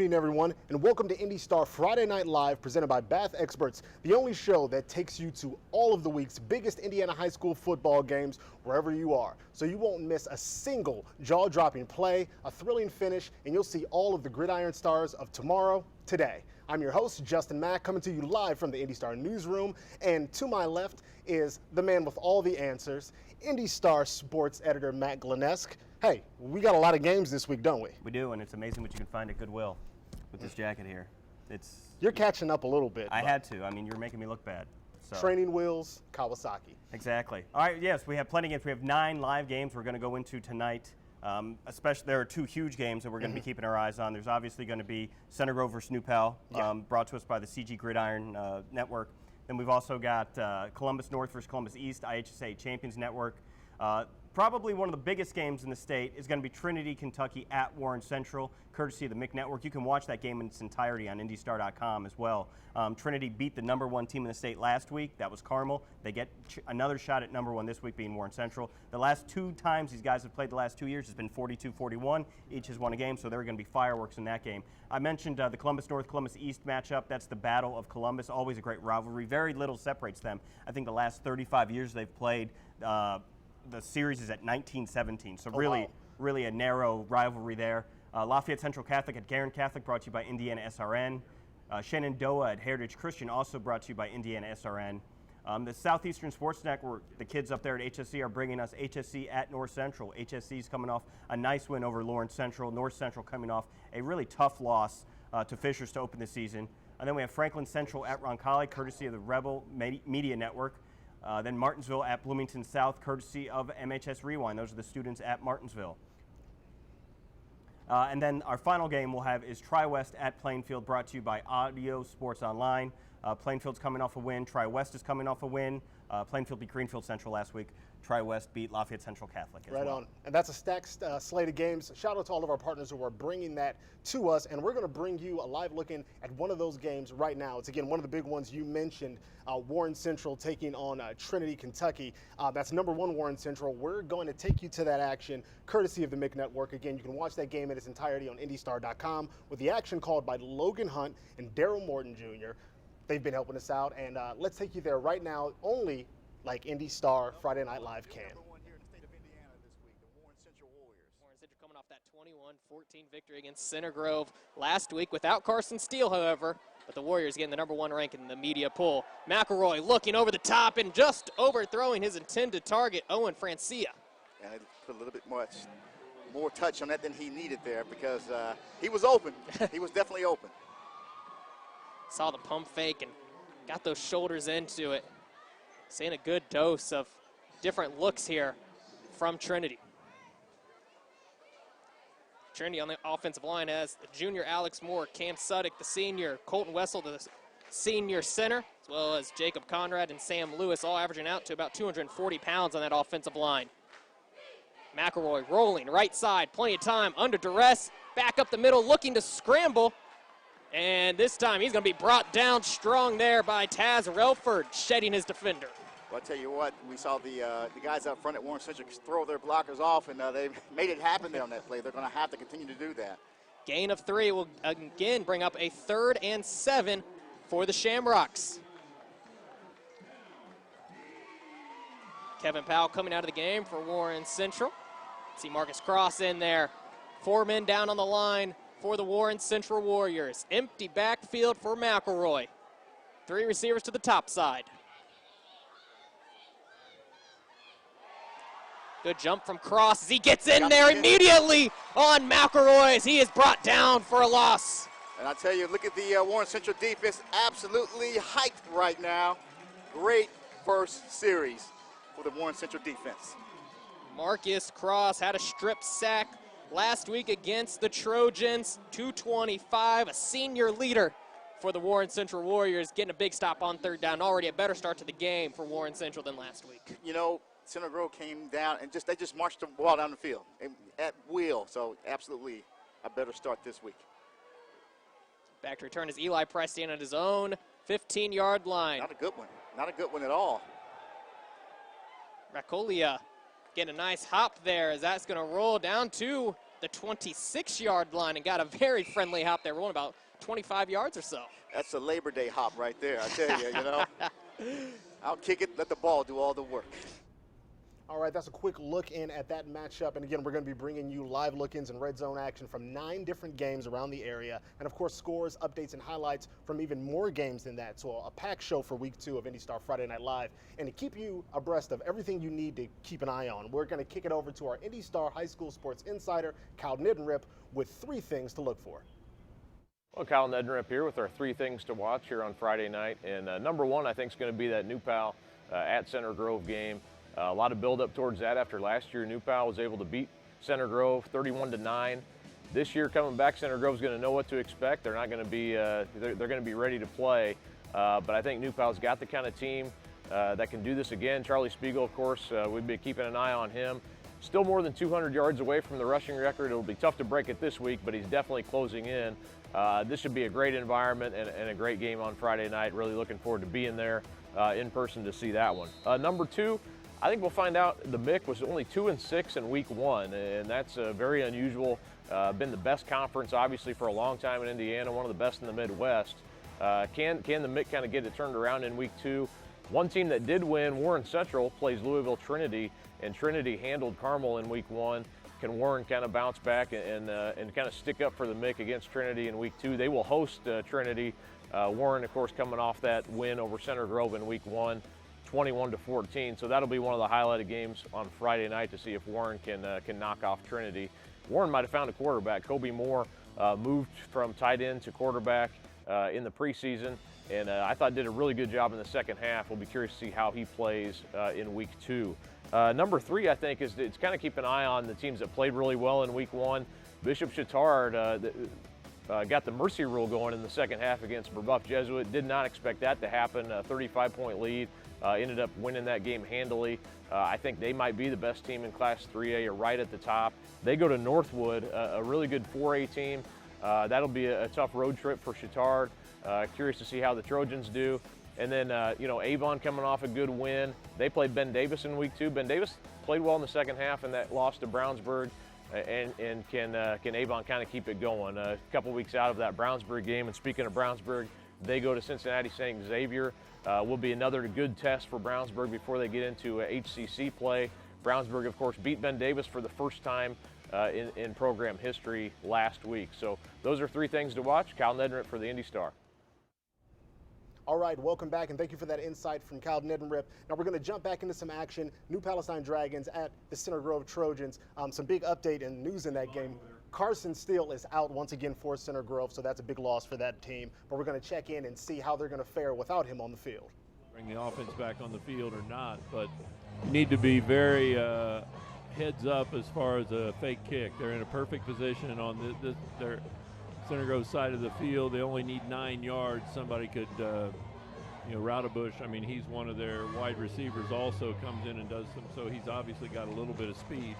evening, everyone, and welcome to IndyStar Friday Night Live, presented by Bath Experts, the only show that takes you to all of the week's biggest Indiana high school football games, wherever you are. So you won't miss a single jaw-dropping play, a thrilling finish, and you'll see all of the gridiron stars of tomorrow, today. I'm your host, Justin Mack, coming to you live from the IndyStar newsroom, and to my left is the man with all the answers, IndyStar sports editor Matt Glanesk. Hey, we got a lot of games this week, don't we? We do, and it's amazing what you can find at Goodwill with this jacket here. You're catching up a little bit. I had to. I mean, you're making me look bad. So. Training wheels, Kawasaki. Exactly. All right, yes, we have plenty of games. We have 9 live games we're going to go into tonight. Especially, there are 2 huge games that we're going to be keeping our eyes on. There's obviously going to be Center Grove versus New Pal, brought to us by the CG Gridiron Network. Then we've also got Columbus North versus Columbus East, IHSA Champions Network. Probably one of the biggest games in the state is going to be Trinity, Kentucky at Warren Central, courtesy of the MIC Network. You can watch that game in its entirety on IndyStar.com as well. Trinity beat the #1 team in the state last week. That was Carmel. They get another shot at #1 this week, being Warren Central. The last 2 times these guys have played the last 2 years has been 42-41. Each has won a game, so there are going to be fireworks in that game. I mentioned the Columbus North, Columbus East matchup. That's the Battle of Columbus, always a great rivalry. Very little separates them. I think the last 35 years they've played, the series is at 1917, so really a narrow rivalry there. Lafayette Central Catholic at Garin Catholic, brought to you by Indiana SRN. Shenandoah at Heritage Christian, also brought to you by Indiana SRN. The Southeastern Sports Network, the kids up there at HSC are bringing us HSC at North Central. HSC's coming off a nice win over Lawrence Central. North Central coming off a really tough loss to Fishers to open the season. And then we have Franklin Central at Roncalli, courtesy of the Rebel Media Network. Then Martinsville at Bloomington South, courtesy of MHS Rewind. Those are the students at Martinsville. And then our final game we'll have is Tri-West at Plainfield, brought to you by Audio Sports Online. Plainfield's coming off a win. Tri-West is coming off a win. Plainfield beat Greenfield Central last week. Tri-West beat Lafayette Central Catholic as well. Right on. And that's a stacked slate of games. Shout out to all of our partners who are bringing that to us. And we're going to bring you a live look-in at one of those games right now. It's, again, one of the big ones you mentioned, Warren Central taking on Trinity, Kentucky. That's #1 Warren Central. We're going to take you to that action courtesy of the MIC Network. Again, you can watch that game in its entirety on IndyStar.com with the action called by Logan Hunt and Daryl Morton Jr. They've been helping us out, and let's take you there right now, only like IndyStar Friday Night Live can. Warren Central coming off that 21-14 victory against Center Grove last week without Carson Steele, however. But the Warriors getting the #1 rank in the media poll. McElroy looking over the top and just overthrowing his intended target, Owen Francia. And it put a little bit more touch on that than he needed there, because he was open. He was definitely open. Saw the pump fake and got those shoulders into it. Seeing a good dose of different looks here from Trinity. Trinity on the offensive line has the junior Alex Moore, Cam Suddick, the senior, Colton Wessel, the senior center, as well as Jacob Conrad and Sam Lewis, all averaging out to about 240 pounds on that offensive line. McElroy rolling right side, plenty of time, under duress, back up the middle, looking to scramble. And this time he's going to be brought down strong there by Taz Relford, shedding his defender. Well, I tell you what, we saw the guys up front at Warren Central throw their blockers off, and they made it happen there on that play. They're going to have to continue to do that. Gain of 3 will again bring up a 3rd and 7 for the Shamrocks. Kevin Powell coming out of the game for Warren Central. See Marcus Cross in there. 4 men down on the line for the Warren Central Warriors. Empty backfield for McElroy. 3 receivers to the top side. Good jump from Cross as he gets in there immediately on McElroy as he is brought down for a loss. And I tell you, look at the Warren Central defense, absolutely hyped right now. Great first series for the Warren Central defense. Marcus Cross had a strip sack last week against the Trojans, 225, a senior leader for the Warren Central Warriors, getting a big stop on 3rd down. Already a better start to the game for Warren Central than last week. You know, Center Grove came down and they just marched the ball down the field at will. So absolutely a better start this week. Back to return is Eli Price standing on his own 15-yard line. Not a good one. Not a good one at all. Racolia getting a nice hop there as that's going to roll down to the 26-yard line and got a very friendly hop there, rolling about 25 yards or so. That's a Labor Day hop right there, I tell you, I'll kick it, let the ball do all the work. All right, that's a quick look in at that matchup. And again, we're going to be bringing you live look-ins and red zone action from 9 different games around the area. And of course, scores, updates, and highlights from even more games than that. So a packed show for week 2 of IndyStar Friday Night Live. And to keep you abreast of everything you need to keep an eye on, we're going to kick it over to our IndyStar High School Sports Insider, Kyle Niddenrip, with 3 things to look for. Well, Kyle Neddenrip here with our 3 things to watch here on Friday night. And number 1, I think, is going to be that New Pal at Center Grove game. A lot of build up towards that after last year. New Pal was able to beat Center Grove 31-9. This year coming back, Center Grove's going to know what to expect. They're not going to be they're going to be ready to play. But I think New Pal's got the kind of team that can do this again. Charlie Spiegel, of course, we've been keeping an eye on him. Still more than 200 yards away from the rushing record. It'll be tough to break it this week, but he's definitely closing in. This should be a great environment and a great game on Friday night. Really looking forward to being there in person to see that one. Number 2, I think we'll find out the MIC was only 2-6 in week 1, and that's very unusual. Been the best conference, obviously, for a long time in Indiana, one of the best in the Midwest. Can the MIC kind of get it turned around in week 2? One team that did win, Warren Central, plays Louisville Trinity, and Trinity handled Carmel in week 1. Can Warren kind of bounce back and kind of stick up for the MIC against Trinity in week 2? They will host Trinity. Warren, of course, coming off that win over Center Grove in week 1. 21-14, so that'll be one of the highlighted games on Friday night to see if Warren can knock off Trinity. Warren might have found a quarterback. Kobe Moore moved from tight end to quarterback in the preseason, and I thought did a really good job in the second half. We'll be curious to see how he plays in week 2. Number 3, I think, is it's kind of keep an eye on the teams that played really well in week 1. Bishop Chatard got the mercy rule going in the second half against Brebeuf Jesuit. Did not expect that to happen. A 35-point lead. Ended up winning that game handily. I think they might be the best team in Class 3A or right at the top. They go to Northwood, a really good 4A team. That'll be a tough road trip for Chatard. Curious to see how the Trojans do. And then, Avon coming off a good win. They played Ben Davis in week 2. Ben Davis played well in the second half in that loss to Brownsburg. And can Avon kind of keep it going? A couple weeks out of that Brownsburg game. And speaking of Brownsburg, they go to Cincinnati St. Xavier. Will be another good test for Brownsburg before they get into HCC play. Brownsburg, of course, beat Ben Davis for the first time in program history last week. So those are 3 things to watch. Kyle Neddenrip for the IndyStar. All right, welcome back, and thank you for that insight from Kyle Niddenrip. Now we're going to jump back into some action. New Palestine Dragons at the Center Grove Trojans. Some big update and news in that game. Carson Steele is out once again for Center Grove, so that's a big loss for that team. But we're going to check in and see how they're going to fare without him on the field. Bring the offense back on the field or not, but you need to be very heads up as far as a fake kick. They're in a perfect position on their Center Grove side of the field. They only need 9 yards. Somebody could, Roudabush, I mean, he's one of their wide receivers, also comes in and does some, so he's obviously got a little bit of speed.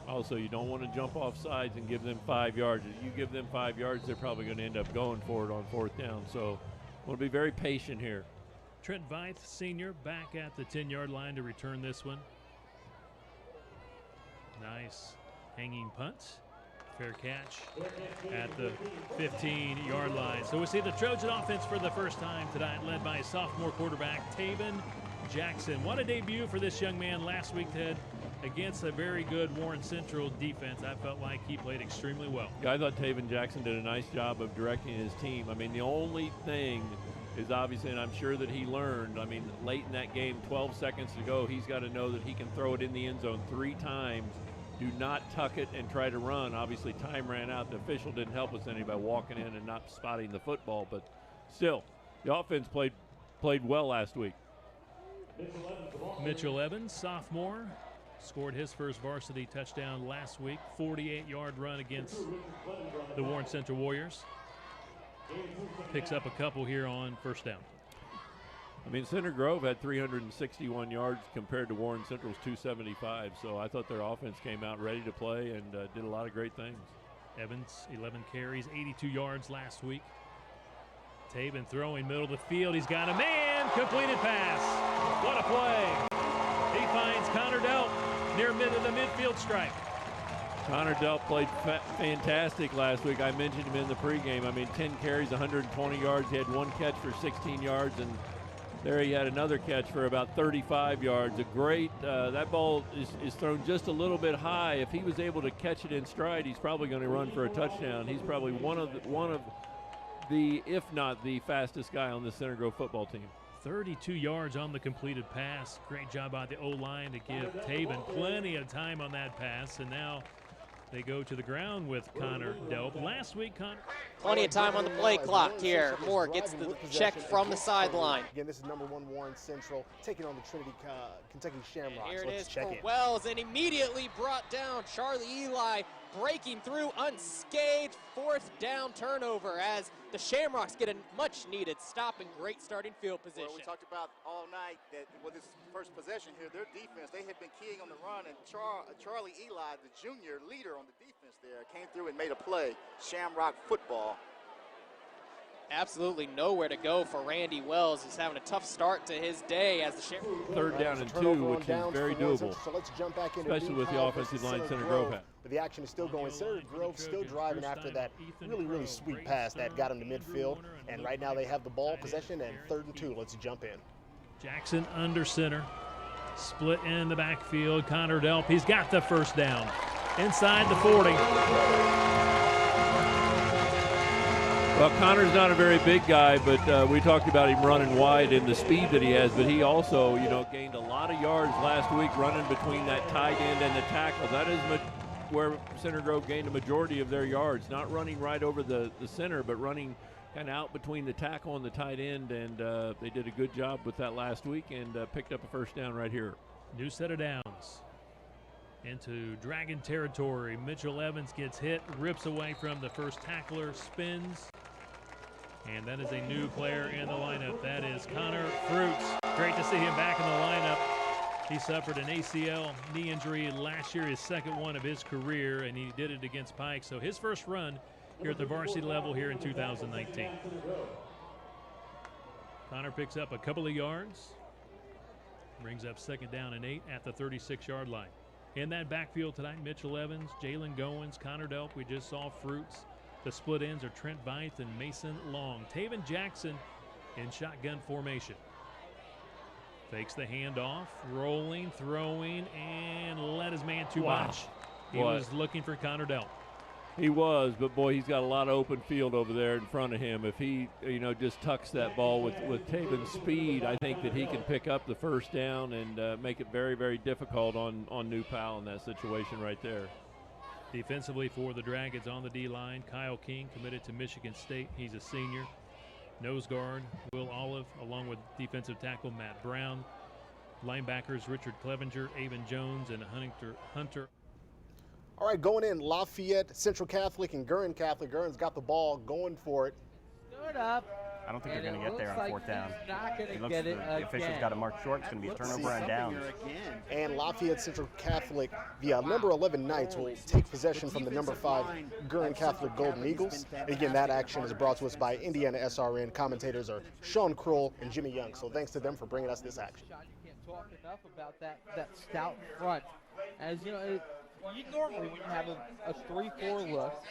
Also, you don't want to jump off sides and give them 5 yards. If you give them 5 yards, they're probably going to end up going for it on 4th down. So we'll be very patient here. Trent Veith, senior, back at the 10-yard line to return this one. Nice hanging punt. Fair catch at the 15-yard line. So we see the Trojan offense for the first time tonight, led by sophomore quarterback Taven Jackson. What a debut for this young man last week, Ted, against a very good Warren Central defense. I felt like he played extremely well. Yeah, I thought Taven Jackson did a nice job of directing his team. I mean, the only thing is obviously, and I'm sure that he learned, I mean, late in that game, 12 seconds to go, he's got to know that he can throw it in the end zone 3 times. Do not tuck it and try to run. Obviously, time ran out. The official didn't help us any by walking in and not spotting the football, but still, the offense played well last week. Mitchell Evans, sophomore, scored his first varsity touchdown last week, 48-yard run against the Warren Central Warriors. Picks up a couple here on 1st down. I mean, Center Grove had 361 yards compared to Warren Central's 275, so I thought their offense came out ready to play and did a lot of great things. Evans, 11 carries, 82 yards last week. Taven throwing middle of the field. He's got a man. Incompleted pass. What a play. He finds Connor Delp near the midfield stripe. Connor Delp played fantastic last week. I mentioned him in the pregame. I mean, 10 carries, 120 yards. He had one catch for 16 yards, and there he had another catch for about 35 yards. A great, that ball is thrown just a little bit high. If he was able to catch it in stride, he's probably going to run for a touchdown. He's probably one of the, if not the fastest guy on the Center Grove football team. 32 yards on the completed pass. Great job by the O-line to give Taven plenty of time on that pass, and now they go to the ground with Connor Delp. Last week, Connor. Plenty of time on the play clock here. Moore gets the check from the sideline. Again, this is number 1 Warren Central taking on the Trinity Kentucky Shamrocks. And here it Let's is check for in. Wells, and immediately brought down. Charlie Eli breaking through unscathed. 4th down turnover as the Shamrocks get a much-needed stop and great starting field position. Well, we talked about all night that with this first possession here, their defense, they had been keying on the run, and Charlie Eli, the junior leader on the defense there, came through and made a play. Shamrock football. Absolutely nowhere to go for Randy Wells. He's having a tough start to his day as the Shamrocks. 3rd down and 2, which is very doable, So let's jump back into especially with the offensive line Center Grove had. But the action is still going. Center Grove still driving after that really sweet pass that got him to midfield. And right now they have the ball possession and 3rd and 2. Let's jump in. Jackson under center. Split in the backfield. Connor Delp, he's got the first down. Inside the 40. Well, Connor's not a very big guy, but we talked about him running wide and the speed that he has, but he also, gained a lot of yards last week running between that tight end and the tackle. That is where Center Grove gained a majority of their yards, not running right over the center, but running kind of out between the tackle and the tight end, and they did a good job with that last week and picked up a first down right here. New set of downs. Into Dragon territory. Mitchell Evans gets hit, rips away from the first tackler, spins. And that is a new player in the lineup. That is Connor Fruits. Great to see him back in the lineup. He suffered an ACL knee injury last year, his 2nd one of his career, and he did it against Pike. So his first run here at the varsity level here in 2019. Connor picks up a couple of yards. Brings up 2nd down and 8 at the 36-yard line. In that backfield tonight, Mitchell Evans, Jalen Goins, Connor Delp. We just saw Fruits. The split ends are Trent Veith and Mason Long. Taven Jackson in shotgun formation. Fakes the handoff, rolling, throwing, and led his man too much. He was looking for Connor Delp. He was, but boy, he's got a lot of open field over there in front of him. If he, just tucks that ball with Taven's speed, I think that he can pick up the first down and make it very, very difficult on New Pal in that situation right there. Defensively for the Dragons on the D-line, Kyle King, committed to Michigan State. He's a senior. Nose guard, Will Olive, along with defensive tackle Matt Brown. Linebackers, Richard Clevenger, Avon Jones, and Hunter. All right, going in, Lafayette, Central Catholic, and Guerin Catholic. Guerin's got the ball, going for it. Stood up. I don't think they're going to get there on like 4th down. It looks the officials got a mark short. It's going to be a turnover and downs. And Lafayette Central Catholic, the number 11 Knights will take possession from the number 5 Guerin Catholic Golden Eagles. And again, that action is brought to us by Indiana SRN. Commentators are Sean Kroll and Jimmy Young. So thanks to them for bringing us this action. You can't talk enough about that stout front. As you know, normally when you have a 3-4 look,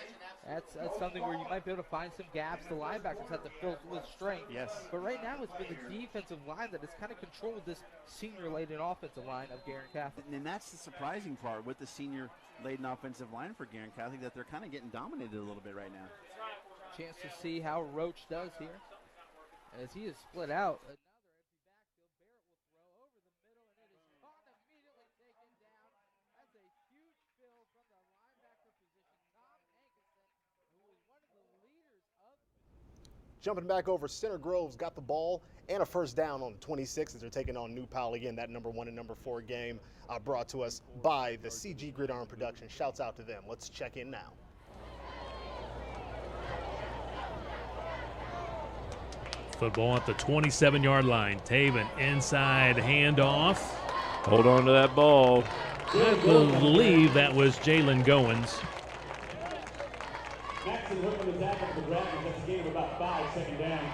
that's something where you might be able to find some gaps. The linebackers have to fill with strength. Yes. But right now it's been the defensive line that has kind of controlled this senior-laden offensive line of Guerin Catholic. And that's the surprising part with the senior-laden offensive line for Guerin Catholic, that they're kind of getting dominated a little bit right now. Chance to see how Roach does here as he is split out. Jumping back over, Center Grove's got the ball and a first down on the 26 as they're taking on New Pal. Again, that number 1 and number 4 game brought to us by the CG Gridiron Production. Shouts out to them. Let's check in now. Football at the 27-yard line. Taven inside handoff. Hold on to that ball. I believe that was Jalen Goins. Jackson hooking the tackle for the Dragons. That's a gain of about 5, 2nd down.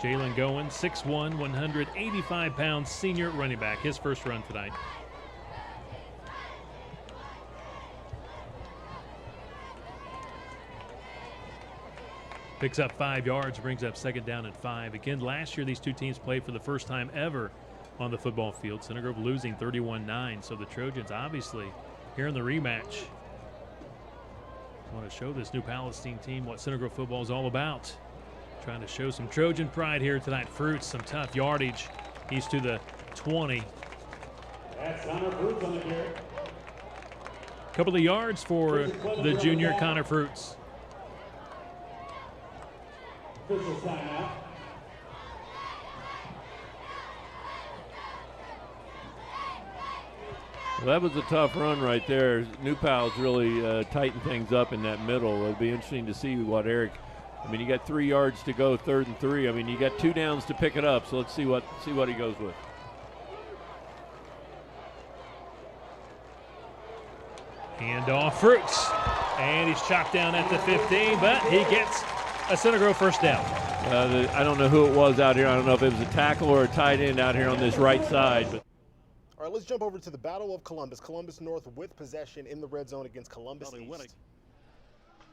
Jalen Goen, 6'1", 185-pound senior running back, his first run tonight. Picks up 5 yards, brings up second down and 5. Again, last year these two teams played for the first time ever on the football field. Center Grove losing 31-9, so the Trojans obviously here in the rematch want to show this New Palestine team what Center Grove football is all about. Trying to show some Trojan pride here tonight. Fruits, some tough yardage. He's to the 20. That's Connor Fruits on the carry. Couple of yards for the junior Connor Fruits. Official timeout. Well, that was a tough run right there. New Pal's really tightened things up in that middle. It'll be interesting to see what Eric. I mean, you got 3 yards to go, 3rd and 3. I mean, you got 2 downs to pick it up. So let's see what he goes with. Hand off Fruits, and he's chopped down at the 15, but he gets a Center Grove first down. I don't know who it was out here. I don't know if it was a tackle or a tight end out here on this right side. But All right, let's jump over to the Battle of Columbus. Columbus North with possession in the red zone against Columbus East.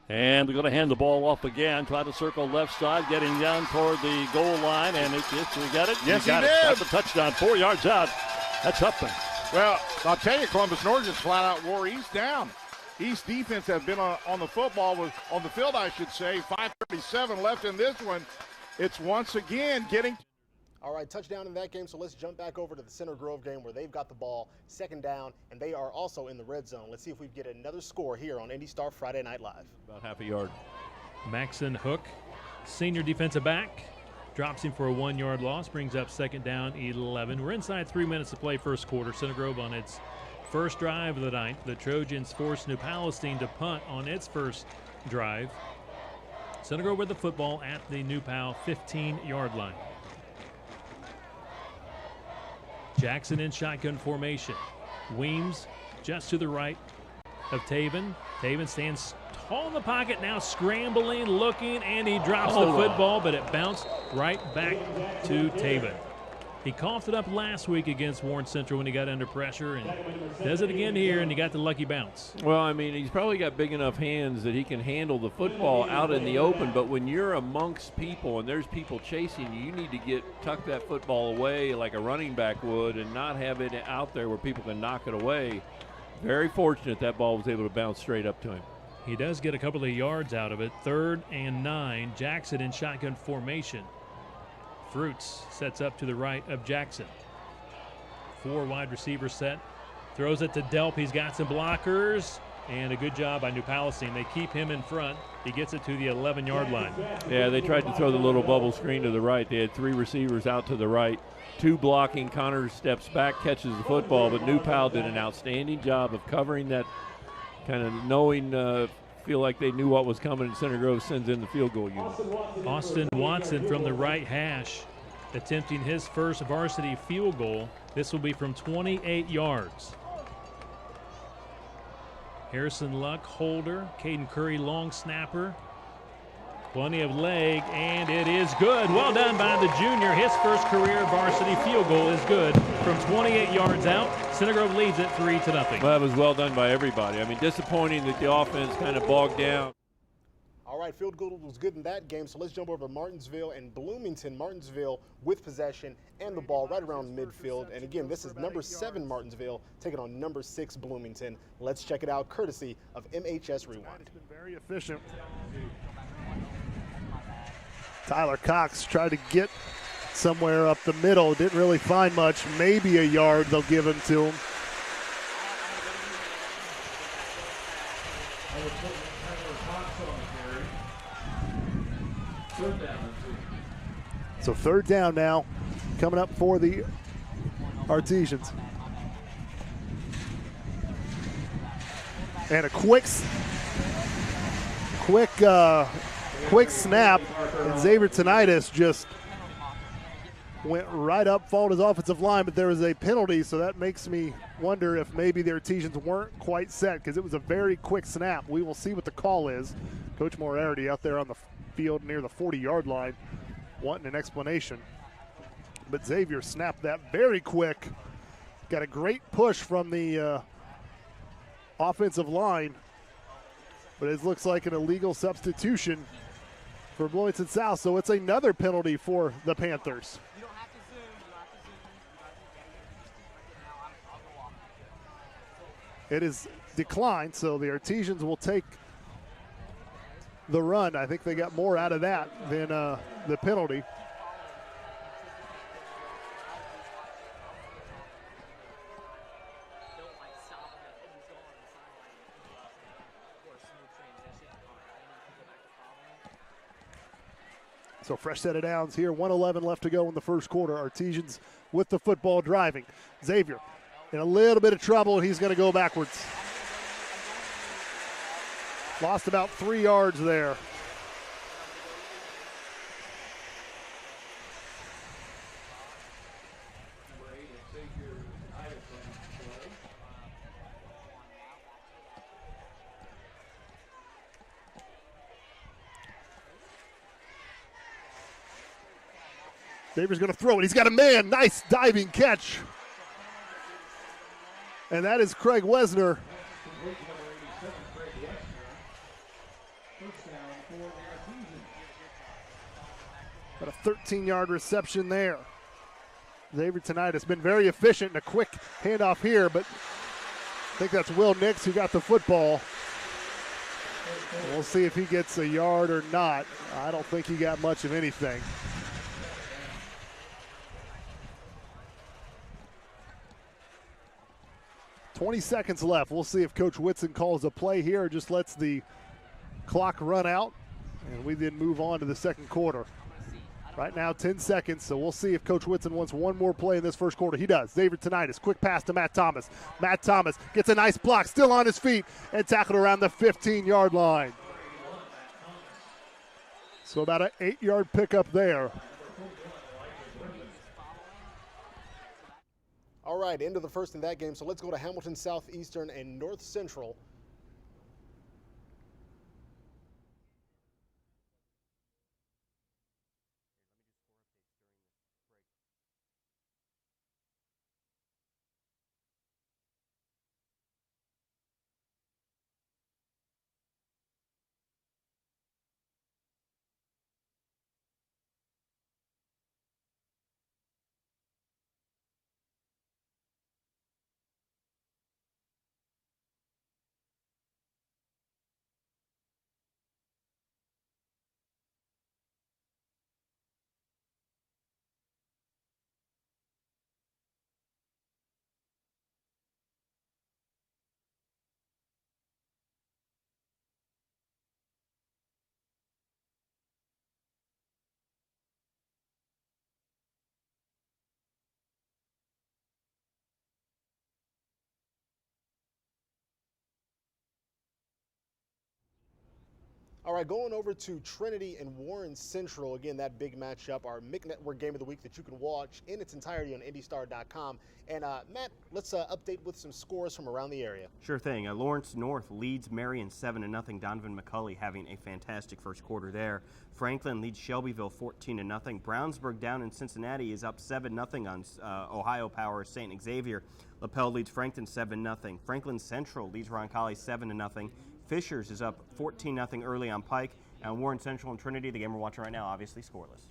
And they're going to hand the ball off again. Try to circle left side, getting down toward the goal line. And we got it? Yes, he got did. it. That's a touchdown. 4 yards out. That's something. Well, I'll tell you, Columbus North just flat out wore East down. East defense has been on the field, I should say. 5:37 left in this one. It's once again getting. All right, touchdown in that game, so let's jump back over to the Center Grove game where they've got the ball, second down, and they are also in the red zone. Let's see if we get another score here on IndyStar Friday Night Live. about half a yard. Maxon Hook, senior defensive back, drops him for a 1-yard loss, brings up second down, 11. We're inside 3 minutes to play first quarter. Center Grove on its first drive of the night. The Trojans force New Palestine to punt on its first drive. Center Grove with the football at the New Pal 15-yard line. Jackson in shotgun formation. Weems just to the right of Taven. Taven stands tall in the pocket, now scrambling, looking, and he drops the football, but it bounced right back to Taven. He coughed it up last week against Warren Central when he got under pressure, and does it again here, and he got the lucky bounce. Well, I mean, he's probably got big enough hands that he can handle the football out in the open, but when you're amongst people and there's people chasing you, you need to tuck that football away like a running back would and not have it out there where people can knock it away. Very fortunate that ball was able to bounce straight up to him. He does get a couple of yards out of it. 3rd and 9. Jackson in shotgun formation. Fruits sets up to the right of Jackson. 4 wide receivers set. Throws it to Delp. He's got some blockers. And a good job by New Palestine. They keep him in front. He gets it to the 11-yard line. Yeah, they tried to throw the little bubble screen to the right. They had 3 receivers out to the right. 2 blocking. Connor steps back, catches the football. But New Pal did an outstanding job of covering that, kind of knowing, feel like they knew what was coming, and Center Grove sends in the field goal unit. Austin Watson from the right hash attempting his first varsity field goal. This will be from 28 yards. Harrison Luck, holder. Caden Curry, long snapper. Plenty of leg, and it is good. Well done by the junior. His first career varsity field goal is good from 28 yards out. Center Grove leads it 3-0. Well, that was well done by everybody. I mean, disappointing that the offense kind of bogged down. All right, field goal was good in that game, so let's jump over to Martinsville and Bloomington. Martinsville with possession and the ball right around midfield. And again, this is number 7 Martinsville taking on number 6 Bloomington. Let's check it out courtesy of MHS Rewind. It's been very efficient. Tyler Cox tried to get somewhere up the middle. Didn't really find much. Maybe a yard they'll give him to him. So 3rd down now coming up for the Artesians. And a quick snap, and Xavier Tonitis just went right up, followed his offensive line, but there was a penalty, so that makes me wonder if maybe the Artesians weren't quite set because it was a very quick snap. We will see what the call is. Coach Moriarty out there on the field near the 40-yard line. wanting an explanation. But Xavier snapped that very quick. Got a great push from the offensive line. But it looks like an illegal substitution for Bloomington South. So it's another penalty for the Panthers. It is declined, so the Artesians will take the run. I think they got more out of that than the penalty. So fresh set of downs here. 1:11 left to go in the first quarter. Artesians with the football driving. Xavier in a little bit of trouble. He's going to go backwards. Lost about 3 yards there. Xavier's going to throw it. He's got a man. Nice diving catch. And that is Craig Wesner. Got a 13-yard reception there. Xavier tonight has been very efficient in a quick handoff here, but I think that's Will Nix who got the football. We'll see if he gets a yard or not. I don't think he got much of anything. .20 seconds left. We'll see if Coach Whitson calls a play here or just lets the clock run out, and we then move on to the second quarter. Right now, 10 seconds, so we'll see if Coach Whitson wants one more play in this first quarter. He does. Xavier Tinnitus, quick pass to Matt Thomas. Matt Thomas gets a nice block, still on his feet, and tackled around the 15-yard line. So about an 8-yard pickup there. All right, end of the first in that game. So let's go to Hamilton Southeastern and North Central. All right, going over to Trinity and Warren Central. Again, that big matchup, our MIC Network game of the week that you can watch in its entirety on IndyStar.com. And Matt, let's update with some scores from around the area. Sure thing. Lawrence North leads Marion 7-0. Donovan McCulley having a fantastic first quarter there. Franklin leads Shelbyville 14-0. Brownsburg down in Cincinnati is up 7-0 on Ohio Power St. Xavier. LaPel leads Franklin 7-0. Franklin Central leads Roncalli 7-0. Fishers is up 14-0 early on Pike. And Warren Central and Trinity, the game we're watching right now, obviously scoreless.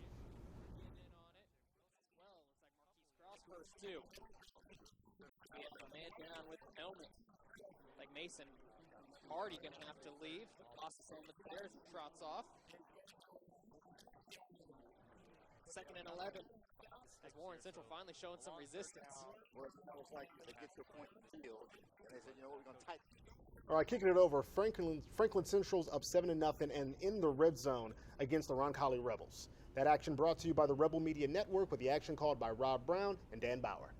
We have a man down with the helmet. Like Mason Hardy going to have to leave. Tosses on the players and trots off. 2nd and 11. As Warren Central finally showing some resistance. Well, it was like they get to a point in the field, and they said, you know what, we're going to tighten. All right, kicking it over. Franklin Central's up 7-0 and in the red zone against the Roncalli Rebels. That action brought to you by the Rebel Media Network with the action called by Rob Brown and Dan Bauer.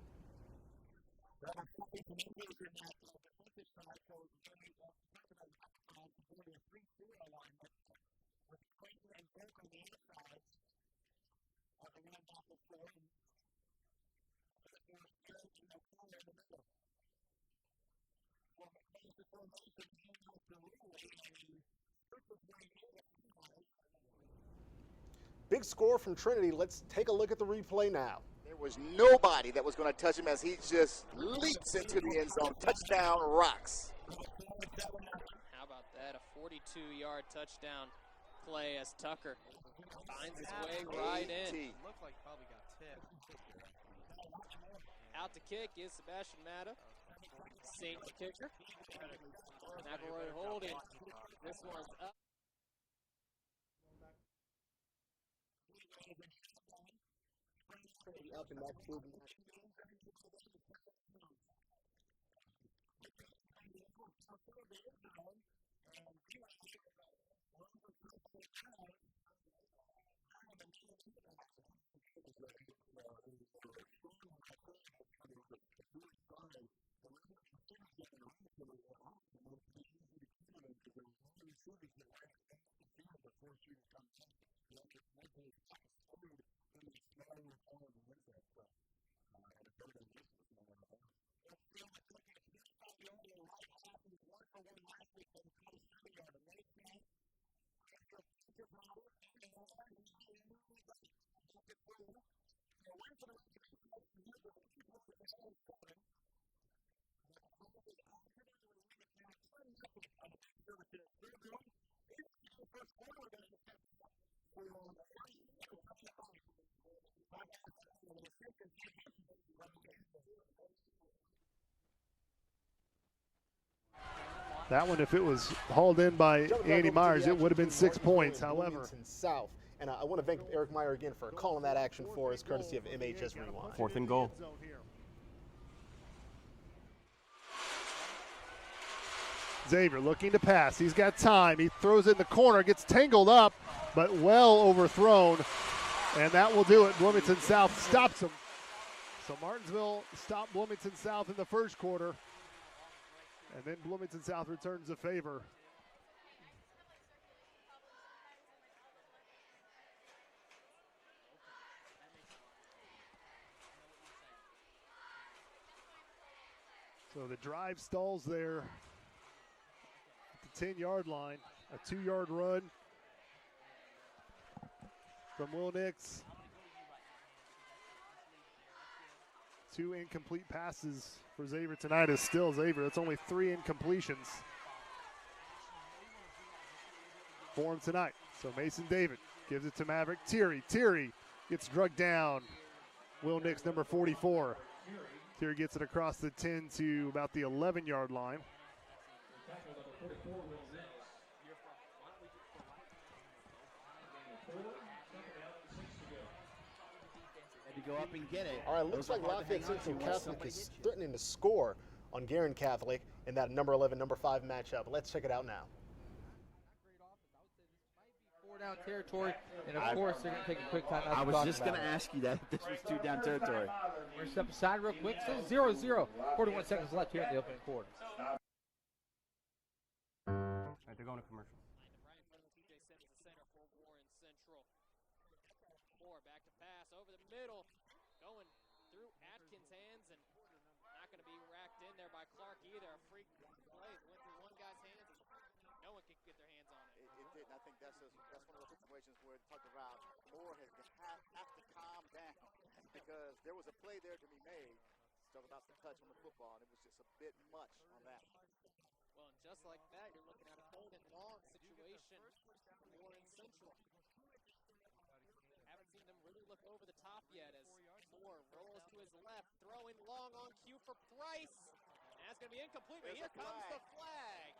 big score from Trinity. Let's take a look at the replay now. There was nobody that was going to touch him as he just leaps into the end zone. Touchdown, Rocks. How about that? A 42-yard touchdown play as Tucker finds his way right in. Looked like probably got tipped. Out to kick is Sebastian Matta. Safety kicker. McElroy holding. This one's up. Up in that field. That one, if it was hauled in by Andy Myers, it would have been 6 points. However, South. And I want to thank Eric Meyer again for calling that action for us, courtesy of MHS Rewind. 4th and goal. Xavier looking to pass. He's got time. He throws it in the corner, gets tangled up, but well overthrown. And that will do it. Bloomington South stops him. So Martinsville stopped Bloomington South in the first quarter. And then Bloomington South returns the favor. So the drive stalls there at the 10-yard line. A 2-yard run from Will Nix. 2 incomplete passes for Xavier tonight is still Xavier. That's only 3 incompletions for him tonight. So Mason David gives it to Maverick Thierry. Thierry gets drugged down. Will Nix, number 44. Thierry gets it across the 10 to about the 11-yard line. Go up and get it. All right, looks like Lafayette Central Catholic is threatening to score on Guerin Catholic in that number 11, number 5 matchup. Let's check it out now. Down territory, and of course they're going to take a quick time out. I was just going to ask you that. This was 2 down territory. We're going to step aside real quick. So 0-0, 41 seconds left here in the opening quarter. All right, they're going to commercial. Right in front of TJ Simmons, the center for Warren Central. Moore back to pass over the middle, going through Atkins' hands, and not going to be racked in there by Clark either. A freak play went through one guy's hands, and no one could get their hands on it. It did, and I think that's one of those situations where it talked about Moore has have to calm down because there was a play there to be made. Talk about the touch on the football, and it was just a bit much on that one. Well, and just like that, you're looking at a third and long situation for Warren Central. Haven't seen them really look over the top yet as Moore rolls to his left, throwing long on cue for Price. And that's going to be incomplete, but here comes the flag.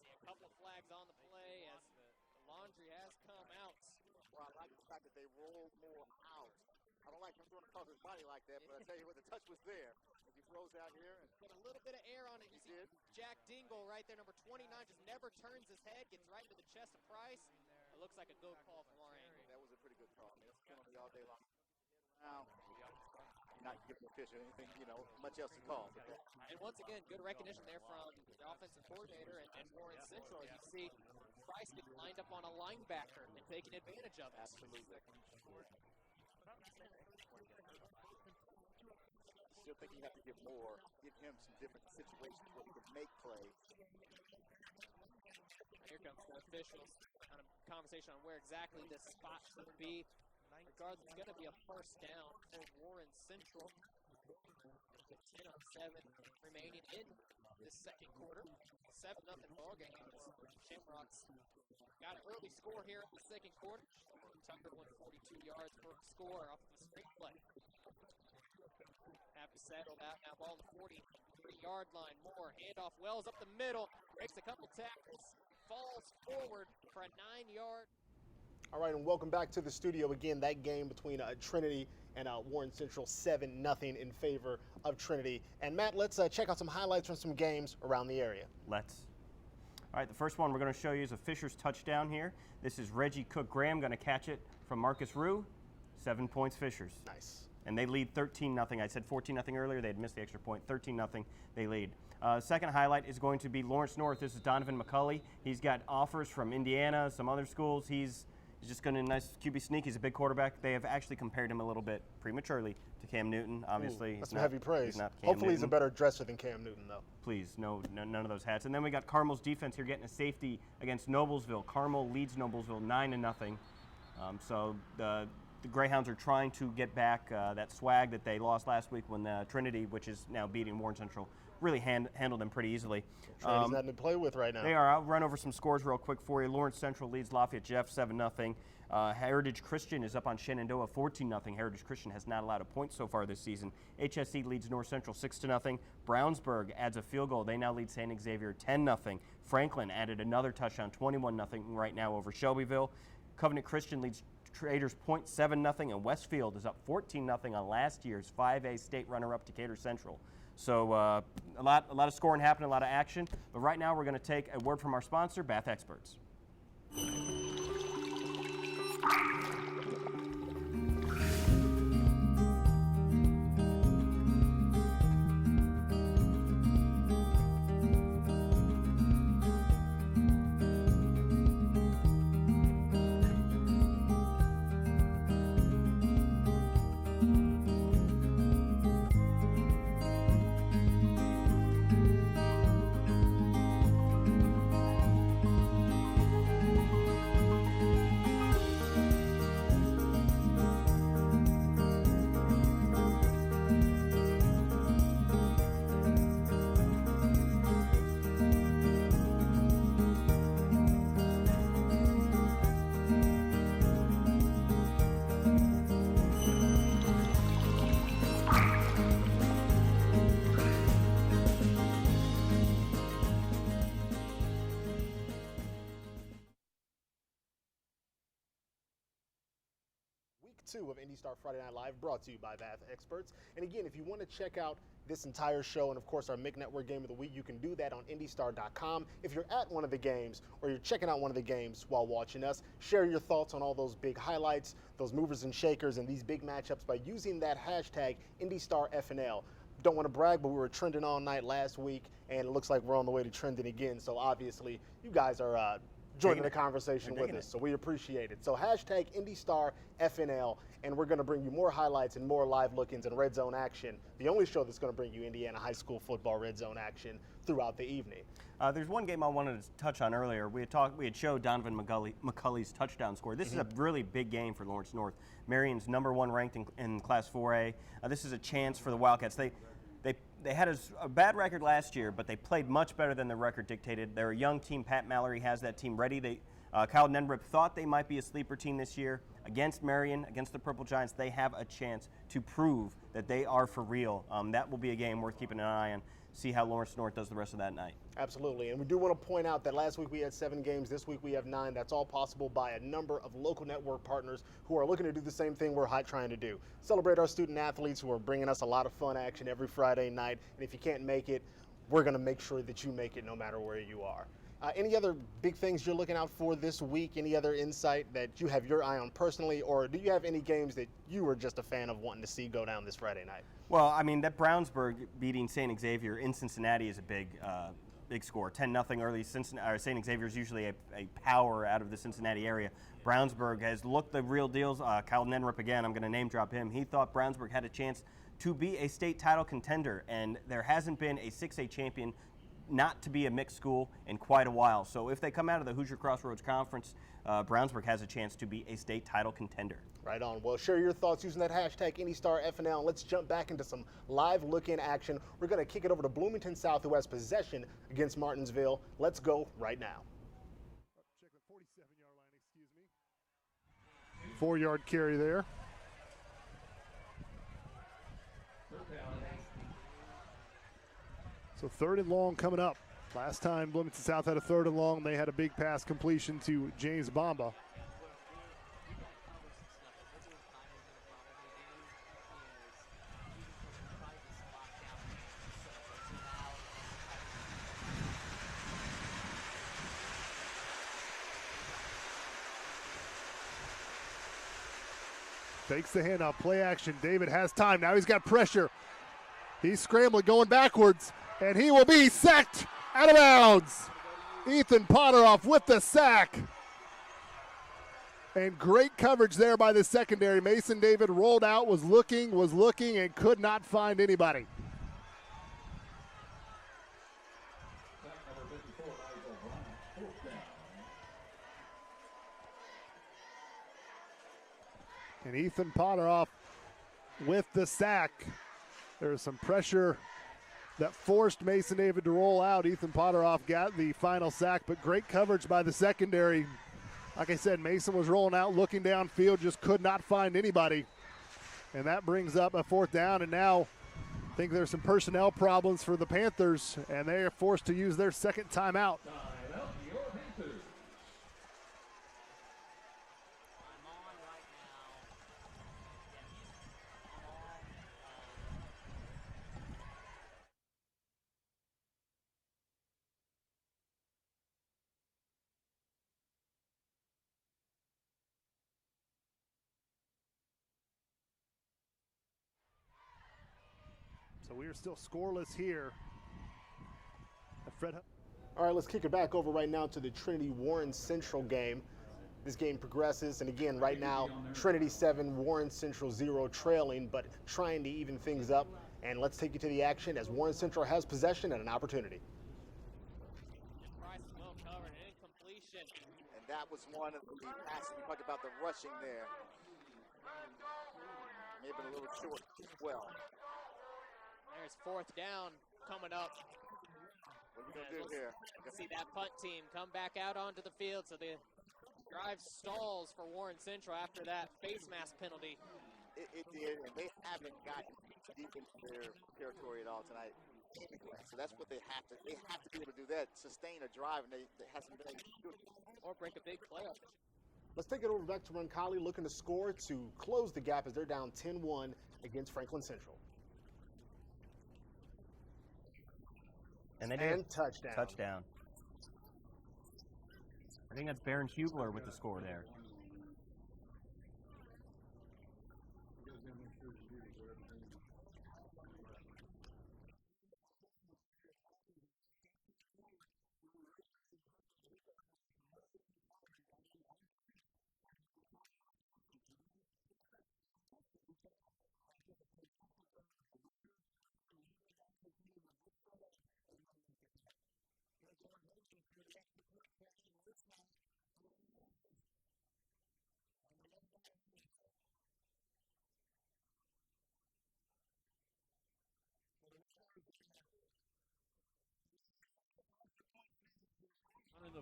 See a couple of flags on the play as the laundry has come out. Well, I like the fact that they rolled Moore out. I don't like him throwing across his body like that, but I tell you what, the touch was there. As he throws out here. And got a little bit of air on it. You see Jack Dingle right there, number 29, just never turns his head, gets right into the chest of Price. It looks like a good call from our angle. That was a pretty good call. I mean, it's penalty all day long. Now, not giving the official anything, much else to call. And once again, good recognition there from the offensive coordinator and Warren Central. As you see, Price getting lined up on a linebacker and taking advantage of it. Absolutely. Still think you have to give him some different situations where he can make plays. Here comes the officials. Kind of conversation on where exactly this spot should be. Regardless, it's going to be a first down for Warren Central. With 10 of 7 remaining in this second quarter. 7-0 ball game. Shamrocks got an early score here in the second quarter. Tucker won 42 yards for a score off of a straight play. Have to settle out now. Ball to 43-yard line. Moore handoff. Wells up the middle. Breaks a couple tackles. Falls forward for a 9-yard. All right, and welcome back to the studio again. That game between Trinity and Warren Central, 7-0 in favor of Trinity. And Matt, let's check out some highlights from some games around the area. Let's. All right, the first one we're going to show you is a Fisher's touchdown here. This is Reggie Cook-Graham going to catch it from Marcus Rue. 7 points Fishers. Nice. And they lead 13-0. I said 14-0 earlier. They had missed the extra point. 13-0. They lead. Second highlight is going to be Lawrence North. This is Donovan McCulley. He's got offers from Indiana, some other schools. He's just going to nice QB sneak. He's a big quarterback. They have actually compared him a little bit prematurely to Cam Newton. Obviously, that's some heavy praise. He's not Cam Hopefully, Newton. he's a better dresser than Cam Newton, though. Please, none of those hats. And then we got Carmel's defense here getting a safety against Noblesville. Carmel leads Noblesville 9-0. So the Greyhounds are trying to get back that swag that they lost last week when Trinity, which is now beating Warren Central, really handled them pretty easily. Trinity's nothing to play with right now. They are. I'll run over some scores real quick for you. Lawrence Central leads Lafayette Jeff 7-0. Heritage Christian is up on Shenandoah 14-0. Heritage Christian has not allowed a point so far this season. HSE leads North Central 6-0. Brownsburg adds a field goal. They now lead St. Xavier 10-0. Franklin added another touchdown, 21-0 right now over Shelbyville. Covenant Christian leads Traders Point 7-0, and Westfield is up 14-0 on last year's 5A state runner-up Decatur Central. So a lot of scoring happening, a lot of action. But right now we're going to take a word from our sponsor, Bath Experts. Week 2 of IndyStar Friday Night Live, brought to you by Bath Experts. And again, if you want to check out this entire show and, of course, our MIC Network Game of the Week, you can do that on IndyStar.com. If you're at one of the games or you're checking out one of the games while watching us, share your thoughts on all those big highlights, those movers and shakers, and these big matchups by using that hashtag IndyStarFNL. Don't want to brag, but we were trending all night last week, and it looks like we're on the way to trending again. So obviously, you guys are joining the conversation with us, so we appreciate it. So hashtag IndyStarFNL, and we're going to bring you more highlights and more live look-ins and red zone action. The only show that's going to bring you Indiana high school football red zone action throughout the evening. There's one game I wanted to touch on earlier. We had showed Donovan McCulley's touchdown score. This is a really big game for Lawrence North. Marion's #1 ranked in Class 4A. This is a chance for the Wildcats. They had a bad record last year, but they played much better than the record dictated. They're a young team. Pat Mallory has that team ready. Kyle Nendrip thought they might be a sleeper team this year. Against Marion, against the Purple Giants, they have a chance to prove that they are for real. That will be a game worth keeping an eye on. See how Lawrence North does the rest of that night. Absolutely, and we do want to point out that last week we had 7 games, this week we have 9. That's all possible by a number of local network partners who are looking to do the same thing we're trying to do. Celebrate our student athletes who are bringing us a lot of fun action every Friday night, and if you can't make it, we're going to make sure that you make it no matter where you are. Any other big things you're looking out for this week? Any other insight that you have your eye on personally, or do you have any games that you were just a fan of wanting to see go down this Friday night? Well, I mean, that Brownsburg beating St. Xavier in Cincinnati is a big score. 10-0 early. St. Xavier is usually a power out of the Cincinnati area. Brownsburg has looked the real deals. Kyle Nendrip, again, I'm going to name drop him. He thought Brownsburg had a chance to be a state title contender, and there hasn't been a 6A champion not to be a mixed school in quite a while. So if they come out of the Hoosier Crossroads Conference, Brownsburg has a chance to be a state title contender. Right on. Well, share your thoughts using that hashtag IndyStarFNL. And let's jump back into some live look-in action. We're going to kick it over to Bloomington South, who has possession against Martinsville. Let's go right now. Check the 47-yard line, 4-yard carry there. So 3rd and long coming up. Last time Bloomington South had a 3rd and long, they had a big pass completion to James Bamba. Takes the handoff, play action. David has time. Now he's got pressure. He's scrambling, going backwards, and he will be sacked out of bounds. Ethan Potteroff with the sack. And great coverage there by the secondary. Mason David rolled out, was looking, and could not find anybody. And Ethan Potteroff with the sack. There's some pressure that forced Mason David to roll out. Ethan Potteroff got the final sack, but great coverage by the secondary. Like I said, Mason was rolling out, looking downfield, just could not find anybody. And that brings up a 4th down, and now I think there's some personnel problems for the Panthers, and they are forced to use their 2nd timeout. So we are still scoreless here. All right, let's kick it back over right now to the Trinity Warren Central game. This game progresses, and again, right now, Trinity 7, Warren Central 0, trailing, but trying to even things up. And let's take you to the action as Warren Central has possession and an opportunity. Price well covered, incompletion. And that was one of the passes. We talked about the rushing there. May have been a little short as well. There's 4th down coming up. What are we going to do here? See that punt team come back out onto the field, so the drive stalls for Warren Central after that face mask penalty. It did, and they haven't gotten deep into their territory at all tonight. So that's what they have to be able to do that, sustain a drive, and they hasn't been able to do it. Or break a big play up. Let's take it over back to Roncalli, looking to score to close the gap as they're down 10-1 against Franklin Central. And they did. Touchdown. Touchdown. I think that's Baron Hubler with the score there.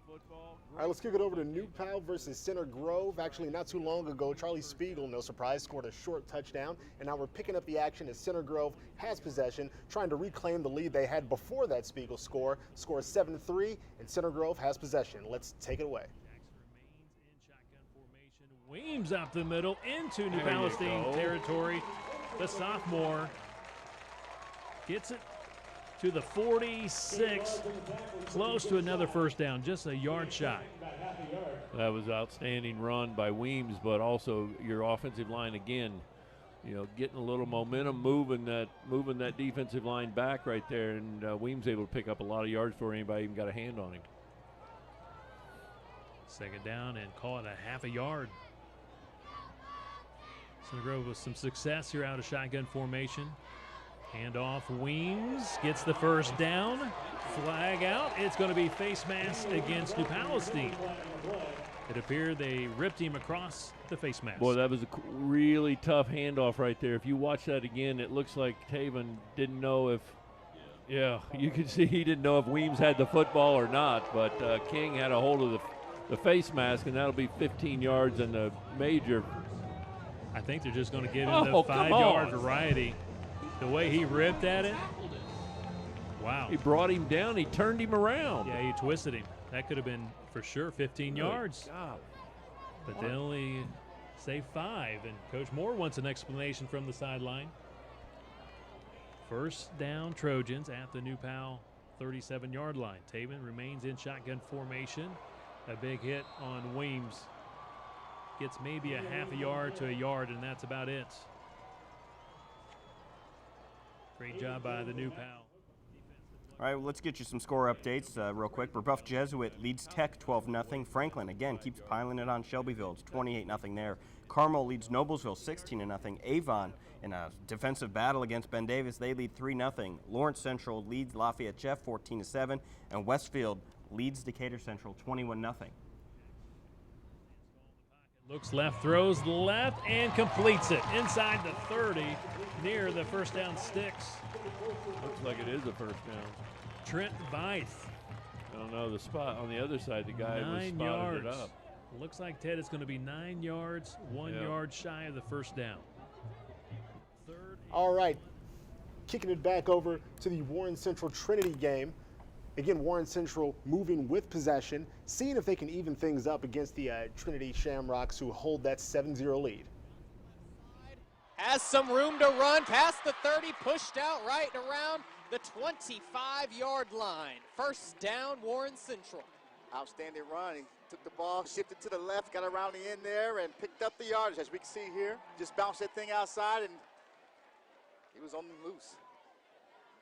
Football. All right, let's kick it over to New Pal versus Center Grove. Actually, not too long ago, Charlie Spiegel, no surprise, scored a short touchdown. And now we're picking up the action as Center Grove has possession, trying to reclaim the lead they had before that Spiegel score. Score is 7-3, and Center Grove has possession. Let's take it away. Weems up the middle into New Palestine territory. The sophomore gets it to the 46, close to another 1st down, just a yard shot. That was outstanding run by Weems, but also your offensive line again, getting a little momentum, moving that defensive line back right there, and Weems able to pick up a lot of yards before anybody even got a hand on him. 2nd down and call it a half a yard. Center Grove with some success here out of shotgun formation. Handoff, Weems gets the first down. Flag out. It's going to be face mask against New Palestine. It appeared they ripped him across the face mask. Boy, that was a really tough handoff right there. If you watch that again, it looks like Taven didn't know if, you could see he didn't know if Weems had the football or not, but King had a hold of the face mask, and that'll be 15 yards and a major. I think they're just going to give him the 5-yard variety. The way he ripped at it, wow. He brought him down. He turned him around. Yeah, he twisted him. That could have been, for sure, 15 yards. God. But they only say 5, and Coach Moore wants an explanation from the sideline. First down, Trojans at the New Pal 37-yard line. Taven remains in shotgun formation. A big hit on Weems. Gets maybe a half a yard to a yard, and that's about it. Great job by the New Pal. All right, well, let's get you some score updates real quick. Rebuff Jesuit leads Tech 12-0. Franklin, again, keeps piling it on Shelbyville. It's 28-0 there. Carmel leads Noblesville 16-0. Avon, in a defensive battle against Ben Davis, they lead 3-0. Lawrence Central leads Lafayette Jeff 14-7. And Westfield leads Decatur Central 21-0. Looks left, throws left, and completes it inside the 30 near the first down sticks. Looks like it is a first down. Trent Veith. I don't know the spot on the other side. The guy was 9 spotted yards. it up. Looks like, Ted, it's going to be 9 yards, 1 yard shy of the first down. All right, kicking it back over to the Warren Central Trinity game. Again, Warren Central moving with possession, seeing if they can even things up against the Trinity Shamrocks, who hold that 7-0 lead. Has some room to run past the 30, pushed out right around the 25-yard line. First down, Warren Central. Outstanding run. He took the ball, shifted to the left, got around the end there, and picked up the yardage, as we can see here. Just bounced that thing outside, and he was on the loose.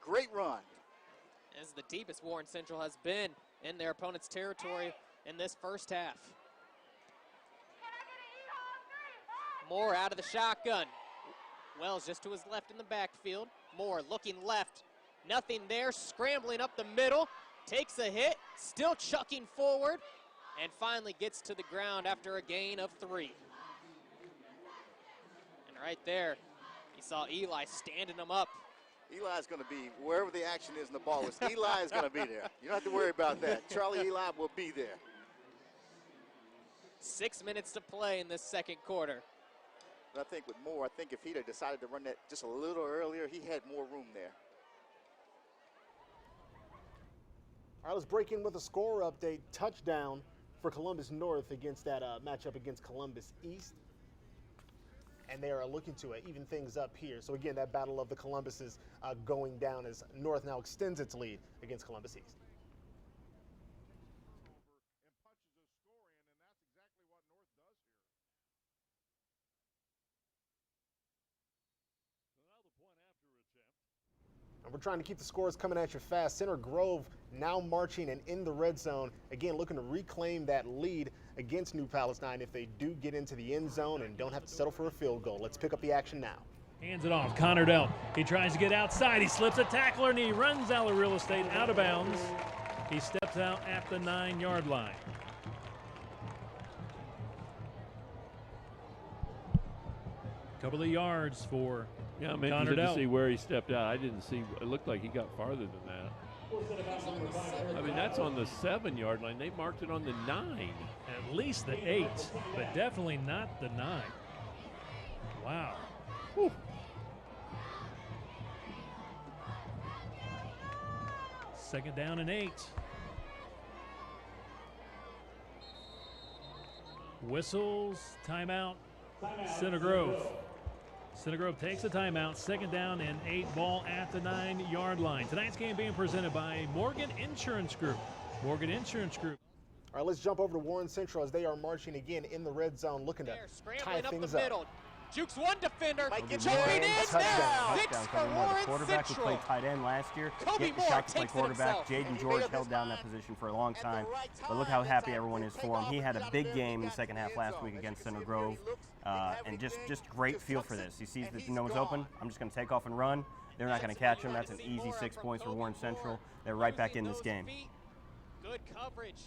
Great run. This is the deepest Warren Central has been in their opponent's territory in this first half. Moore out of the shotgun. Wells just to his left in the backfield. Moore looking left. Nothing there, scrambling up the middle. Takes a hit, still chucking forward, and finally gets to the ground after a gain of 3. And right there, you saw Eli standing him up. Eli's going to be wherever the action is in the ball. Eli is going to be there. You don't have to worry about that. Charlie Eli will be there. 6 minutes to play in this second quarter. But I think with Moore, I think if he'd have decided to run that just a little earlier, he had more room there. All right, let's break in with a score update. Touchdown for Columbus North against that matchup against Columbus East. And they are looking to even things up here. So again, that battle of the Columbuses going down as North now extends its lead against Columbus East. And we're trying to keep the scores coming at you fast. Center Grove now marching and in the red zone. Again, looking to reclaim that lead against New Palestine if they do get into the end zone and don't have to settle for a field goal. Let's pick up the action now. Hands it off. Connor Dell. He tries to get outside. He slips a tackler and he runs out of real estate out of bounds. He steps out at the 9-yard line. Couple of yards for I'm Connor interested Dell. to see where he stepped out. I didn't see. It looked like he got farther than that. I mean, that's on the 7-yard line. They marked it on the 9. At least the 8, but definitely not the 9. Wow. Whew. Second down and 8. Whistles, timeout, Center Grove. Center Grove takes a timeout. Second down and 8, ball at the 9-yard line. Tonight's game being presented by Morgan Insurance Group. Morgan Insurance Group. All right, let's jump over to Warren Central as they are marching again in the red zone, looking to tie things up. Jukes one defender. Jumping in now. 6 for Warren The quarterback who Central. played tight end last year. Kobe Get the Moore shot to play takes it quarterback. himself. Jaden George held down that position for a long time. But look how happy everyone is for him. He had a big game in the second half last week against Center Grove. And just great feel for this. He sees that no one's open. I'm just going to take off and run. They're not going to catch them. That's an easy 6 points for Warren Central. They're right back in this game. Good coverage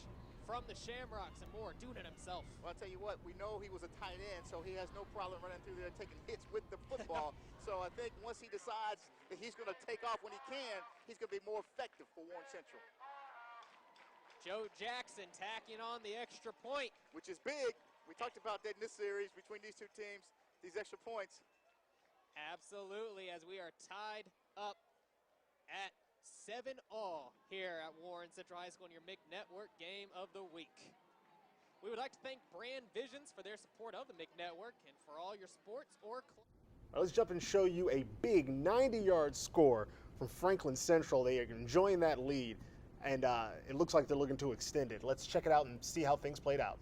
from the Shamrocks, and Moore doing it himself. Well, I'll tell you what, we know he was a tight end, so he has no problem running through there taking hits with the football. So I think once he decides that he's going to take off when he can, he's going to be more effective for Warren Central. Joe Jackson tacking on the extra point. Which is big. We talked about that in this series between these two teams, these extra points. Absolutely, as we are tied up at 7-all here at Warren Central High School in your MIC Network Game of the Week. We would like to thank Brand Visions for their support of the MIC Network and for all your sports or Let's jump and show you a big 90-yard score from Franklin Central. They are enjoying that lead, and it looks like they're looking to extend it. Let's check it out and see how things played out.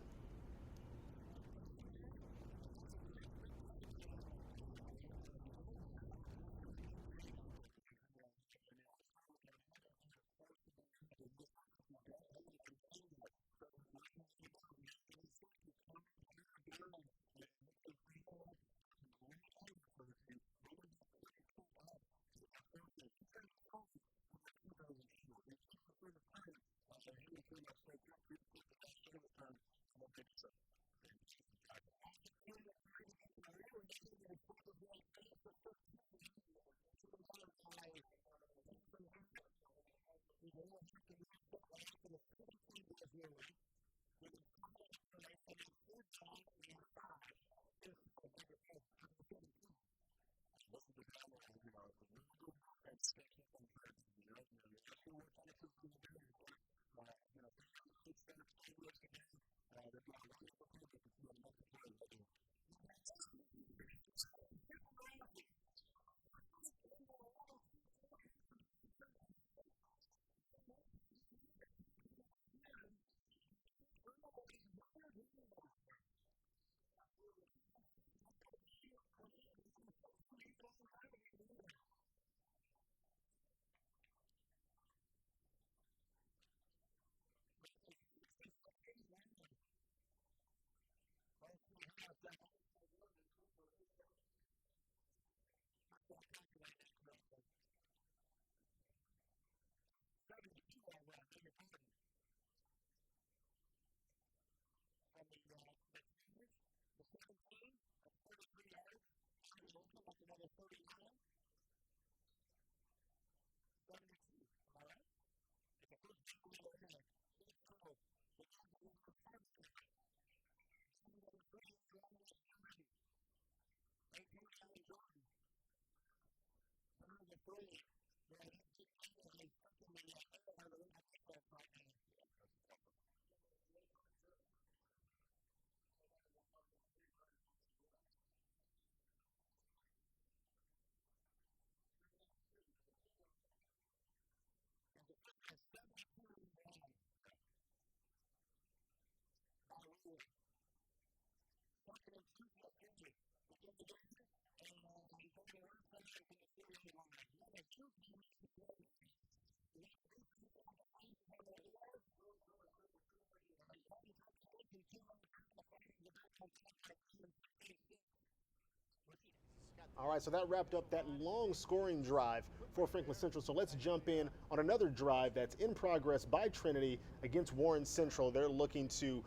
All right, so that wrapped up that long scoring drive for Franklin Central. So let's jump in on another drive that's in progress by Trinity against Warren Central. They're looking to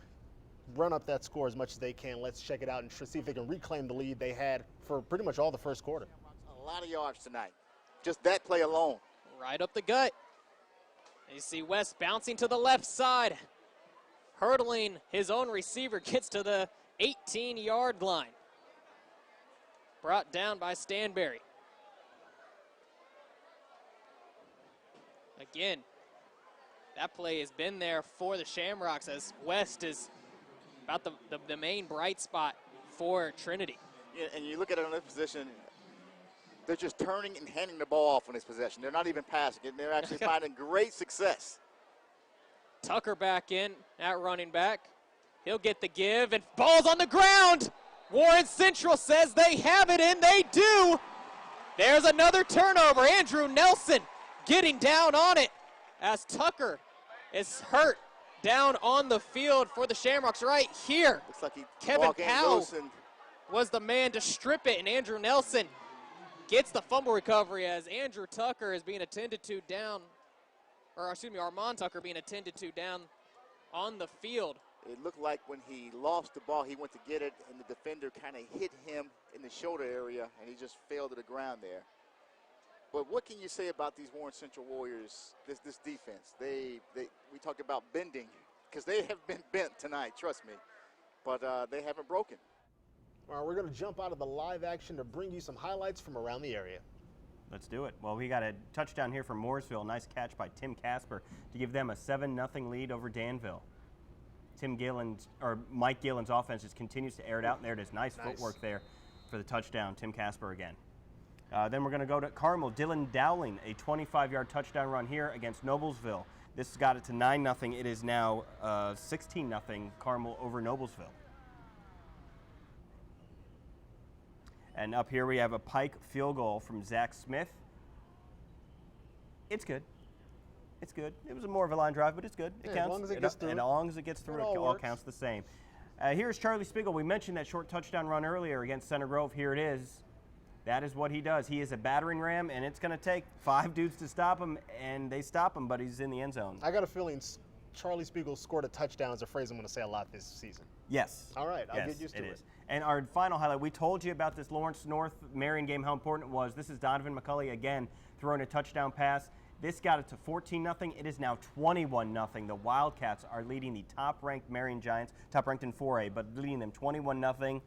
run up that score as much as they can. Let's check it out and see if they can reclaim the lead they had for pretty much all the first quarter. A lot of yards tonight. Just that play alone. Right up the gut. And you see West bouncing to the left side. Hurdling his own receiver, gets to the 18-yard line. Brought down by Stanberry. Again, that play has been there for the Shamrocks as West is about the main bright spot for Trinity. Yeah, and you look at it on this position, they're just turning and handing the ball off on this possession. They're not even passing it. They're actually finding great success. Tucker back in at running back. He'll get the give, and ball's on the ground. Warren Central says they have it, and they do. There's another turnover. Andrew Nelson getting down on it as Tucker is hurt down on the field for the Shamrocks right here. Looks like Kevin Powell was the man to strip it, and Andrew Nelson gets the fumble recovery as Andrew Tucker is being attended to down, or excuse me, Armand Tucker being attended to down on the field. It looked like when he lost the ball, he went to get it, and the defender kind of hit him in the shoulder area, and he just fell to the ground there. But what can you say about these Warren Central Warriors, this defense? We talked about bending, because they have been bent tonight, trust me. But they haven't broken. All right, we're going to jump out of the live action to bring you some highlights from around the area. Let's do it. Well, we got a touchdown here from Mooresville. Nice catch by Tim Casper to give them a 7-0 lead over Danville. Mike Gillen's offense just continues to air it out, and there it is. Nice footwork there for the touchdown. Tim Casper again. Then we're going to go to Carmel. Dylan Dowling, a 25-yard touchdown run here against Noblesville. This has got it to 9-0. It is now 16-0 Carmel over Noblesville. And up here we have a Pike field goal from Zach Smith. It's good. It's good. It was more of a line drive, but it's good. It counts. As long as it gets through. And as long as it gets through, it all counts the same. Here's Charlie Spiegel. We mentioned that short touchdown run earlier against Center Grove. Here it is. That is what he does. He is a battering ram, and it's going to take 5 dudes to stop him, and they stop him, but he's in the end zone. I got a feeling Charlie Spiegel scored a touchdown is a phrase I'm going to say a lot this season. Yes. All right, I'll get used to it. And our final highlight, we told you about this Lawrence North Marion game, how important it was. This is Donovan McCulley again throwing a touchdown pass. This got it to 14-0. It is now 21-0. The Wildcats are leading the top-ranked Marion Giants, top-ranked in 4A, but leading them 21-0.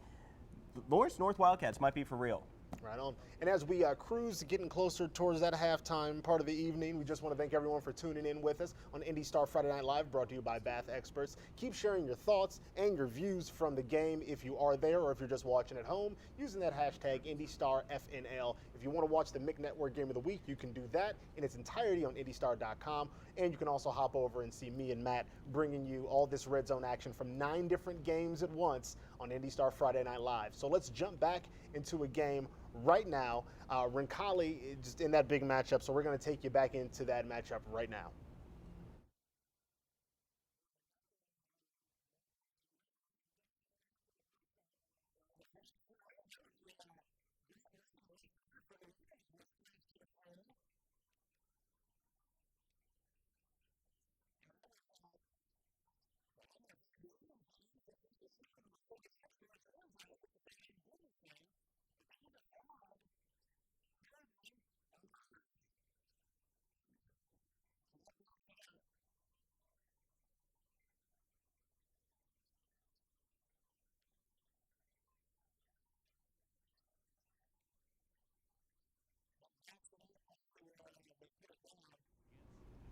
Lawrence North Wildcats might be for real. Right on. And as we cruise getting closer towards that halftime part of the evening, we just want to thank everyone for tuning in with us on IndyStar Friday Night Live, brought to you by Bath Experts. Keep sharing your thoughts and your views from the game if you are there or if you're just watching at home using that hashtag IndyStarFNL. If you want to watch the Mick Network Game of the Week, you can do that in its entirety on IndyStar.com. And you can also hop over and see me and Matt bringing you all this red zone action from 9 different games at once on IndyStar Friday Night Live. So let's jump back into a game right now. Roncalli just in that big matchup, so we're going to take you back into that matchup right now.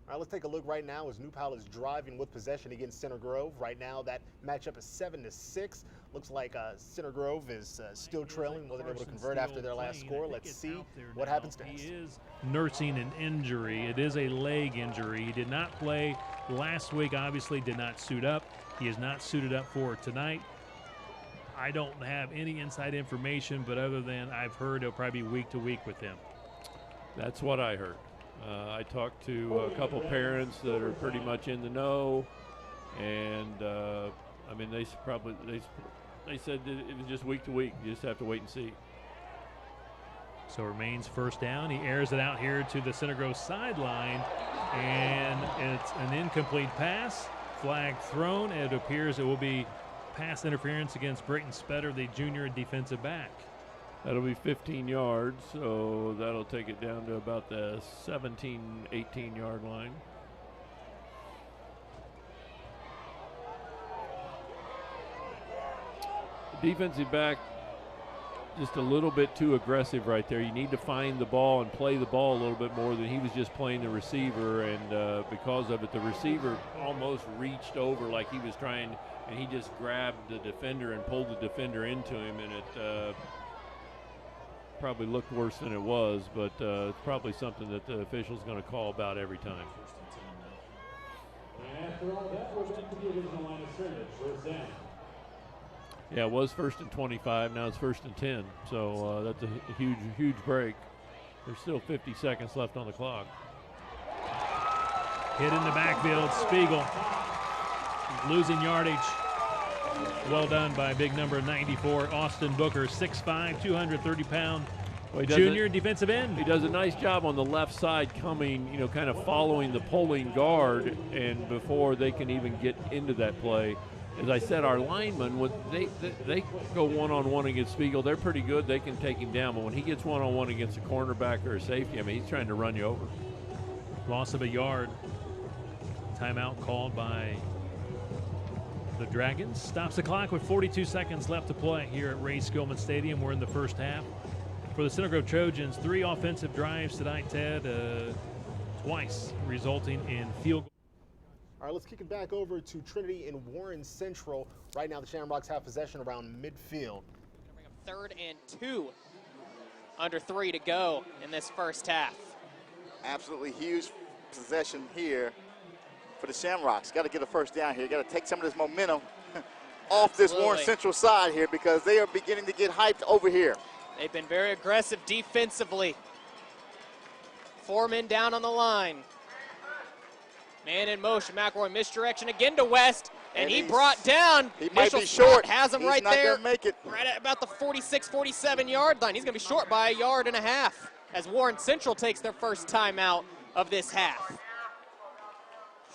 All right, let's take a look right now as New Pal is driving with possession against Center Grove. Right now, that matchup is 7-6. Looks like Center Grove is still trailing, wasn't able to convert after their last score. Let's see what happens next. He is nursing an injury. It is a leg injury. He did not play last week, obviously did not suit up. He is not suited up for tonight. I don't have any inside information, but other than I've heard it'll probably be week to week with him. That's what I heard. I talked to a couple parents that are pretty much in the know, and I mean they said that it was just week to week. You just have to wait and see. So remains first down. He airs it out here to the Center Grove sideline, and it's an incomplete pass. Flag thrown. It appears it will be pass interference against Brayton Spetter, the junior defensive back. That'll be 15 yards, so that'll take it down to about the 17, 18-yard line. Defensive back just a little bit too aggressive right there. You need to find the ball and play the ball a little bit more than he was just playing the receiver, and because of it, the receiver almost reached over like he was trying, and he just grabbed the defender and pulled the defender into him, and it probably looked worse than it was, but it's probably something that the official's going to call about every time. Yeah, it was 1st and 25. Now it's 1st and 10. So that's a huge, huge break. There's still 50 seconds left on the clock. Hit in the backfield, Spiegel losing yardage. Well done by big number 94, Austin Booker, 6'5", 230-pound Well, junior defensive end. He does a nice job on the left side coming, kind of following the pulling guard, and before they can even get into that play. As I said, our linemen, when they go one-on-one against Spiegel, they're pretty good. They can take him down. But when he gets one-on-one against a cornerback or a safety, I mean, he's trying to run you over. Loss of a yard. Timeout called by the Dragons. Stops the clock with 42 seconds left to play here at Ray Skillman Stadium. We're in the first half. For the Center Grove Trojans, 3 offensive drives tonight, Ted, twice resulting in field goal. All right, let's kick it back over to Trinity and Warren Central. Right now, the Shamrocks have possession around midfield. 3rd and 2. Under 3 to go in this first half. Absolutely huge possession here for the Shamrocks. Got to get a first down here. Got to take some of this momentum off this Warren Central side here because they are beginning to get hyped over here. They've been very aggressive defensively. 4 men down on the line. Man in motion. McElroy misdirection again to West, and he brought down. He might be short. Has him He's right not there. Gonna make it. Right at about the 46, 47 yard line. He's going to be short by 1.5 yards as Warren Central takes their first timeout of this half.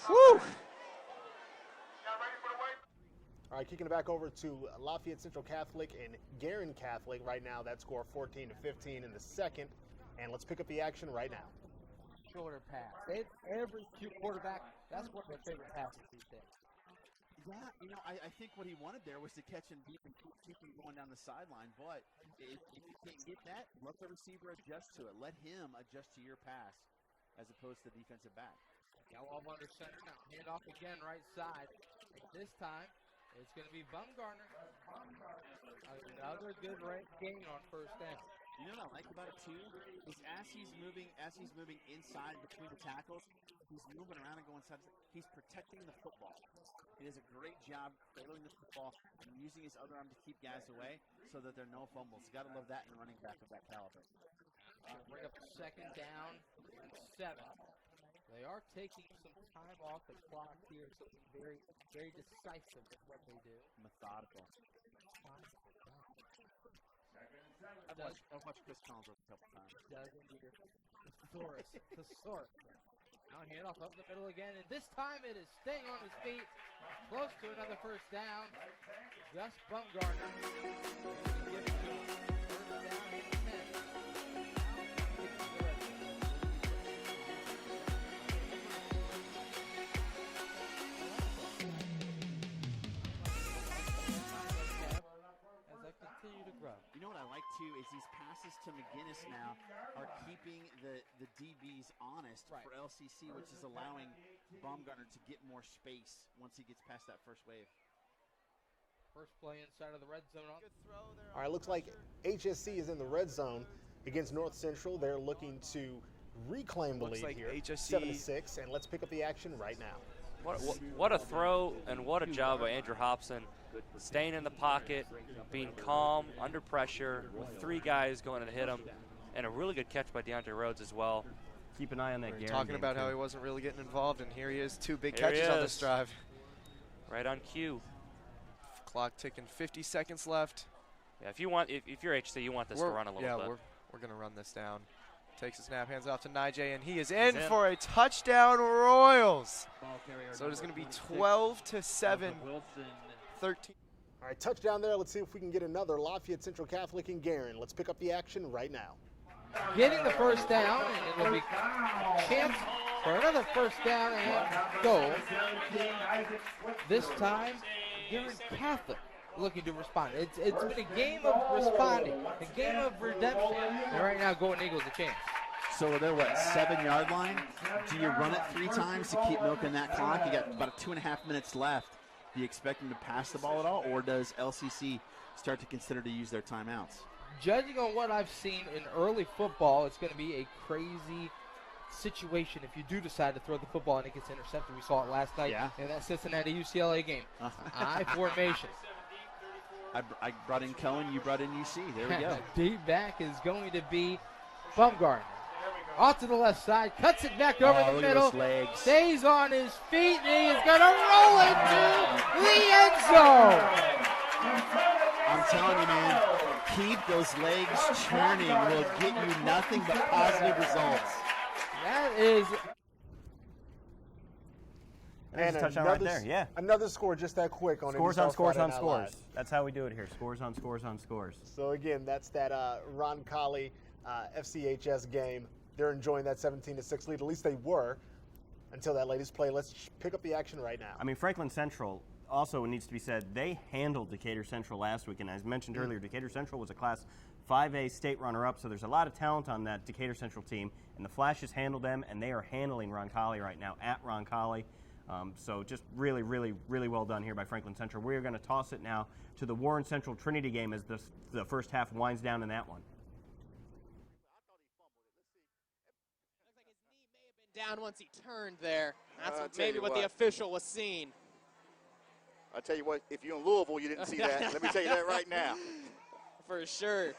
Whew. All right, kicking it back over to Lafayette Central Catholic and Guerin Catholic. Right now, that score 14-15 in the second. And let's pick up the action right now. Shorter pass. Every cute quarterback, that's one of their favorite passes these days. Yeah, I think what he wanted there was to catch him deep and keep him going down the sideline. But if you can't get that, let the receiver adjust to it. Let him adjust to your pass as opposed to the defensive back. Yellow under center now. Hand off again, right side. This time, it's going to be Bumgarner. Another good gain on first down. You know what I like about it too is as he's moving inside between the tackles, he's moving around and going inside. He's protecting the football. He does a great job cradling the football and using his other arm to keep guys away so that there are no fumbles. You got to love that in running back of that caliber. Bring up 2nd down and 7. They are taking some time off the clock here, so be very, very decisive with what they do. Methodical. I've watched Chris Collinsworth a couple times. Thesaurus. Now handoff up the middle again, and this time it is staying on his feet. Close to another first down. Gus Bumgarner. Give it to him. First down and 10. As I continue to grow. You know what I like too is these passes to McGinnis now are keeping the DBs honest for LCC, which is allowing Baumgartner to get more space once he gets past that first wave. First play inside of the red zone. All right, looks like HSC is in the red zone against North Central. They're looking to reclaim the lead here, 7-6, and let's pick up the action right now. What a throw and what a job by Andrew Hobson. Staying in the pocket, being calm, under pressure, with 3 guys going to hit him, and a really good catch by DeAndre Rhodes as well. Keep an eye on that Guerin talking about how he wasn't really getting involved, and here he is, 2 big catches on this drive. Right on cue. Clock ticking, 50 seconds left. Yeah, if you're HC, you want this to run a little bit. Yeah, we're going to run this down. Takes a snap, hands off to Nijay, and he is in for a touchdown, Royals. So it is going to be 12-7, 13. All right, touchdown there. Let's see if we can get another Lafayette Central Catholic in Guerin. Let's pick up the action right now. Getting the first down, and it will be a chance for another first down and goal. This time, Guerin Catholic looking to respond. It's been a game of responding, a game of redemption, and right now Golden Eagles a chance. So they're 7-yard line? Do you run it 3 times to keep milking that clock? You got about 2.5 minutes left. Do you expect them to pass the ball at all, or does LCC start to consider to use their timeouts? Judging on what I've seen in early football, it's going to be a crazy situation if you do decide to throw the football and it gets intercepted. We saw it last night in that Cincinnati-UCLA game. I formation. I brought in Cohen, you brought in UC. There we go. Deep back is going to be Bumgarner. Off to the left side, cuts it back over the middle, stays on his feet, and he is going to roll into the end zone. I'm telling you, man, keep those legs churning will get you nothing but positive results. That is. And a touchdown right there, yeah. Another score just that quick on scores IndyStar on scores Friday on Night scores. Live. That's how we do it here. Scores on scores on scores. So again, that's that Roncalli FCHS game. They're enjoying that 17-6 lead. At least they were until that latest play. Let's pick up the action right now. I mean, Franklin Central, also it needs to be said, they handled Decatur Central last week. And as mentioned earlier, Decatur Central was a Class 5A state runner-up, so there's a lot of talent on that Decatur Central team. And the Flashes handled them, and they are handling Roncalli right now at Roncalli. So just really, really, really well done here by Franklin Central. We're going to toss it now to the Warren Central Trinity game as the first half winds down in that one. Down once he turned there. That's maybe what the official was seeing. I tell you what, if you're in Louisville, you didn't see that. Let me tell you that right now. For sure,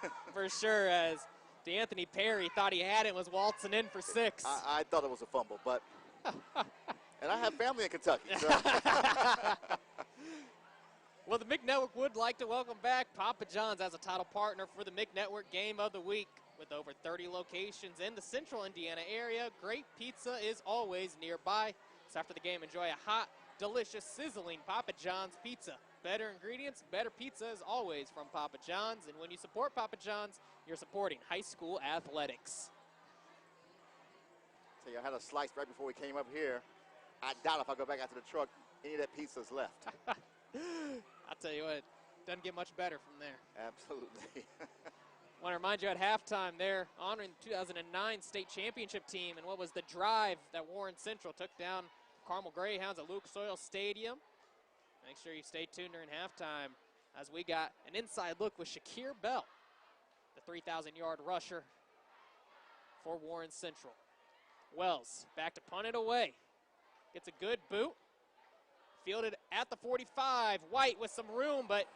as DeAnthony Perry thought he had it and was waltzing in for 6. I thought it was a fumble, but and I have family in Kentucky. So. Well, the McNetwork would like to welcome back Papa John's as a title partner for the McNetwork Game of the Week. With over 30 locations in the central Indiana area, great pizza is always nearby. So after the game, enjoy a hot, delicious, sizzling Papa John's pizza. Better ingredients, better pizza is always from Papa John's. And when you support Papa John's, you're supporting high school athletics. Tell you, I had a slice right before we came up here. I doubt if I go back out to the truck, any of that pizza's left. I'll tell you what, doesn't get much better from there. Absolutely. Want to remind you at halftime there, honoring the 2009 state championship team and what was the drive that Warren Central took down Carmel Greyhounds at Lucas Oil Stadium. Make sure you stay tuned during halftime as we got an inside look with Shakir Bell, the 3,000-yard rusher for Warren Central. Wells back to punt it away. Gets a good boot. Fielded at the 45. White with some room, but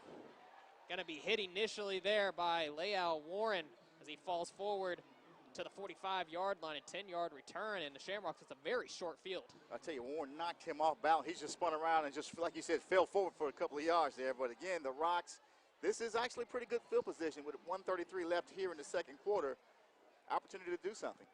going to be hit initially there by Leal Warren as he falls forward to the 45-yard line, a 10-yard return, and the Shamrocks, it's a very short field. I tell you, Warren knocked him off balance. He's just spun around and just, like you said, fell forward for a couple of yards there. But again, the Rocks, this is actually pretty good field position with 1:33 left here in the second quarter. Opportunity to do something.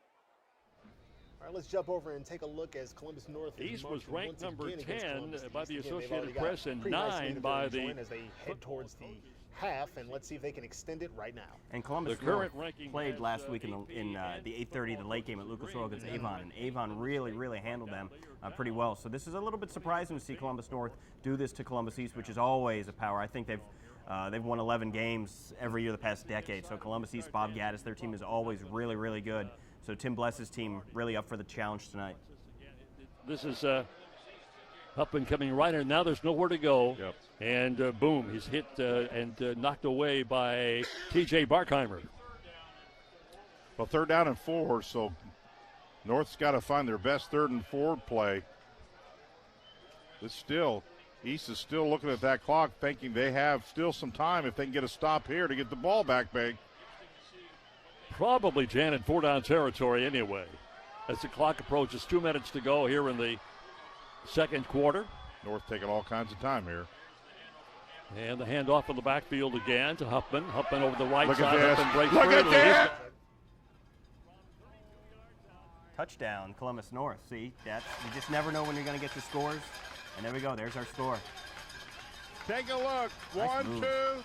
All right, let's jump over and take a look as Columbus North. East was ranked number 10 by the East. Associated Press and 9 by the. As they head towards the half, and let's see if they can extend it right now. And Columbus North played last week in the 8:30, the late game at Lucas Oil against Avon, and Avon really handled them pretty well. So this is a little bit surprising to see Columbus North do this to Columbus East, which is always a power. I think they've won 11 games every year the past decade. So Columbus East, Bob Gaddis, their team is always really good. So Tim Bless's team really up for the challenge tonight. This is up and coming right here. Now there's nowhere to go. Yep. And boom, he's hit and knocked away by T.J. Barkheimer. Well, 3rd down and 4, so North's got to find their best 3rd and 4 play. But still, East is still looking at that clock thinking they have still some time if they can get a stop here to get the ball back big. Probably Janet 4-down territory anyway. As the clock approaches, 2 minutes to go here in the second quarter. North taking all kinds of time here. And the handoff in the backfield again to Huffman. Huffman over the right Look side. at this. Huffman breaks Look through. at that. Touchdown, Columbus North. See, you just never know when you're going to get your scores. And there we go. There's our score. Take a look. Nice 1, move.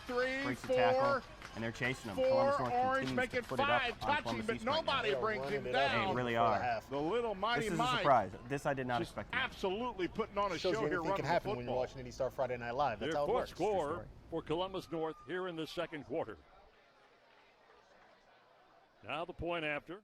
2, 3, Breaks the 4. tackle, and they're chasing them. 4 Columbus North Orange, continues making to put it up 5 on touching, Columbus but East right nobody now. brings him They down. really are. The little mighty This is Mike. a surprise. This I did not Just expect. absolutely putting on a Shows show you here anything running can happen the when you're football. watching IndyStar Friday Night Live. That's Their how it works. score for Columbus North here in the second quarter. Now the point after.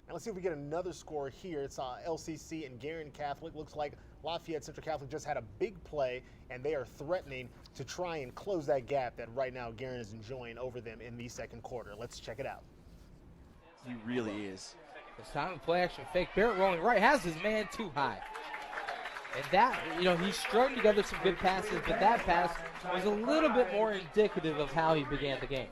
And let's see if we get another score here. It's LCC and Guerin Catholic. Looks like Lafayette Central Catholic just had a big play, and they are threatening to try and close that gap that right now Guerin is enjoying over them in the second quarter. Let's check it out. He really is. This time play action fake. Barrett rolling right, has his man too high. And that, he's strung together some good passes, but that pass was a little bit more indicative of how he began the game.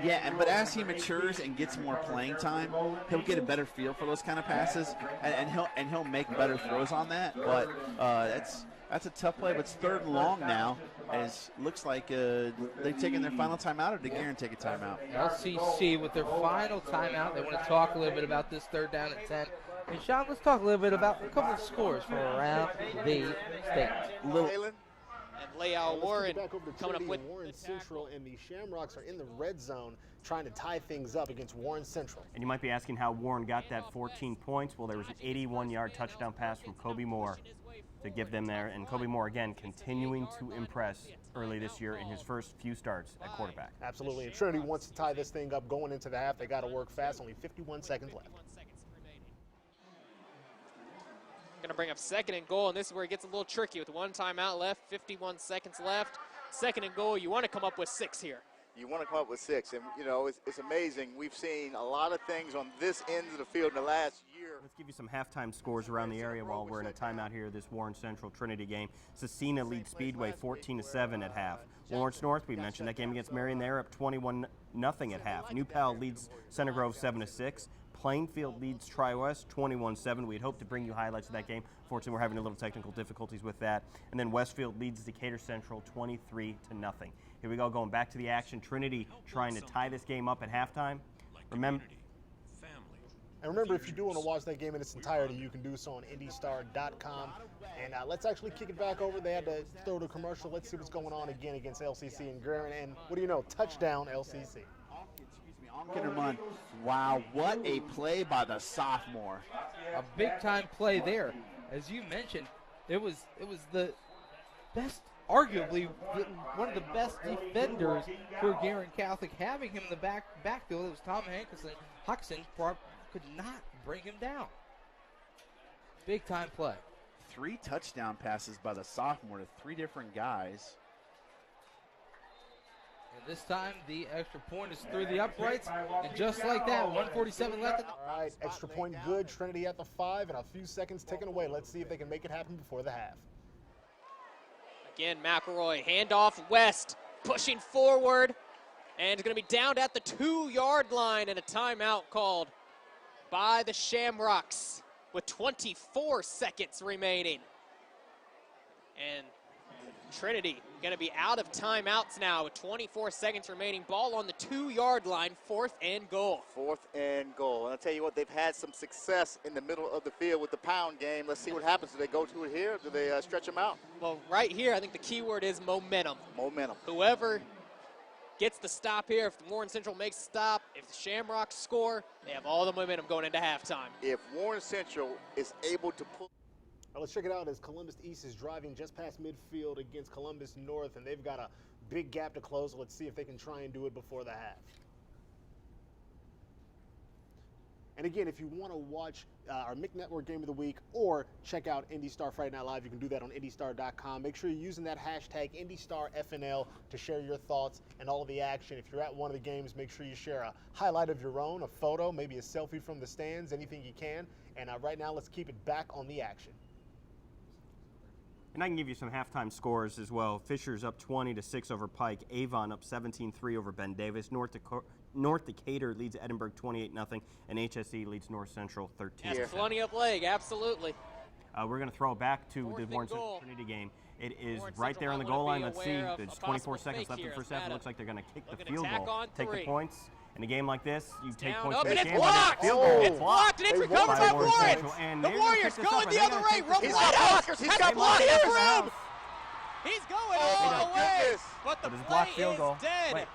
Yeah, but as he matures and gets more playing time, he'll get a better feel for those kind of passes, and he'll make better throws on that. But That's a tough play, but it's 3rd and long now. As looks like they've taken their final timeout, or did Guerin take a timeout? LCC with their final timeout. They want to talk a little bit about this 3rd down and 10. And Sean, let's talk a little bit about a couple of scores from around the state. And Leal Warren coming up with Warren Central, and the Shamrocks are in the red zone trying to tie things up against Warren Central. And you might be asking how Warren got that 14 points. Well, there was an 81-yard touchdown pass from Kobe Moore to give them there. And Kobe Moore, again, continuing to impress early this year in his first few starts at quarterback. Absolutely. And Trinity wants to tie this thing up going into the half. They got to work fast. Only 51 seconds left. Going to bring up 2nd and goal, and this is where it gets a little tricky with 1 timeout left, 51 seconds left. 2nd and goal, you want to come up with 6 here. You want to come up with 6, and you know it's amazing. We've seen a lot of things on this end of the field in the last year. Let's give you some halftime scores around the area while we're in a timeout here. This Warren Central Trinity game. Cecina leads Speedway 14-7 at half. Lawrence North, we mentioned that game against Marion. They're up 21-0 at half. New Pal leads Center Grove 7-6. Plainfield leads Tri-West 21-7. We'd hoped to bring you highlights of that game. Fortunately, we're having a little technical difficulties with that. And then Westfield leads Decatur Central 23-0. Here we go, going back to the action. Trinity trying to tie this game up at halftime. Remember, if you do want to watch that game in its entirety, you can do so on IndyStar.com. And let's actually kick it back over. They had to throw the commercial. Let's see what's going on again against LCC and Guerin. And what do you know? Touchdown LCC. Kinderman. Wow, what a play by the sophomore. A big-time play there. As you mentioned, it was the best, arguably one of the best defenders for Guerin Catholic. Having him in the backfield, it was Tom Huxon could not bring him down. Big-time play. 3 touchdown passes by the sophomore to 3 different guys. And this time, the extra point is through the uprights. And just like that, 1:47 left. All right, extra point good. Trinity at the 5, and a few seconds ticking away. Let's see if they can make it happen before the half. Again, McElroy, handoff West, pushing forward. And it's going to be downed at the 2-yard line, and a timeout called by the Shamrocks with 24 seconds remaining. And Trinity going to be out of timeouts now with 24 seconds remaining. Ball on the 2-yard line, 4th and goal. 4th and goal. And I'll tell you what, they've had some success in the middle of the field with the pound game. Let's see what happens. Do they go to it here? Do they stretch them out? Well, right here, I think the key word is momentum. Momentum. Whoever gets the stop here, if Warren Central makes a stop, if the Shamrocks score, they have all the momentum going into halftime. If Warren Central is able to pull. Well, let's check it out as Columbus East is driving just past midfield against Columbus North, and they've got a big gap to close. Let's see if they can try and do it before the half. And again, if you want to watch our MIC Network Game of the Week or check out IndyStar Friday Night Live, you can do that on IndyStar.com. Make sure you're using that hashtag IndyStarFNL to share your thoughts and all of the action. If you're at one of the games, make sure you share a highlight of your own, a photo, maybe a selfie from the stands, anything you can. And right now, let's keep it back on the action. and I can give you some halftime scores as well. Fisher's up 20-6 over Pike. Avon up 17-3 over Ben Davis. North Decatur leads Edinburgh 28-0, and HSE leads North Central 13. That's plenty of leg, absolutely. We're going to throw it back to the Warren Central Trinity game. It is right there on the goal line. Let's see. There's 24 seconds left in the first half. It looks like they're going to kick the field goal, take the points. In a game like this, you take points from the game. It's blocked, and it's recovered by Warren. The Warriors going the other way. He's got blockers. He's got blockers for him. He's going all the way, but the play is dead. Wait.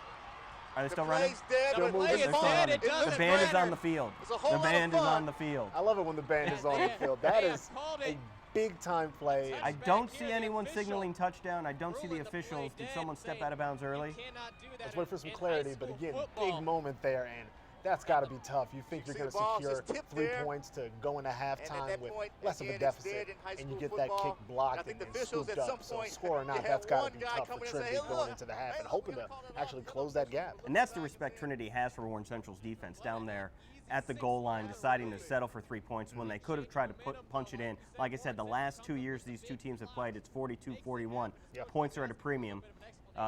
Are they still running? The play is dead. It doesn't The band is matter. on the field. The band is on the field. I love it when the band is on the field. That is a big-time play. I don't see anyone signaling touchdown. I don't see the officials. Did someone step out of bounds early? Let's wait for some clarity, but again, big moment there, and that's got to be tough. You think you're going to secure 3 points to go into halftime with less of a deficit, and you get that kick blocked and then scooped up. So score or not, that's got to be tough for Trinity going into the half and hoping to actually close that gap. And that's the respect Trinity has for Warren Central's defense down there at the goal line, deciding to settle for 3 points when they could have tried to punch it in. Like I said, the last 2 years these two teams have played, it's 42-41. Points are at a premium.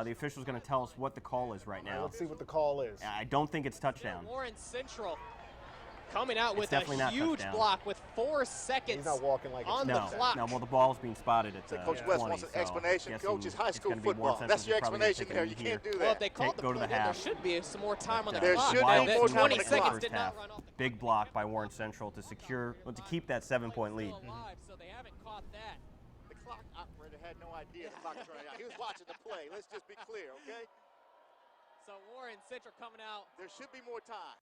The official's going to tell us what the call is right now. Let's see what the call is. I don't think it's touchdown. Warren Central coming out with definitely a not huge touchdown. block with 4 seconds He's not walking like on it's the No, clock. no. Well, the ball's being spotted at Coach 20, West wants an so explanation. guessing Coach, it's high it's school gonna be football. Warren That's your Central's probably gonna explanation take a there. knee You can't here. do Well, if that. they called the Go to play, the then there half. should be some more time on the There clock. should be That more time on 20 the seconds clock. did not run off the Big block by Warren Central to keep that 7-point lead. alive, so they haven't caught that. The clock operator had no idea the clock was running out. He was watching the play. Let's just be clear, okay? So Warren Central coming out. There should be more time.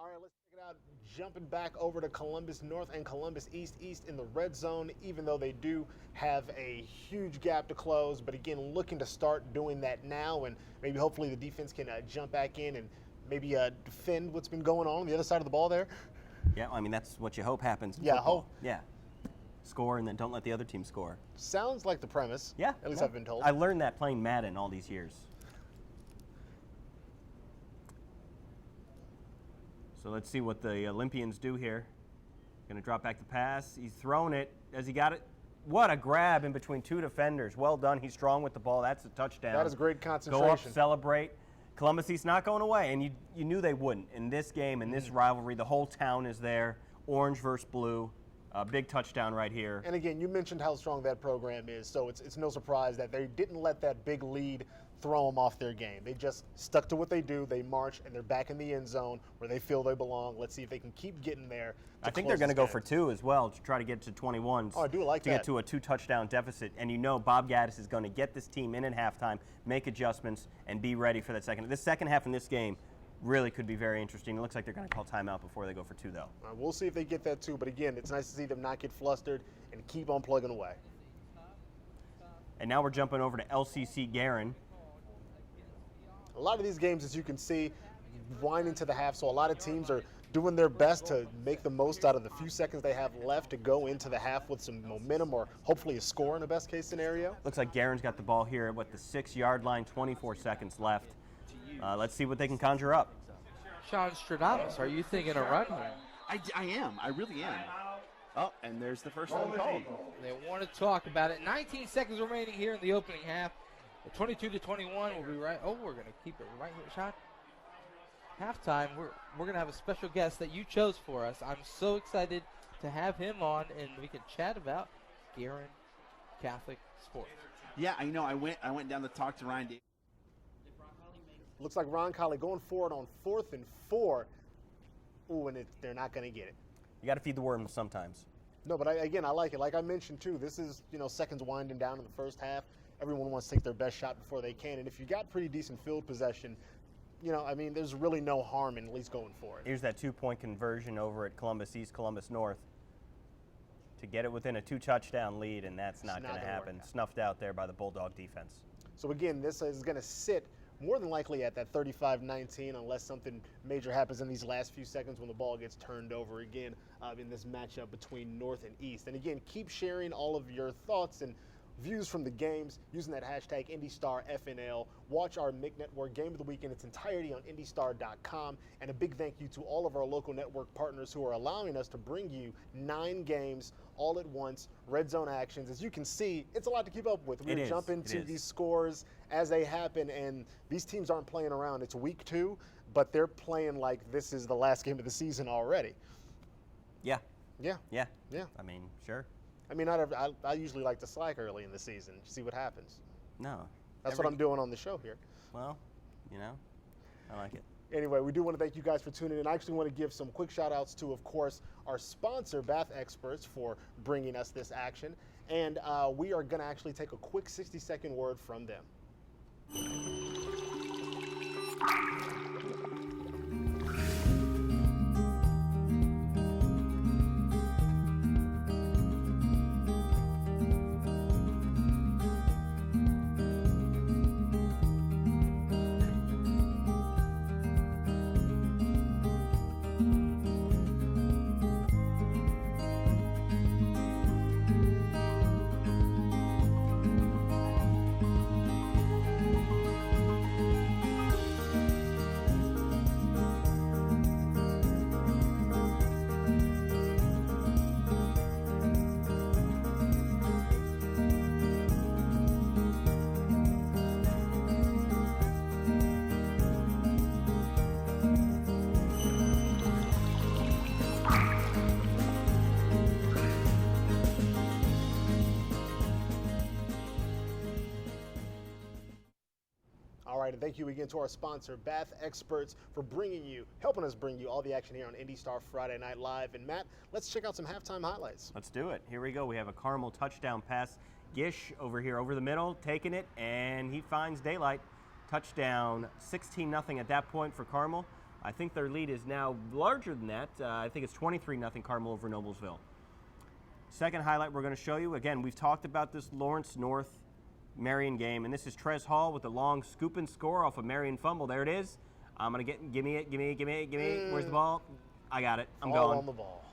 All right, let's check it out. Jumping back over to Columbus North and Columbus East. East in the red zone, even though they do have a huge gap to close. But again, looking to start doing that now, and maybe hopefully the defense can jump back in and maybe defend what's been going on the other side of the ball there. Yeah, I mean, that's what you hope happens in Yeah, football. hope. Yeah. Score and then don't let the other team score. Sounds like the premise. Yeah. At least yeah. I've been told. I learned that playing Madden all these years. So let's see what the Olympians do here. Going to drop back the pass. He's thrown it. Has he got it? What a grab in between two defenders. Well done. He's strong with the ball. That's a touchdown. That is great concentration. Go up, celebrate. Columbus East not going away, and you knew they wouldn't. In this game, in this rivalry, the whole town is there. Orange versus blue. A big touchdown right here. And again, you mentioned how strong that program is, so it's no surprise that they didn't let that big lead throw them off their game. They just stuck to what they do. They march, and they're back in the end zone where they feel they belong. Let's see if they can keep getting there. I think they're going to go for 2 as well to try to get to 21. Oh, I do like to that. get to a 2-touchdown deficit. And you know Bob Gaddis is going to get this team in at halftime, make adjustments, and be ready for that second. This second half in this game really could be very interesting. It looks like they're going to call timeout before they go for 2, though. We'll see if they get that too. But again, it's nice to see them not get flustered and keep on plugging away. And now we're jumping over to LCC Garin. A lot of these games, as you can see, wind into the half, so a lot of teams are doing their best to make the most out of the few seconds they have left to go into the half with some momentum or hopefully a score in the best case scenario. Looks like Garin's got the ball here at the 6-yard line, 24 seconds left. Let's see what they can conjure up. Sean Stradamus, are you thinking a run here? I am. I really am. Oh, and there's the first one called. They want to talk about it. 19 seconds remaining here in the opening half. 22-21. We'll be right. Oh, we're going to keep it right here, Sean. Halftime, we're going to have a special guest that you chose for us. I'm so excited to have him on, and we can chat about Garin Catholic sports. Yeah, I know. I went down to talk to Ryan Davis. Looks like Ron Colley going forward on 4th and 4. Ooh, and they're not going to get it. You got to feed the worms sometimes. No, but again, I like it. Like I mentioned too, this is seconds winding down in the first half. Everyone wants to take their best shot before they can, and if you got pretty decent field possession, there's really no harm in at least going for it. Here's that 2-point conversion over at Columbus East, Columbus North to get it within a 2-touchdown lead, and that's not going to happen. Snuffed out there by the Bulldog defense. So again, this is going to sit more than likely at that 35-19 unless something major happens in these last few seconds when the ball gets turned over again in this matchup between North and East. And again, keep sharing all of your thoughts and views from the games using that hashtag IndyStarFNL. Watch our MIC Network Game of the Week in its entirety on IndyStar.com. And a big thank you to all of our local network partners who are allowing us to bring you 9 games all at once, red zone actions. As you can see, it's a lot to keep up with. We're going to jump into these scores as they happen, and these teams aren't playing around. It's week 2, but they're playing like this is the last game of the season already. Yeah. Yeah. Yeah. Yeah. I mean, sure. I mean, I usually like to slack early in the season, see what happens. No. That's what I'm doing on the show here. Well, I like it. Anyway, we do want to thank you guys for tuning in. I actually want to give some quick shout outs to, of course, our sponsor, Bath Experts, for bringing us this action. And we are going to actually take a quick 60-second word from them. right, and thank you again to our sponsor, Bath Experts, for helping us bring you all the action here on IndyStar Friday Night Live. And Matt, let's check out some halftime highlights. Let's do it. Here we go. We have a Carmel touchdown pass. Gish over here over the middle, taking it, and he finds daylight. Touchdown, 16-0 at that point for Carmel. I think their lead is now larger than that. I think it's 23-0 Carmel over Noblesville. Second highlight we're going to show you. Again, we've talked about this Lawrence North Marion game, and this is Trez Hall with a long scoop and score off a Marion fumble. There it is. I'm going to give me it. Where's the ball? I got it. I'm Fall going. on the ball.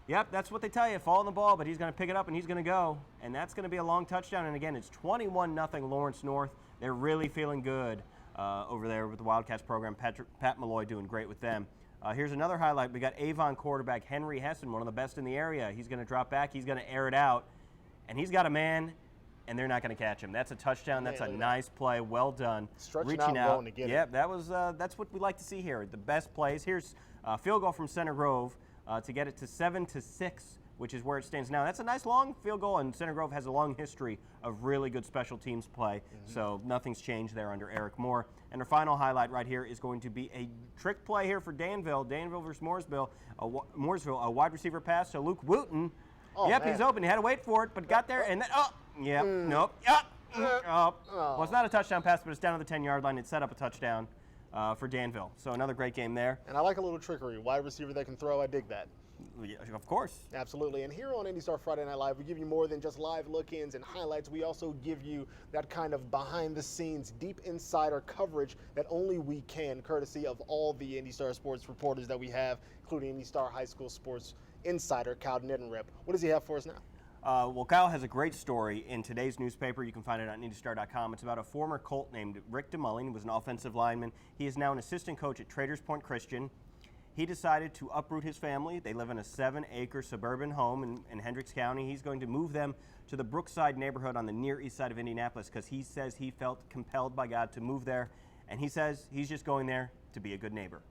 Yep, that's what they tell you. Fall on the ball, but he's going to pick it up and he's going to go. And that's going to be a long touchdown. And again, it's 21-0 Lawrence North. They're really feeling good over there with the Wildcats program. Pat Malloy doing great with them. Here's another highlight. We got Avon quarterback Henry Hessen, one of the best in the area. He's going to drop back. He's going to air it out. And he's got a man, and they're not going to catch him. That's a touchdown. That's a nice play. Well done. Stretching out and going to get it. Yep, that's what we like to see here. The best plays. Here's a field goal from Center Grove to get it to 7-6, which is where it stands now. That's a nice long field goal, and Center Grove has a long history of really good special teams play. So nothing's changed there under Eric Moore. And our final highlight right here is going to be a trick play here for Danville. Danville versus Mooresville. A wide receiver pass to Luke Wooten. Oh, yep, man. he's open. He had to wait for it, but got there, and then, nope. Well, it's not a touchdown pass, but it's down to the 10-yard line. It set up a touchdown for Danville. So another great game there. And I like a little trickery. Wide receiver that can throw, I dig that. Yeah, of course. Absolutely. And here on IndyStar Friday Night Live, we give you more than just live look-ins and highlights. We also give you that kind of behind-the-scenes, deep insider coverage that only we can, courtesy of all the IndyStar sports reporters that we have, including IndyStar High School sports insider Kyle Nittenrip. What does he have for us now? Well, Kyle has a great story in today's newspaper. You can find it on IndyStar.com. It's about a former Colt named Rick DeMulling, who was an offensive lineman. He is now an assistant coach at Traders Point Christian. He decided to uproot his family. They live in a 7-acre suburban home in Hendricks County. He's going to move them to the Brookside neighborhood on the near east side of Indianapolis because he says he felt compelled by God to move there. And he says he's just going there to be a good neighbor.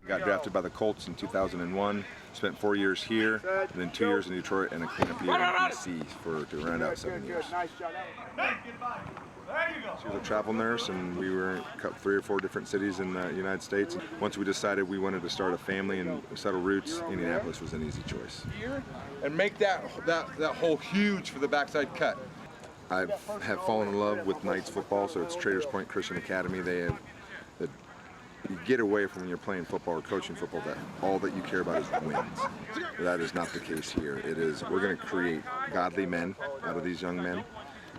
Got drafted by the Colts in 2001, spent 4 years here, and then 2 years in Detroit, and a cleanup year in DC to round out 7 years. She was a travel nurse, and we were in 3 or 4 different cities in the United States. Once we decided we wanted to start a family and settle roots, Indianapolis was an easy choice. And make that hole huge for the backside cut. I have fallen in love with Knights football, so it's Traders Point Christian Academy. They have you get away from when you're playing football or coaching football that all that you care about is wins. That is not the case here. It is, we're going to create godly men out of these young men,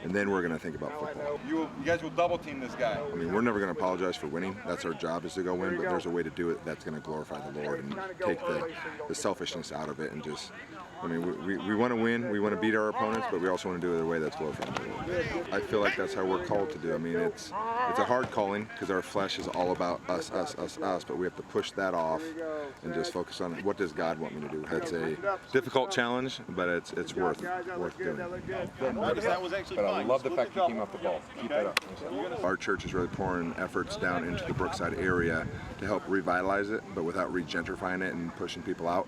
and then we're going to think about football. You guys will double team this guy. I mean, we're never going to apologize for winning. That's our job, is to go win, but there's a way to do it that's going to glorify the Lord and take the selfishness out of it and just, I mean, we want to win, we want to beat our opponents, but we also want to do it in a way that's glorifying the Lord. I feel like that's how we're called to do. I mean, it's a hard calling because our flesh is all about us, but we have to push that off and just focus on what does God want me to do. It's a difficult challenge, but it's worth doing. But I love the fact you came off the ball. Keep that up. Our church is really pouring efforts down into the Brookside area to help revitalize it, but without re-gentrifying it and pushing people out.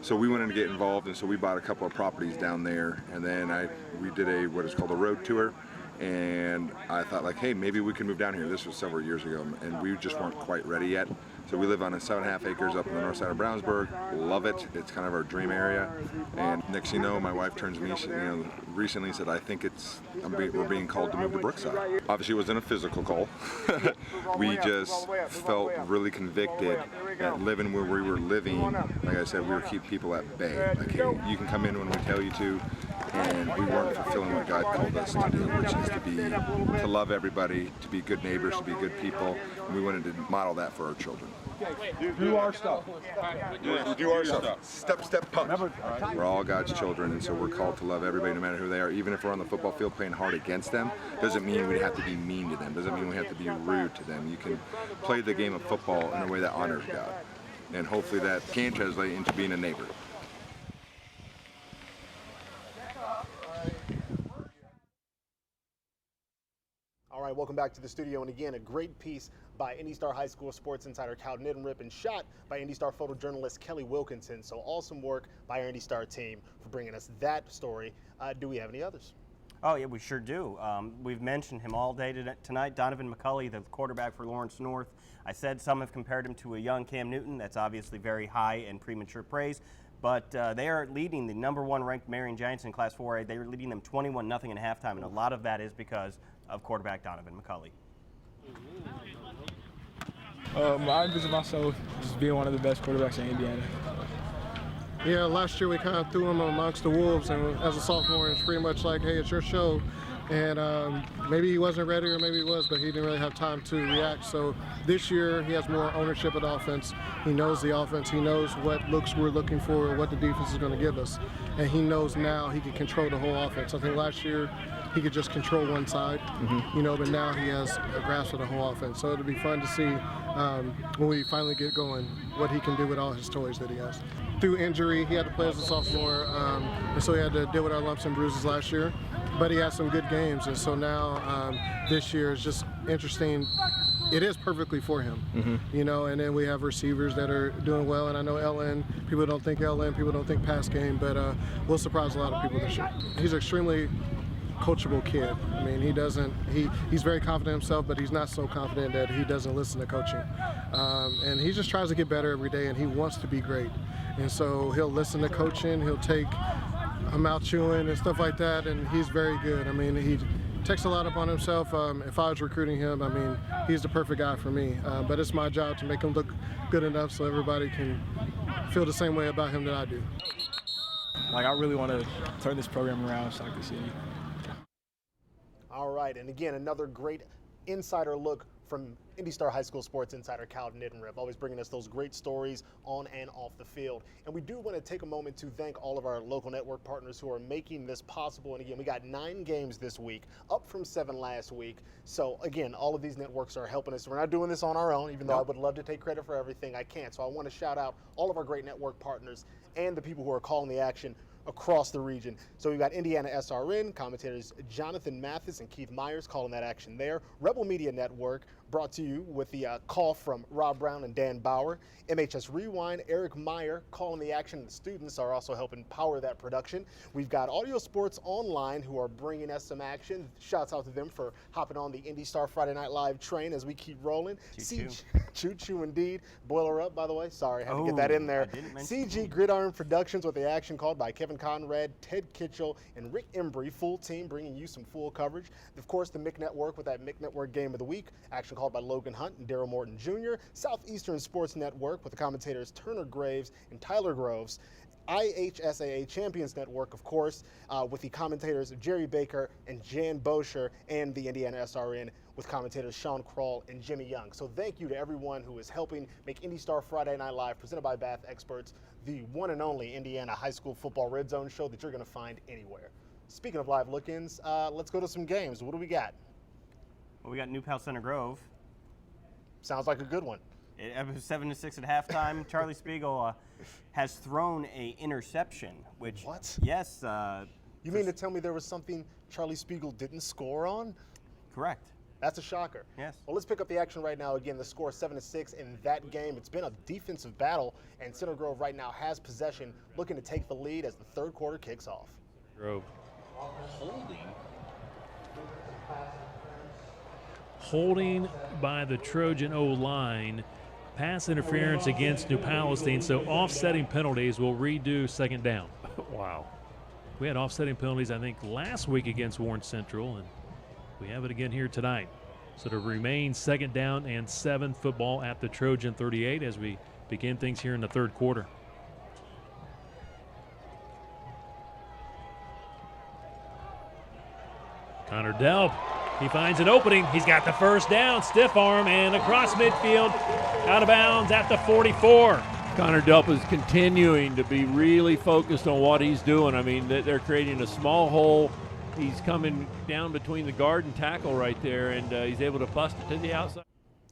So we wanted to get involved, and so we bought a couple of properties down there, and then we did what is called a road tour, and I thought, like, hey, maybe we can move down here. This was several years ago, and we just weren't quite ready yet. So we live on 7.5 acres up on the north side of Brownsburg. Love it. It's kind of our dream area. And next thing you know, my wife turns to me, she, recently said, I think we're being called to move to Brookside. Obviously, it wasn't a physical call. We just felt really convicted that living where we were living, like I said, we were keep people at bay. Like, hey, you can come in when we tell you to, and we weren't fulfilling what God called us to do, which is to love everybody, to be good neighbors, to be good people, and we wanted to model that for our children. Do our stuff. Do our stuff. Step, punch. We're all God's children, and so we're called to love everybody no matter who they are. Even if we're on the football field playing hard against them, doesn't mean we have to be mean to them. Doesn't mean we have to be rude to them. You can play the game of football in a way that honors God. And hopefully that can translate into being a neighbor. All right, welcome back to the studio. And again, a great piece by IndyStar High School sports insider Kyle Nittenrip and shot by IndyStar photojournalist Kelly Wilkinson. So awesome work by our IndyStar team for bringing us that story. Do we have any others? Oh, yeah, we sure do. We've mentioned him all day tonight. Donovan McCulley, the quarterback for Lawrence North. I said some have compared him to a young Cam Newton. That's obviously very high and premature praise. But they are leading the #1 ranked Marion Giants in Class 4A. They are leading them 21-0 at halftime, and a lot of that is because of quarterback Donovan McCulley. I envision myself just being one of the best quarterbacks in Indiana. Yeah, last year we kind of threw him amongst the wolves, and as a sophomore, it's pretty much like, hey, it's your show. And maybe he wasn't ready, or maybe he was, but he didn't really have time to react. So this year, he has more ownership of the offense. He knows the offense. He knows what looks we're looking for, what the defense is going to give us. And he knows now he can control the whole offense. I think last year, he could just control one side, but now he has a grasp of the whole offense. So it'll be fun to see when we finally get going what he can do with all his toys that he has. Through injury, he had to play as a sophomore, and so he had to deal with our lumps and bruises last year. But he had some good games, and so now this year is just interesting. It is perfectly for him, and then we have receivers that are doing well. And I know LN, people don't think LN, people don't think pass game, but we'll surprise a lot of people this year. He's extremely coachable kid. I mean, he's very confident in himself, but he's not so confident that he doesn't listen to coaching. And he just tries to get better every day, and he wants to be great. And so he'll listen to coaching, he'll take a mouth chewing and stuff like that, and he's very good. I mean, he takes a lot upon himself. If I was recruiting him, I mean, he's the perfect guy for me. But it's my job to make him look good enough so everybody can feel the same way about him that I do. Like, I really want to turn this program around, Stockton City. All right, and again, another great insider look from IndyStar High School Sports Insider Cal Nittenriff, always bringing us those great stories on and off the field. And we do want to take a moment to thank all of our local network partners who are making this possible. And again, we got 9 games this week, up from 7 last week. So again, all of these networks are helping us. We're not doing this on our own, even though I would love to take credit for everything. I can't. So I want to shout out all of our great network partners and the people who are calling the action across the region. So we've got Indiana SRN, commentators Jonathan Mathis and Keith Myers calling that action there. Rebel Media Network brought to you with the call from Rob Brown and Dan Bauer. MHS Rewind, Eric Meyer calling the action. The students are also helping power that production. We've got Audio Sports Online who are bringing us some action. Shouts out to them for hopping on the IndyStar Friday Night Live train as we keep rolling. Choo-choo indeed. Boiler up, by the way. Sorry, I had to get that in there. CG Gridiron Productions with the action called by Kevin Conrad, Ted Kitchell, and Rick Embry. Full team bringing you some full coverage. Of course, the Mick Network with that Mick Network Game of the Week. Action called by Logan Hunt and Daryl Morton Jr. Southeastern Sports Network with the commentators Turner Graves and Tyler Groves. IHSAA Champions Network, of course, with the commentators Jerry Baker and Jan Bosher, and the Indiana SRN with commentators Sean Kroll and Jimmy Young. So thank you to everyone who is helping make IndyStar Friday Night Live, presented by Bath Experts, the one and only Indiana high school football red zone show that you're going to find anywhere. Speaking of live look-ins, let's go to some games. What do we got? Well, we got New Pal Center Grove. Sounds like a good one. It was 7-6 at halftime. Charlie Spiegel has thrown an interception, which what? Yes. You mean to tell me there was something Charlie Spiegel didn't score on? Correct. That's a shocker. Yes. Well, let's pick up the action right now. Again, the score 7-6 in that game. It's been a defensive battle, and Center Grove right now has possession, looking to take the lead as the third quarter kicks off. Grove holding by the Trojan O-line. Pass interference against New Palestine, so offsetting penalties will redo second down. Wow. We had offsetting penalties, I think, last week against Warren Central, and we have it again here tonight. So to remain second down and 7 football at the Trojan 38 as we begin things here in the third quarter. Connor Delp, he finds an opening. He's got the first down, stiff arm, and across midfield, out of bounds at the 44. Connor Delp is continuing to be really focused on what he's doing. I mean, they're creating a small hole. He's coming down between the guard and tackle right there, and he's able to bust it to the outside.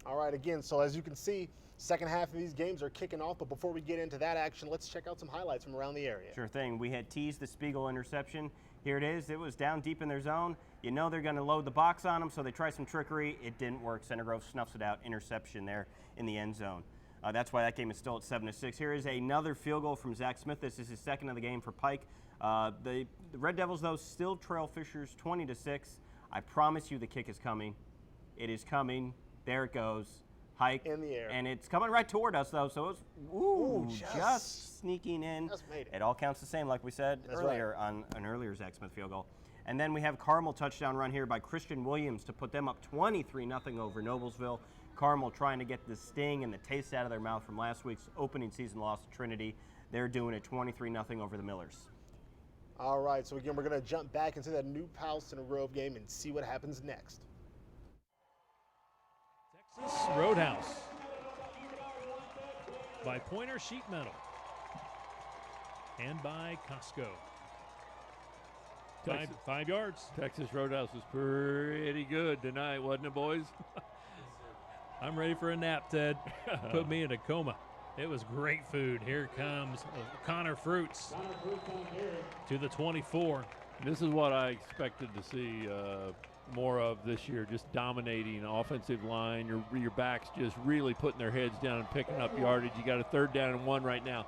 All right, again, so as you can see, second half of these games are kicking off, but before we get into that action, let's check out some highlights from around the area. Sure thing. We had teased the Spiegel interception. Here it is. It was down deep in their zone. You know they're going to load the box on them, so they try some trickery. It didn't work. Center Grove snuffs it out. Interception there in the end zone. That's why that game is still at 7-6. Here is another field goal from Zach Smith. This is his second of the game for Pike. The Red Devils, though, still trail Fishers 20-6. I promise you the kick is coming. It is coming. There it goes. Hike. In the air. And it's coming right toward us, though, so it's just sneaking in. Just made it. It all counts the same, like we said earlier on an earlier Zach Smith field goal. And then we have Carmel touchdown run here by Christian Williams to put them up 23-0 over Noblesville. Carmel trying to get the sting and the taste out of their mouth from last week's opening season loss to Trinity. They're doing it 23-0 over the Millers. All right, so again, we're going to jump back into that New Pal Center Grove game and see what happens next. Texas Roadhouse by Pointer Sheet Metal and by Costco. 5 yards. Texas Roadhouse was pretty good tonight, wasn't it, boys? I'm ready for a nap, Ted. Put me in a coma. It was great food. Here comes Connor Fruits to the 24. This is what I expected to see more of this year, just dominating offensive line. Your backs just really putting their heads down and picking up yardage. You got a 3rd down and 1 right now.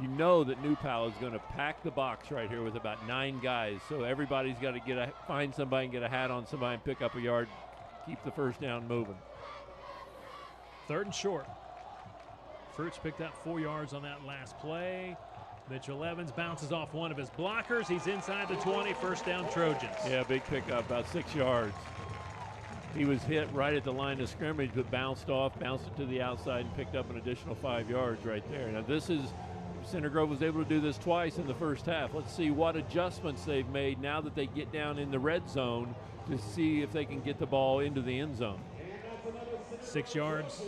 You know that New Pal is going to pack the box right here with about 9 guys. So everybody's got to find somebody and get a hat on somebody and pick up a yard, keep the first down moving. 3rd and short. Fruits picked up 4 yards on that last play. Mitchell Evans bounces off one of his blockers. He's inside the 20, first down Trojans. Yeah, big pickup, about 6 yards. He was hit right at the line of scrimmage, but bounced it to the outside and picked up an additional 5 yards right there. Now Center Grove was able to do this twice in the first half. Let's see what adjustments they've made now that they get down in the red zone to see if they can get the ball into the end zone. 6 yards.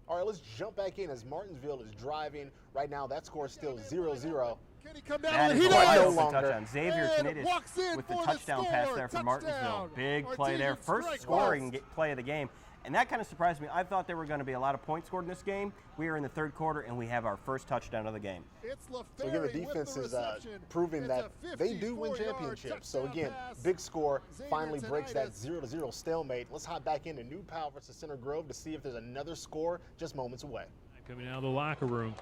All right, let's jump back in as Martinsville is driving. Right now, that score is still 0-0. Can he come down? That is He no does. touchdown. Xavier And Canitas walks in with the for touchdown the pass score. there for Touchdown. Martinsville. Big play there. First Strike scoring West. play of the game. And that kind of surprised me. I thought there were going to be a lot of points scored in this game. We are in the 3rd quarter, and we have our first touchdown of the game. So again, the defense is proving that they do win championships. So again, big score finally breaks that 0-0 stalemate. Let's hop back into New Pal versus Center Grove to see if there's another score just moments away. Coming out of the locker room.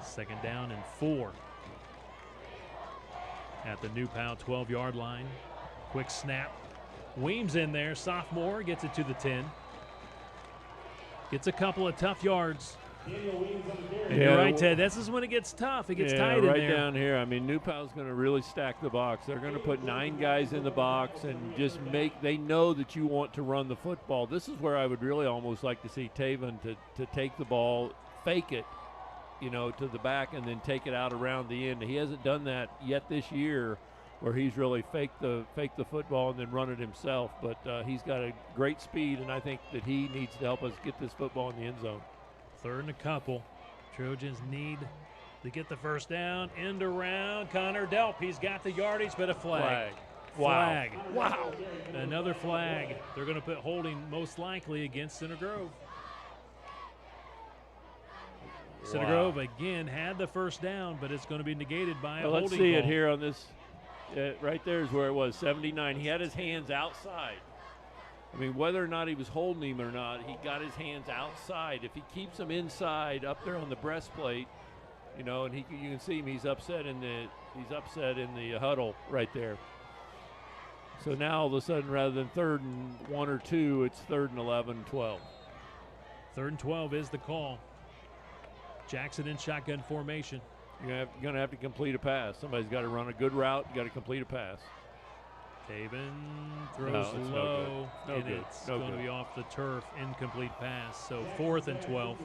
2nd down and 4 at the New Pal 12-yard line. Quick snap. Weems in there, sophomore, gets it to the 10. Gets a couple of tough yards. And you're right, Ted. This is when it gets tough. It gets tight in there. Right down here. I mean, New Pal's going to really stack the box. They're going to put 9 guys in the box and just they know that you want to run the football. This is where I would really almost like to see Taven to take the ball, fake it, to the back and then take it out around the end. He hasn't done that yet this year, where he's really faked the football and then run it himself. But he's got a great speed, and I think that he needs to help us get this football in the end zone. 3rd and a couple. Trojans need to get the first down. End around. Connor Delp. He's got the yardage, but a flag. Flag. Wow. Another flag. They're going to put holding most likely against Center Grove. Center Grove again had the first down, but it's going to be negated by a holding Let's see call. it here on this. Right there is where it was, 79. He had his hands outside. I mean, whether or not he was holding him or not, he got his hands outside. If he keeps them inside up there on the breastplate, and you can see him, he's upset in the huddle right there. So now all of a sudden, rather than 3rd and 1 or 2, it's 3rd and 11, 12. 3rd and 12 is the call. Jackson in shotgun formation. You're going to have to complete a pass. Somebody's got to run a good route. You got to complete a pass. Taven throws low, it's going to be off the turf. Incomplete pass. So 4th and 12.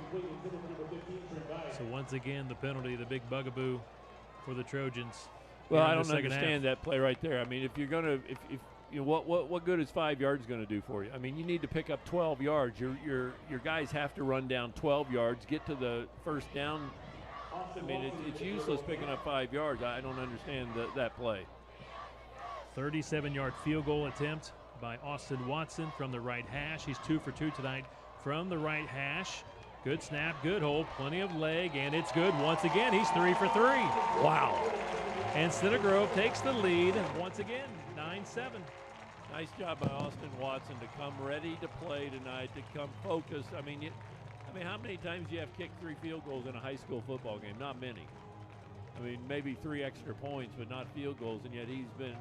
So once again, the penalty, the big bugaboo for the Trojans. Well, I don't understand that play right there. I mean, if you're going to, what good is 5 yards going to do for you? I mean, you need to pick up 12 yards. Your guys have to run down 12 yards, get to the first down. I mean, it's useless picking up 5 yards. I don't understand that play. 37-yard field goal attempt by Austin Watson from the right hash. He's 2 for 2 tonight from the right hash. Good snap, good hold, plenty of leg, and it's good. Once again, he's 3 for 3. Wow. And Center Grove takes the lead once again, 9-7. Nice job by Austin Watson to come ready to play tonight, to come focused. I mean, how many times do you have kicked 3 field goals in a high school football game? Not many. I mean, maybe 3 extra points, but not field goals, and yet he's been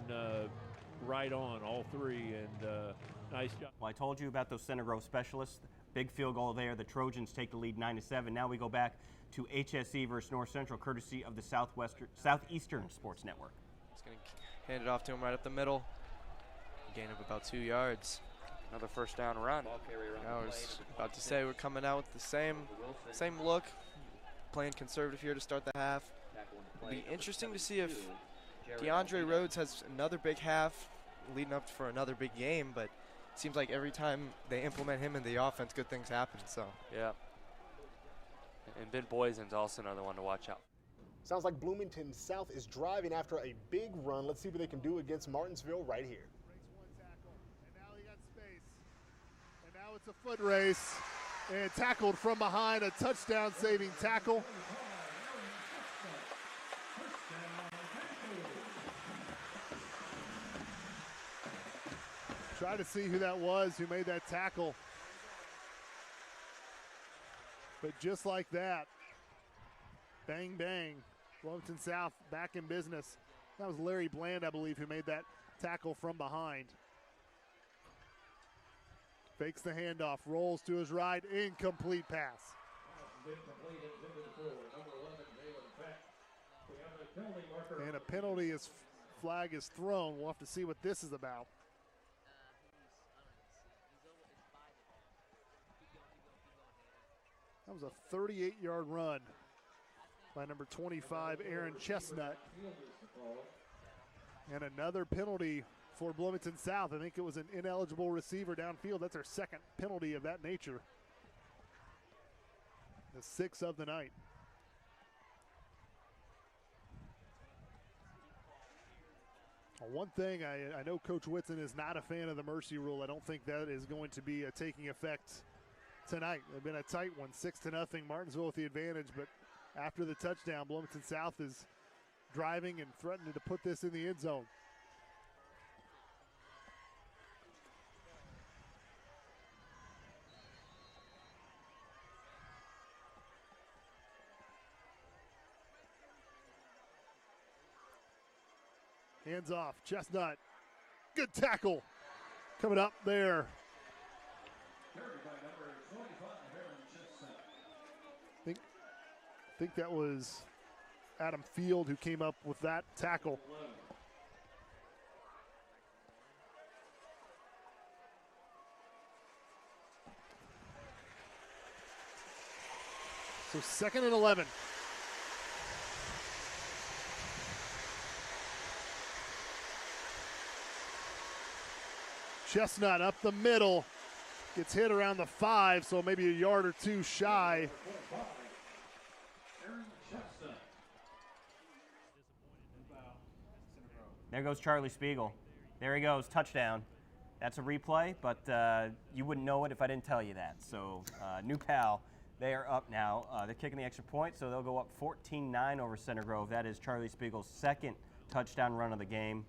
right on all 3, and nice job. Well, I told you about those Center Grove specialists. Big field goal there. The Trojans take the lead 9-7. Now we go back to HSE versus North Central, courtesy of the Southeastern Sports Network. Just going to hand it off to him right up the middle. Gain of about 2 yards. Another first down run. I was about to say we're coming out with the same look, playing conservative here to start the half. It'll be interesting to see if DeAndre Rhodes has another big half leading up for another big game, but it seems like every time they implement him in the offense, good things happen. So yeah. And Ben Boysen's also another one to watch out. Sounds like Bloomington South is driving after a big run. Let's see what they can do against Martinsville right here. Now it's a foot race, and tackled from behind, a touchdown-saving tackle. Try to see who that was who made that tackle. But just like that, bang, bang, Bloomington South back in business. That was Larry Bland, I believe, who made that tackle from behind. Fakes the handoff, rolls to his right, incomplete pass. And a penalty flag is thrown. We'll have to see what this is about. That was a 38-yard run by number 25, Aaron Chestnut. And another penalty for Bloomington South. I think it was an ineligible receiver downfield. That's our second penalty of that nature. The 6th of the night. One thing, I know Coach Whitson is not a fan of the mercy rule. I don't think that is going to be taking effect tonight. It's been a tight one, 6-0. Martinsville with the advantage, but after the touchdown, Bloomington South is driving and threatening to put this in the end zone. Hands off, Chestnut. Good tackle coming up there. I think that was Adam Field who came up with that tackle. So 2nd and 11. Chestnut up the middle, gets hit around the 5, so maybe a yard or 2 shy. There goes Charlie Spiegel. There he goes, touchdown. That's a replay, but you wouldn't know it if I didn't tell you that. So New Pal, they are up now. They're kicking the extra point, so they'll go up 14-9 over Center Grove. That is Charlie Spiegel's 2nd touchdown run of the game.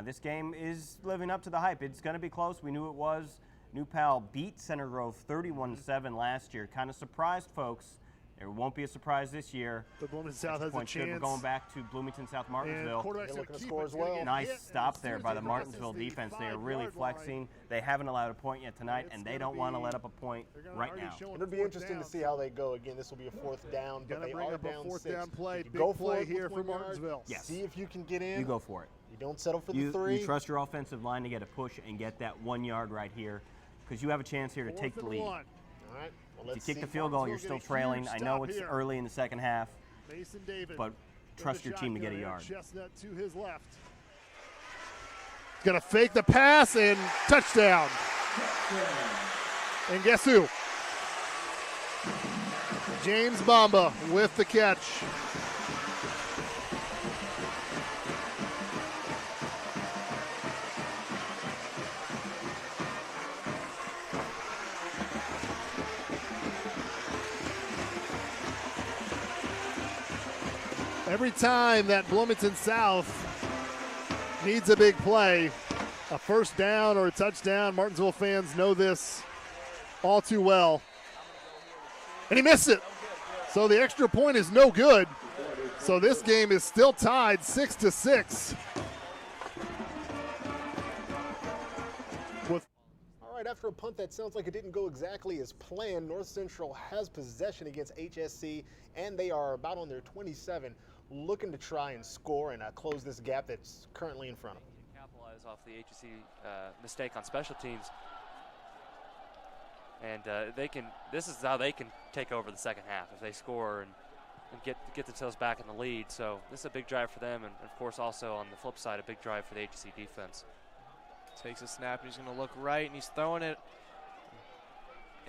This game is living up to the hype. It's going to be close. We knew it was. New Pal beat Center Grove 31-7 last year. Kind of surprised folks. There won't be a surprise this year. But Bloomington South has a chance. We're going back to Bloomington South Martinsville. They're looking to score as well. Nice stop there by the Martinsville defense. They are really flexing. They haven't allowed a point yet tonight, and they don't want to let up a point right now. It'll be interesting to see how they go. Again, this will be a 4th down, but they are down 6. Down play. Big go play for it here for with 1 yard. Martinsville. Yes. See if you can get in. You go for it. You don't settle for the 3. You trust your offensive line to get a push and get that 1 yard right here, because you have a chance here to take the lead. All right. Well, if you kick the field goal, you're still trailing. I know it's early in the second half, but trust your team to get a yard. Chestnut to his left. Going to fake the pass and touchdown. And guess who? James Bamba with the catch. Every time that Bloomington South needs a big play, a first down or a touchdown. Martinsville fans know this all too well. And he missed it. So the extra point is no good. So this game is still tied 6-6. All right, after a punt that sounds like it didn't go exactly as planned, North Central has possession against HSC, and they are about on their 27, looking to try and score and close this gap that's currently in front of them. Capitalize off the HSC mistake on special teams. And this is how they can take over the second half if they score and get themselves back in the lead. So this is a big drive for them, and of course also on the flip side, a big drive for the HSC defense. Takes a snap, and he's going to look right, and he's throwing it.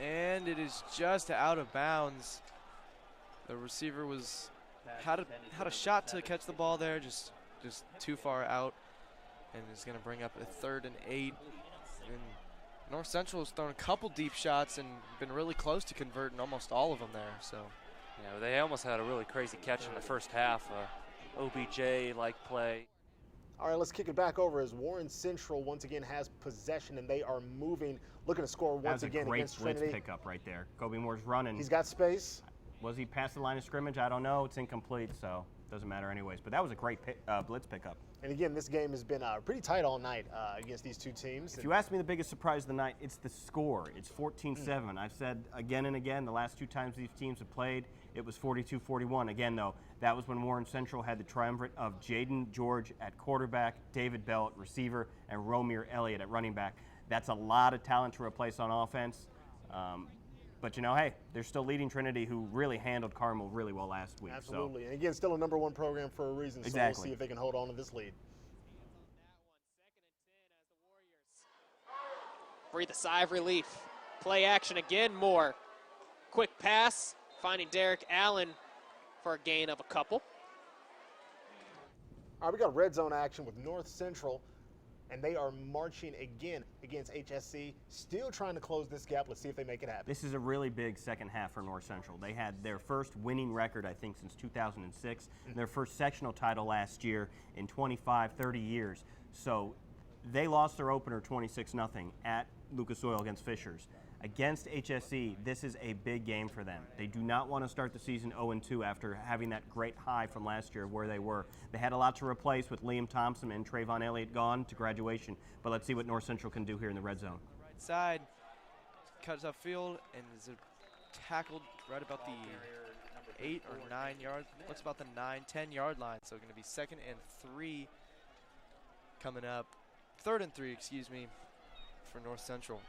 And it is just out of bounds. The receiver had a shot to catch the ball there, just too far out. And is going to bring up a 3rd and 8. And North Central has thrown a couple deep shots and been really close to converting almost all of them there. So, yeah, they almost had a really crazy catch in the first half, OBJ-like play. All right, let's kick it back over as Warren Central once again has possession, and they are moving, looking to score once again against Trinity. That's a great blitz pickup right there. Kobe Moore's running. He's got space. Was he past the line of scrimmage? I don't know. It's incomplete, so doesn't matter anyways. But that was a great blitz pickup. And again, this game has been pretty tight all night against these two teams. If you ask me the biggest surprise of the night, it's the score. It's 14-7. I've said again and again, the last two times these teams have played, it was 42-41. Again, though, that was when Warren Central had the triumvirate of Jaden George at quarterback, David Bell at receiver, and Romir Elliott at running back. That's a lot of talent to replace on offense. But, you know, hey, they're still leading Trinity, who really handled Carmel really well last week. Absolutely. And again, still a #1 program for a reason. Exactly. So we'll see if they can hold on to this lead. Breathe a sigh of relief. Play action again, Moore. Quick pass, finding Derek Allen for a gain of a couple. All right, we got red zone action with North Central, and they are marching again against HSC, still trying to close this gap. Let's see if they make it happen. This is a really big second half for North Central. They had their first winning record, I think, since 2006, their first sectional title last year in 25, 30 years. So they lost their opener 26-0 at Lucas Oil against Fishers. Against HSC, this is a big game for them. They do not want to start the season 0-2 after having that great high from last year where they were. They had a lot to replace with Liam Thompson and Trayvon Elliott gone to graduation, but let's see what North Central can do here in the red zone. Right side, cuts upfield, and is tackled right about the 8 or 9 yard, looks about the 9-10 yard line. So going to be 2nd and 3 coming up. 3rd and 3, excuse me, for North Central.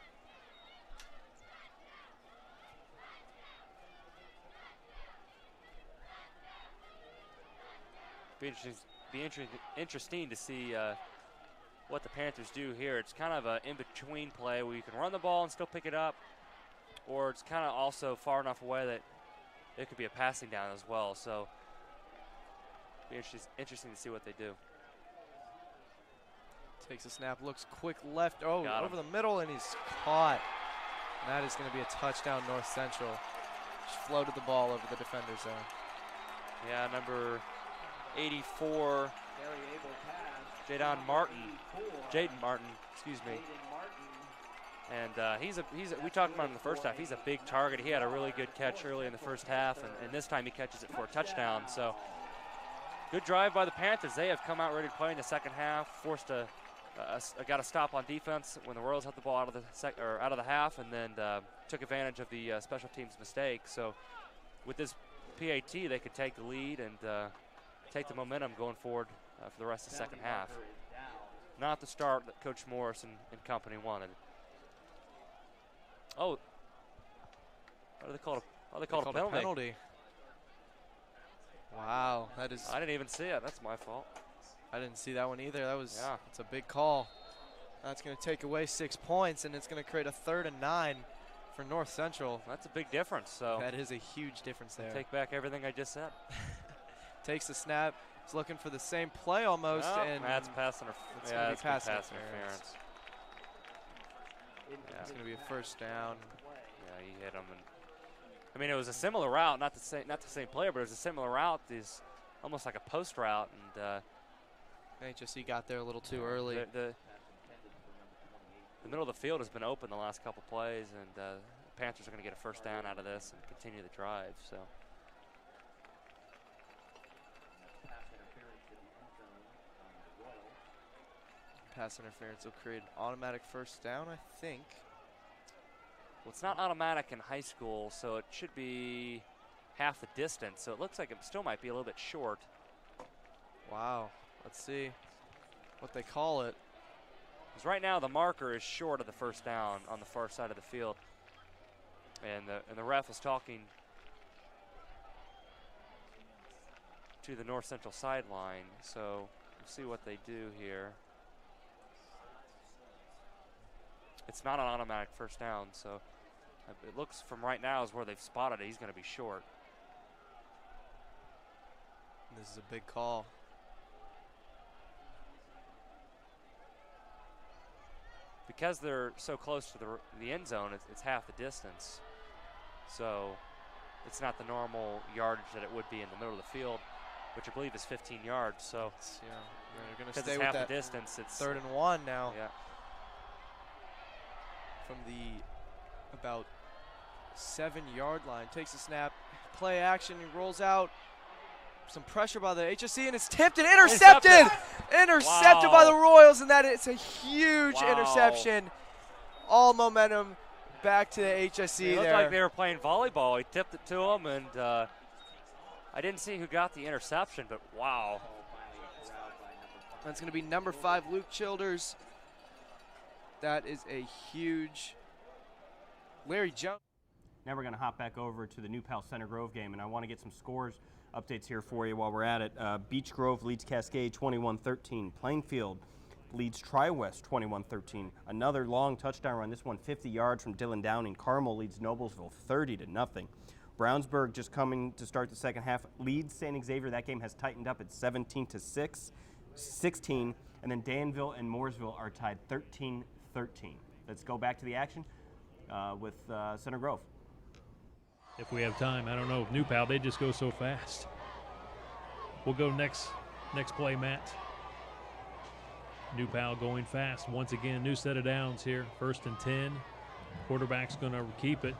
Be interesting to see what the Panthers do here. It's kind of an in-between play where you can run the ball and still pick it up, or it's kind of also far enough away that it could be a passing down as well. So be interesting to see what they do. Takes a snap, looks quick left, over the middle, and he's caught. And that is going to be a touchdown, North Central. Just floated the ball over the defenders there. Yeah, number 84, Jaden Martin, excuse me. And we talked about him in the first half. He's a big target. He had a really good catch early in the first half, and this time he catches it for a touchdown. So good drive by the Panthers. They have come out ready to play in the second half, got a stop on defense when the Royals had the ball out of the half, and then took advantage of the special teams mistake. So with this PAT, they could take the lead and take the momentum going forward for the rest of the second half. Not the start that Coach Morris and company wanted. Oh, what do they call it? They called a penalty. Wow, that is. I didn't even see it. That's my fault. I didn't see that one either. It's a big call. That's going to take away 6 points, and it's going to create a 3rd and 9 for North Central. That's a big difference. So that is a huge difference there. Take back everything I just said. Takes the snap. He's looking for the same play almost, and that's pass interference. Yeah, that's pass interference. It's going to be a first down. Yeah, he hit him. And I mean, it was a similar route, not the same player, but it was a similar route. It's almost like a post route, and HSC got there a little too early. the middle of the field has been open the last couple plays, and the Panthers are going to get a first down out of this and continue the drive. So. Pass interference will create an automatic first down, I think. Well, it's not automatic in high school, so it should be half the distance. So it looks like it still might be a little bit short. Wow. Let's see what they call it. Because right now the marker is short of the first down on the far side of the field. And the ref is talking to the north central sideline. So we'll see what they do here. It's not an automatic first down, so it looks from right now is where they've spotted it. He's going to be short. This is a big call. Because they're so close to the end zone, it's half the distance. So it's not the normal yardage that it would be in the middle of the field, which I believe is 15 yards. So yeah, they're going to because stay it's with half that the distance. It's 3rd and 1 now. Yeah. From the about 7-yard line, takes a snap, play action, he rolls out. Some pressure by the HSC, and it's tipped and intercepted! Intercepted by the Royals, and that is a huge interception. All momentum back to the HSC it looked there. like they were playing volleyball. He tipped it to him, and I didn't see who got the interception, but wow. That's going to be number 5, Luke Childers. That is a huge Larry Jones. Now we're going to hop back over to the New Pal Center Grove game, and I want to get some scores updates here for you while we're at it. Beech Grove leads Cascade 21-13. Plainfield leads Tri-West 21-13. Another long touchdown run, this one 50 yards from Dylan Downing. Carmel leads Noblesville 30-0. Brownsburg just coming to start the second half leads St. Xavier. That game has tightened up at 17-16. And then Danville and Mooresville are tied 13-13. Let's go back to the action with Center Grove. If we have time, I don't know. New Pal, they just go so fast. We'll go next play, Matt. New Pal going fast. Once again, new set of downs here. 1st and 10. Quarterback's going to keep it.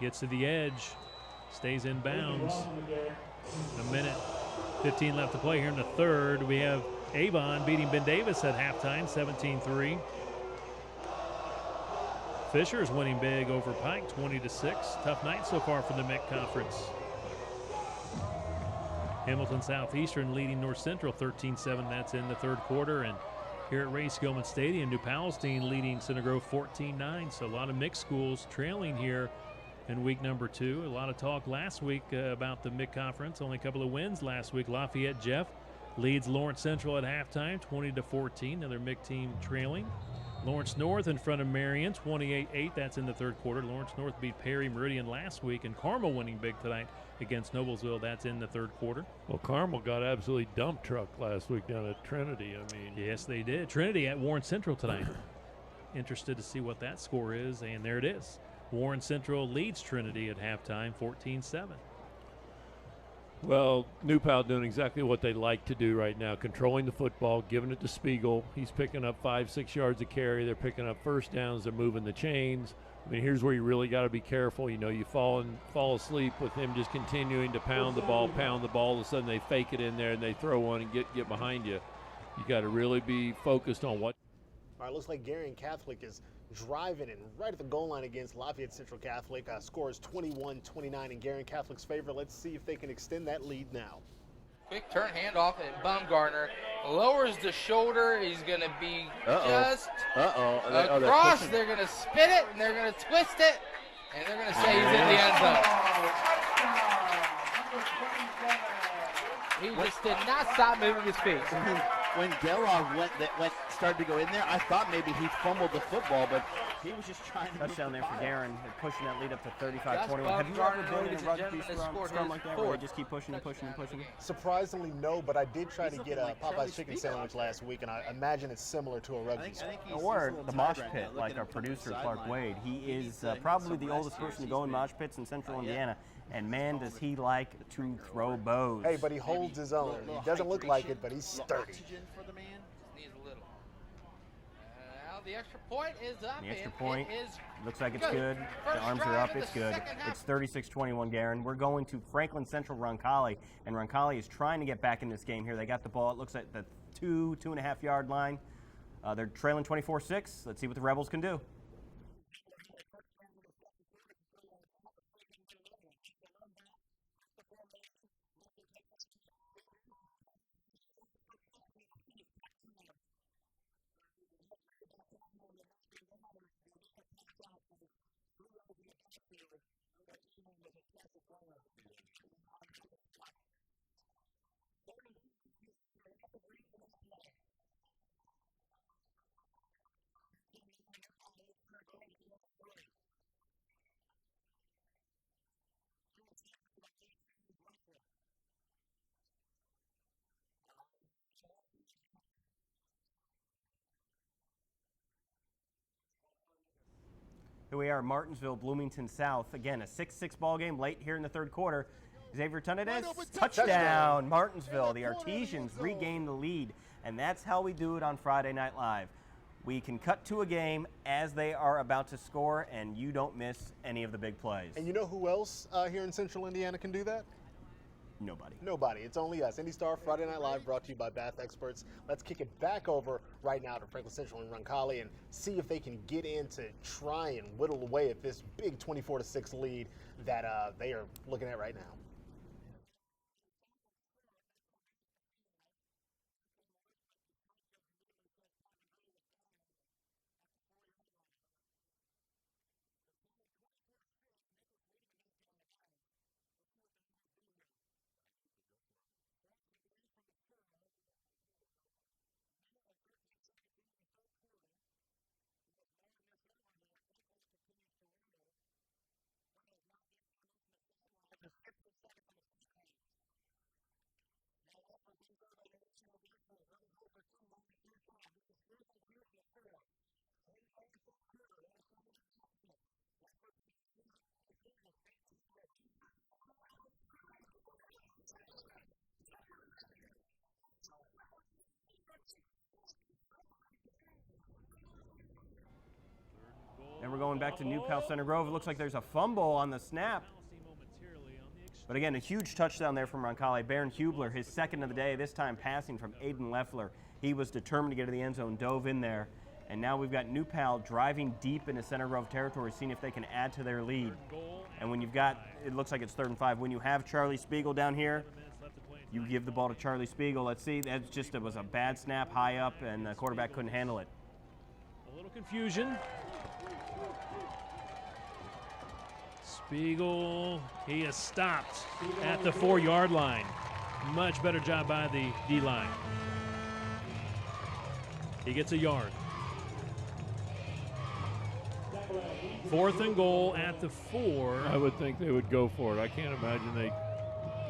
Gets to the edge. Stays in bounds. A minute 15 left to play here in the 3rd. We have Avon beating Ben Davis at halftime, 17-3. Fisher is winning big over Pike, 20-6. Tough night so far for the MIC Conference. Hamilton Southeastern leading North Central 13-7. That's in the 3rd quarter. And here at Ray Skillman Stadium, New Palestine leading Center Grove 14-9. So a lot of mixed schools trailing here in week number 2. A lot of talk last week about the MIC Conference. Only a couple of wins last week. Lafayette Jeff leads Lawrence Central at halftime, 20-14. Another MIC team trailing. Lawrence North in front of Marion, 28-8. That's in the 3rd quarter. Lawrence North beat Perry Meridian last week, and Carmel winning big tonight against Noblesville. That's in the 3rd quarter. Well, Carmel got absolutely dump trucked last week down at Trinity. I mean, yes, they did. Trinity at Warren Central tonight. Interested to see what that score is, and there it is. Warren Central leads Trinity at halftime, 14-7. Well, New Pal doing exactly what they like to do right now, controlling the football, giving it to Spiegel. He's picking up 5-6 yards of carry. They're picking up first downs. They're moving the chains. I mean, here's where you really got to be careful. You know, you fall asleep with him just continuing to pound the ball. All of a sudden they fake it in there and they throw one and get behind you. You got to really be focused on what. All right, looks like Garion Catholic is driving in right at the goal line against Lafayette Central Catholic. Score is 21-29 in Garion Catholic's favor. Let's see if they can extend that lead now. Quick turn handoff, and Baumgartner lowers the shoulder. He's going to be just across. They're going to spin it, and they're going to twist it, and they're going to say he's in the end zone. He just did not stop moving his feet. When Delov started to go in there, I thought maybe he fumbled the football, but he was just trying to touchdown there for Garen. They're pushing that lead up to 35-21. Have you ever been in a rugby scrum like that where they just keep pushing and pushing and pushing? Surprisingly, no, but I did try to get a Popeye's chicken sandwich last week, and I imagine it's similar to a rugby scrum. Or the mosh pit, like our producer, Clark Wade. He is probably the oldest person to go in mosh pits in central Indiana. And man, does he like to throw bows. Hey, but he holds his own. He doesn't look like it, but he's sturdy. The extra point is up. The extra and point it is looks like it's good. The arms are up. It's good. It's 36-21, Garen. We're going to Franklin Central Roncalli, and Roncalli is trying to get back in this game here. They got the ball. It looks like the 2.5 yard line. They're trailing 24-6. Let's see what the Rebels can do. Here we are, Martinsville, Bloomington South. Again, a 6-6 ball game late here in the third quarter. Xavier Tunades, touchdown, Martinsville. The Artesians regain the lead, and that's how we do it on Friday Night Live. We can cut to a game as they are about to score, and you don't miss any of the big plays. And you know who else here in Central Indiana can do that? Nobody. Nobody. It's only us. IndyStar Friday Night Live brought to you by Bath Experts. Let's kick it back over right now to Franklin Central and Roncalli and see if they can get in to try and whittle away at this big 24-6 lead that they are looking at right now. And we're going back to New Pal Center Grove. It looks like there's a fumble on the snap. But again, a huge touchdown there from Roncalli. Baron Hubler, his second of the day, this time passing from Aiden Leffler. He was determined to get to the end zone, dove in there. And now we've got New Pal driving deep into Center Grove territory, seeing if they can add to their lead. And when you've got, it looks like it's 3rd and 5. When you have Charlie Spiegel down here, you give the ball to Charlie Spiegel. Let's see, that's just, it was a bad snap high up, and the quarterback couldn't handle it. A little confusion. Spiegel, he is stopped at the 4-yard line. Much better job by the D-line. He gets a yard. 4th and goal at the 4. I would think they would go for it. I can't imagine they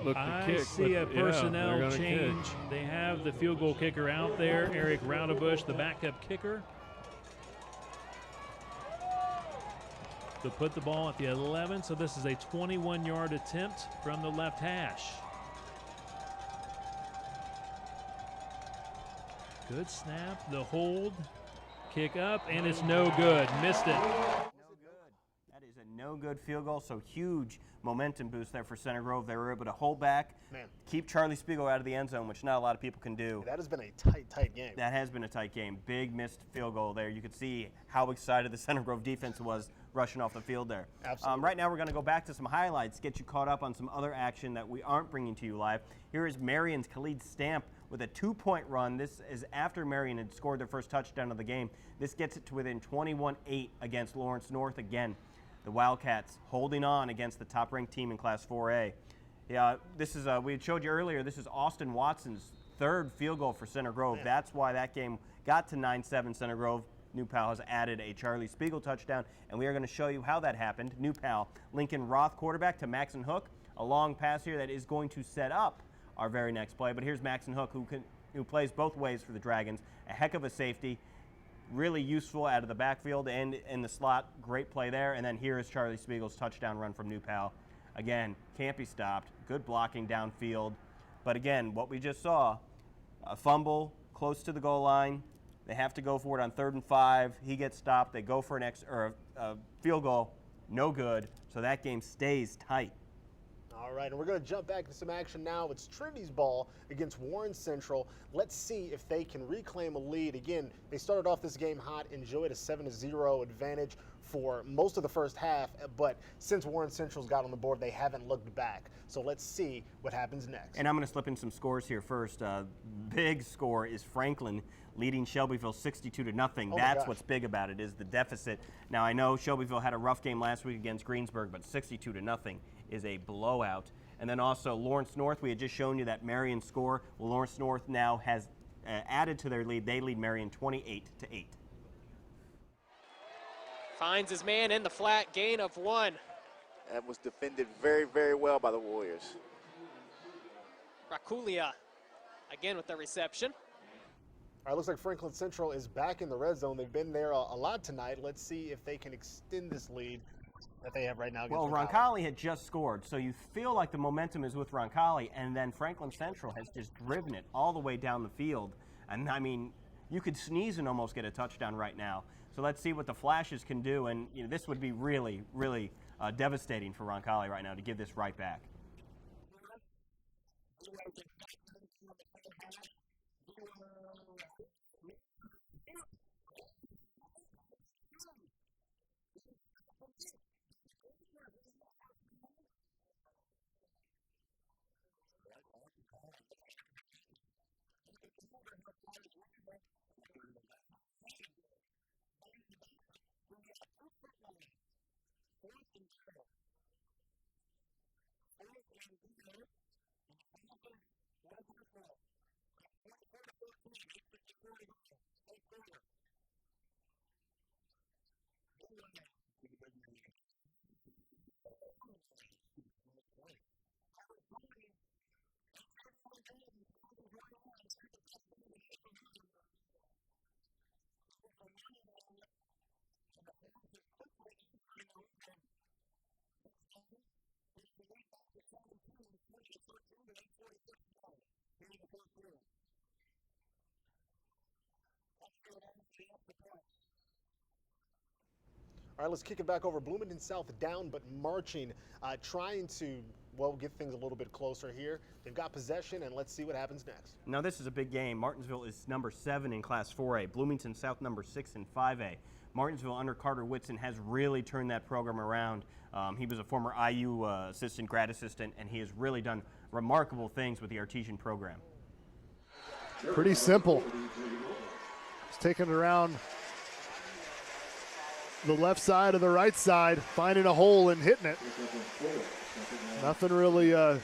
look to kick. I see a personnel yeah, change. They have the field goal kicker out there, Eric Roundabush, the backup kicker. To put the ball at the 11, so this is a 21-yard attempt from the left hash. Good snap, the hold, kick up, and it's no good. Missed it. That is a no-good field goal, so huge momentum boost there for Center Grove. They were able to hold back, keep Charlie Spiegel out of the end zone, which not a lot of people can do. That has been a tight game. That has been a tight game. Big missed field goal there. You could see how excited the Center Grove defense was rushing off the field there. Absolutely. Right now we're going to go back to some highlights, get you caught up on some other action that we aren't bringing to you live. Here is Marion's Khalid Stamp with a 2-point run. This is after Marion had scored their first touchdown of the game. This gets it to within 21-8 against Lawrence North again. The Wildcats holding on against the top-ranked team in Class 4A. Yeah, this is we had showed you earlier. This is Austin Watson's 3rd field goal for Center Grove. That's why that game got to 9-7 Center Grove. New Pal has added a Charlie Spiegel touchdown, and we are going to show you how that happened. New Pal, Lincoln Roth quarterback to Maxon Hook. A long pass here that is going to set up our very next play. But here's Maxon Hook, who plays both ways for the Dragons. A heck of a safety. Really useful out of the backfield and in the slot. Great play there. And then here is Charlie Spiegel's touchdown run from New Pal. Again, can't be stopped. Good blocking downfield. But again, what we just saw, a fumble close to the goal line, They have to go for it on 3rd and 5. He gets stopped. They go for a field goal. No good. So that game stays tight. All right, and we're going to jump back to some action now. It's Trinity's ball against Warren Central. Let's see if they can reclaim a lead. Again, they started off this game hot, enjoyed a 7-0 advantage for most of the first half, but since Warren Central's got on the board, they haven't looked back. So let's see what happens next. And I'm going to slip in some scores here first. Big score is Franklin leading Shelbyville 62-0. That's what's big about it, is the deficit. Now, I know Shelbyville had a rough game last week against Greensburg, but 62-0 is a blowout. And then also Lawrence North, we had just shown you that Marion score. Well, Lawrence North now has added to their lead. They lead Marion 28-8. Finds his man in the flat, gain of 1. That was defended very, very well by the Warriors. Rakulia again with the reception. All right, looks like Franklin Central is back in the red zone. They've been there a lot tonight. Let's see if they can extend this lead that they have right now. Well, Roncalli had just scored, so you feel like the momentum is with Roncalli, and then Franklin Central has just driven it all the way down the field. And, I mean, you could sneeze and almost get a touchdown right now. So let's see what the Flashes can do, and this would be really, really devastating for Roncalli right now to give this right back. All right, let's kick it back over. Bloomington South down but marching, trying to, well, get things a little bit closer here. They've got possession, and let's see what happens next. Now, this is a big game. Martinsville is number 7 in Class 4A. Bloomington South number 6 in 5A. Martinsville under Carter Whitson has really turned that program around. He was a former IU assistant, grad assistant, and he has really done remarkable things with the Artesian program. Pretty simple. He's taking it around the left side or the right side, finding a hole and hitting it. Nothing really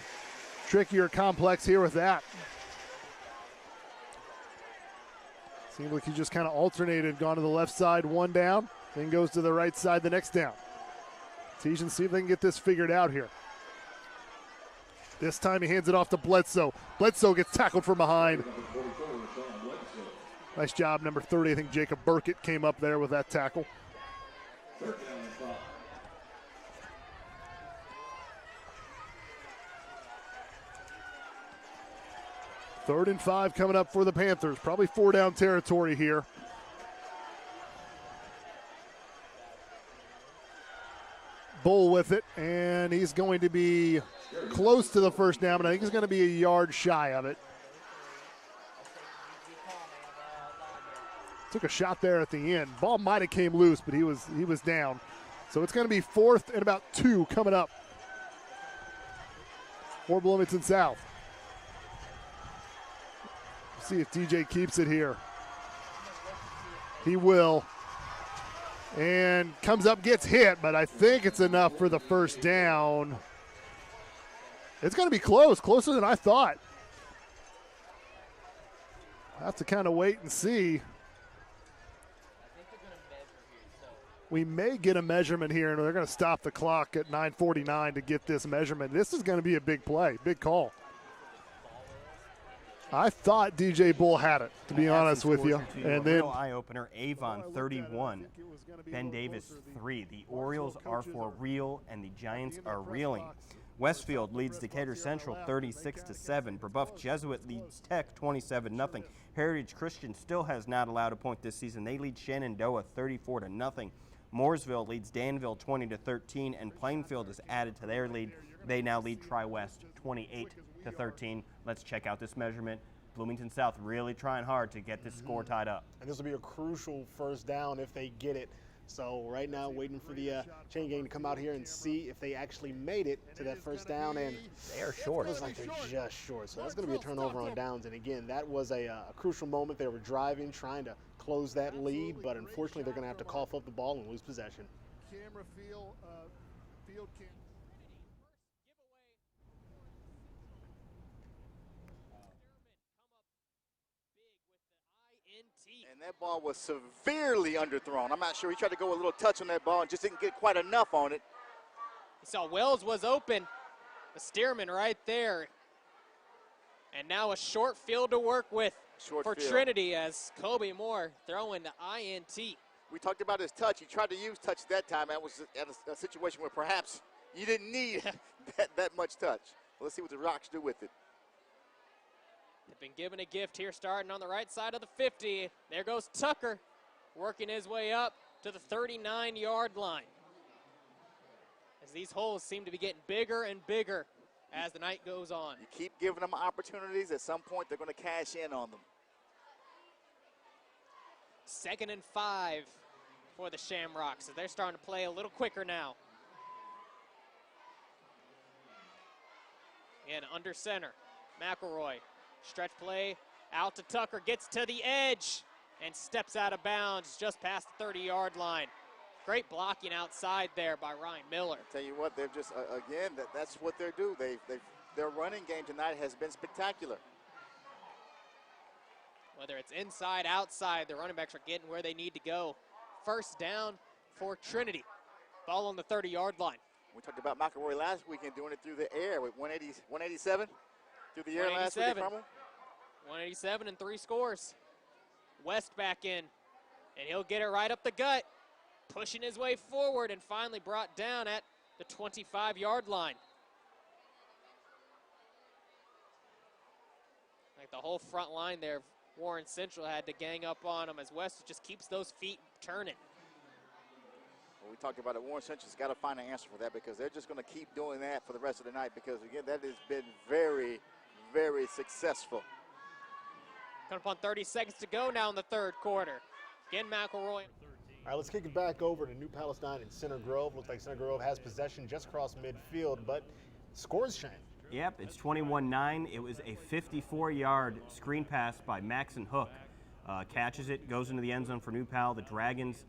tricky or complex here with that. Seems like he just kind of alternated, gone to the left side, one down, then goes to the right side the next down. Artesian, see if they can get this figured out here. This time he hands it off to Bledsoe. Bledsoe gets tackled from behind. Nice job, number 30. I think Jacob Burkett came up there with that tackle. Third and 5 coming up for the Panthers. Probably 4-down territory here. Bull with it, and he's going to be close to the first down, but I think he's going to be a yard shy of it. Took a shot there at the end. Ball might have came loose, but he was down. So it's going to be 4th and about 2 coming up for Bloomington South. See if DJ keeps it here. He will. And comes up, gets hit, but I think it's enough for the first down. It's going to be close, closer than I thought. I'll have to kind of wait and see. We may get a measurement here, and they're going to stop the clock at 9:49 to get this measurement. This is going to be a big play, big call. I thought DJ Bull had it, to be honest with you. And then eye-opener, Avon 31, Ben Davis 3. The Orioles are for real, and the Giants are reeling. Westfield leads Decatur Central 36-7. Brebeuf Jesuit leads Tech 27-0. Heritage Christian still has not allowed a point this season. They lead Shenandoah 34-0. Mooresville leads Danville 20-13, and Plainfield is added to their lead. They now lead Tri-West 28-13. Let's check out this measurement. Bloomington South really trying hard to get this score tied up. And this will be a crucial first down if they get it. So right now, waiting for the chain gang to come out here and see if they actually made it to that first down. And they are short. It looks like they're just short. So that's going to be a turnover on downs. And again, that was a crucial moment. They were driving, trying to close that lead, but unfortunately, they're going to have to cough up the ball and lose possession. Camera field cam. And that ball was severely underthrown. I'm not sure. He tried to go a little touch on that ball and just didn't get quite enough on it. You saw Wells was open. The Stearman right there. And now a short field to work with for field. Trinity as Kobe Moore throwing the INT. We talked about his touch. He tried to use touch that time. That was at a situation where perhaps you didn't need that much touch. Let's see what the Rocks do with it. They've been given a gift here starting on the right side of the 50. There goes Tucker working his way up to the 39-yard line. As these holes seem to be getting bigger and bigger as the night goes on. You keep giving them opportunities. At some point, they're going to cash in on them. 2nd and 5 for the Shamrocks as they're starting to play a little quicker now. And under center, McElroy. Stretch play out to Tucker, gets to the edge and steps out of bounds just past the 30-yard line. Great blocking outside there by Ryan Miller. Tell you what, they've just, again, that's what they do. Their running game tonight has been spectacular. Whether it's inside, outside, the running backs are getting where they need to go. First down for Trinity. Ball on the 30-yard line. We talked about McElroy last weekend doing it through the air with 187 through the air last week at Carmel. 187 and 3 scores. West back in, and he'll get it right up the gut, pushing his way forward and finally brought down at the 25-yard line. Like the whole front line there, Warren Central had to gang up on him as West just keeps those feet turning. Well, we talked about it. Warren Central's got to find an answer for that because they're just going to keep doing that for the rest of the night because, again, that has been very, very successful. Coming up on 30 seconds to go now in the third quarter. Again, McElroy. All right, let's kick it back over to New Palestine and Center Grove. Looks like Center Grove has possession just across midfield, but scores change. Yep, it's 21-9. It was a 54-yard screen pass by Maxon Hook. Catches it, goes into the end zone for New Pal. The Dragons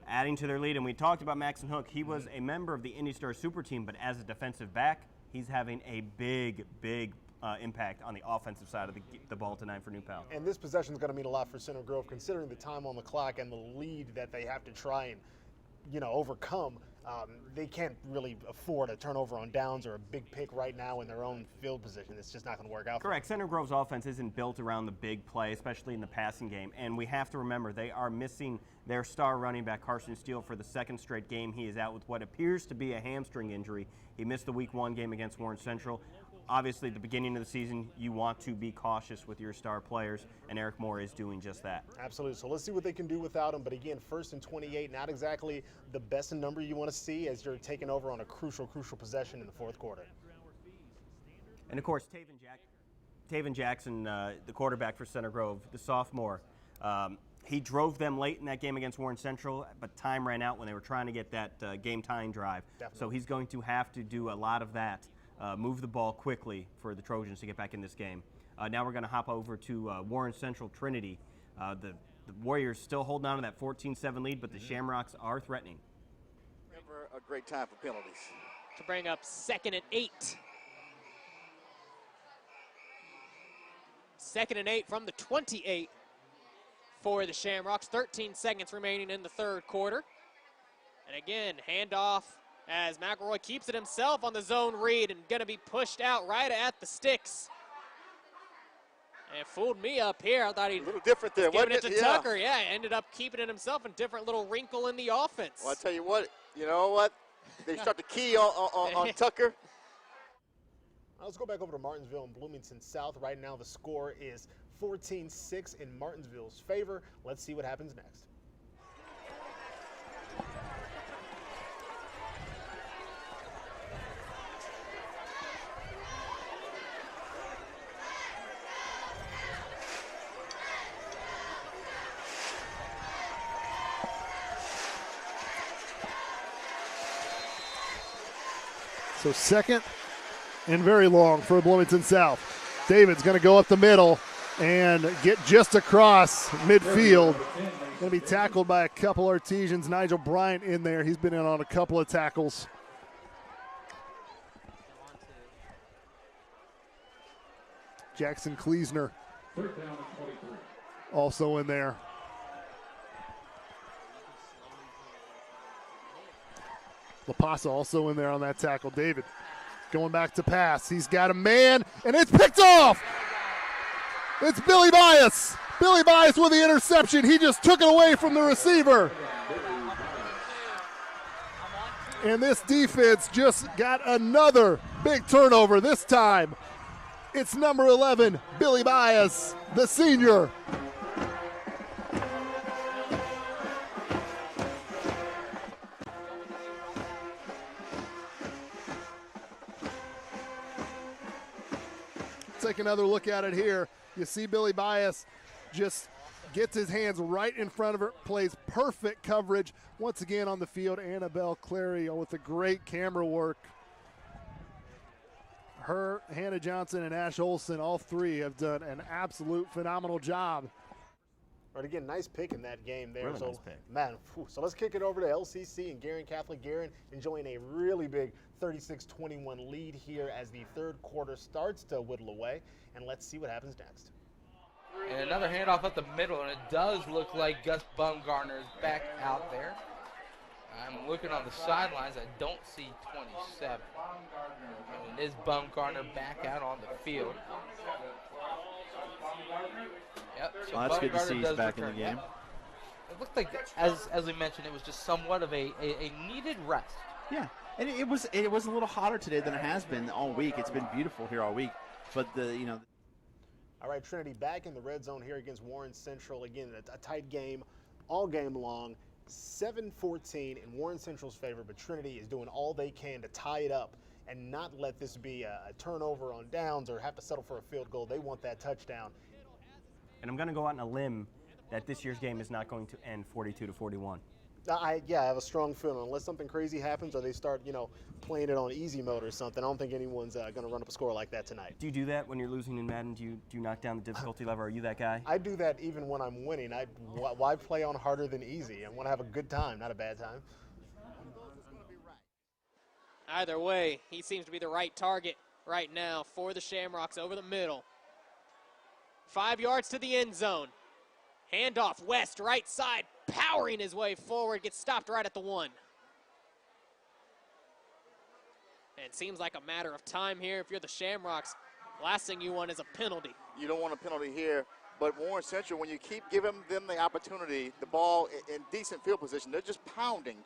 adding to their lead. And we talked about Maxon Hook. He was a member of the IndyStar Super Team, but as a defensive back, he's having a big impact on the offensive side of the ball tonight for New Pal. And this possession is going to mean a lot for Center Grove, considering the time on the clock and the lead that they have to try and, overcome. They can't really afford a turnover on downs or a big pick right now in their own field position. It's just not going to work out. Correct. Center Grove's offense isn't built around the big play, especially in the passing game. And we have to remember they are missing their star running back, Carson Steele, for the second straight game. He is out with what appears to be a hamstring injury. He missed the Week 1 game against Warren Central. Obviously, at the beginning of the season, you want to be cautious with your star players, and Eric Moore is doing just that. Absolutely. So let's see what they can do without him. But again, 1st and 28, not exactly the best number you want to see as you're taking over on a crucial possession in the fourth quarter. And of course, Taven Jackson, the quarterback for Center Grove, the sophomore, he drove them late in that game against Warren Central, but time ran out when they were trying to get that game-tying drive. Definitely. So he's going to have to do a lot of that. Move the ball quickly for the Trojans to get back in this game. Now we're going to hop over to Warren Central Trinity. The Warriors still holding on to that 14-7 lead, but the Shamrocks are threatening. Never a great time for penalties. To bring up 2nd and 8. 2nd and 8 from the 28 for the Shamrocks. 13 seconds remaining in the third quarter. And again, handoff as McElroy keeps it himself on the zone read and going to be pushed out right at the sticks. And it fooled me up here. I thought he'd a little different there, giving it wasn't to it? Tucker. Yeah, ended up keeping it himself, and different little wrinkle in the offense. Well, I tell you what, you know what? They start to key on Tucker. Let's go back over to Martinsville and Bloomington South. Right now the score is 14-6 in Martinsville's favor. Let's see what happens next. So second and very long for Bloomington South. David's going to go up the middle and get just across midfield. Going to be tackled by a couple Artesians. Nigel Bryant in there. He's been in on a couple of tackles. Jackson Kleesner also in there. LaPasa also in there on that tackle. David going back to pass. He's got a man, and it's picked off. It's Billy Bias. Billy Bias with the interception. He just took it away from the receiver. And this defense just got another big turnover. This time, it's number 11, Billy Bias, the senior. Take another look at it here. You see Billy Bias just gets his hands right in front of her, plays perfect coverage. Once again on the field, Annabelle Clary with the great camera work. Her, Hannah Johnson, and Ash Olson, all three have done an absolute phenomenal job. Right, again, nice pick in that game there. Really so, nice pick. Man, so let's kick it over to LCC and Guerin Catholic. Guerin enjoying a really big 36-21 lead here as the third quarter starts to whittle away. And let's see what happens next. And another handoff up the middle, and it does look like Gus Bumgarner is back out there. I'm looking on the sidelines. I don't see 27. And it is Bumgarner back out on the field. Yep. So well, that's good to see he's back return. in the game. It looked like, as we mentioned, it was just somewhat of a needed rest. Yeah, and it was a little hotter today than it has been all week. It's been beautiful here all week, but All right, Trinity back in the red zone here against Warren Central. Again, a tight game all game long. 7-14 in Warren Central's favor, but Trinity is doing all they can to tie it up and not let this be a turnover on downs or have to settle for a field goal. They want that touchdown. And I'm going to go out on a limb that this year's game is not going to end 42-41. I have a strong feeling unless something crazy happens or they start, playing it on easy mode or something. I don't think anyone's going to run up a score like that tonight. Do you do that when you're losing in Madden? Do you knock down the difficulty level? Are you that guy? I do that even when I'm winning. Why play on harder than easy? I want to have a good time, not a bad time. Either way, he seems to be the right target right now for the Shamrocks over the middle. 5 yards to the end zone. Handoff West, right side, powering his way forward, gets stopped right at the 1. And it seems like a matter of time here. If you're the Shamrocks, last thing you want is a penalty. You don't want a penalty here, but Warren Central, when you keep giving them the opportunity, the ball in decent field position, they're just pounding.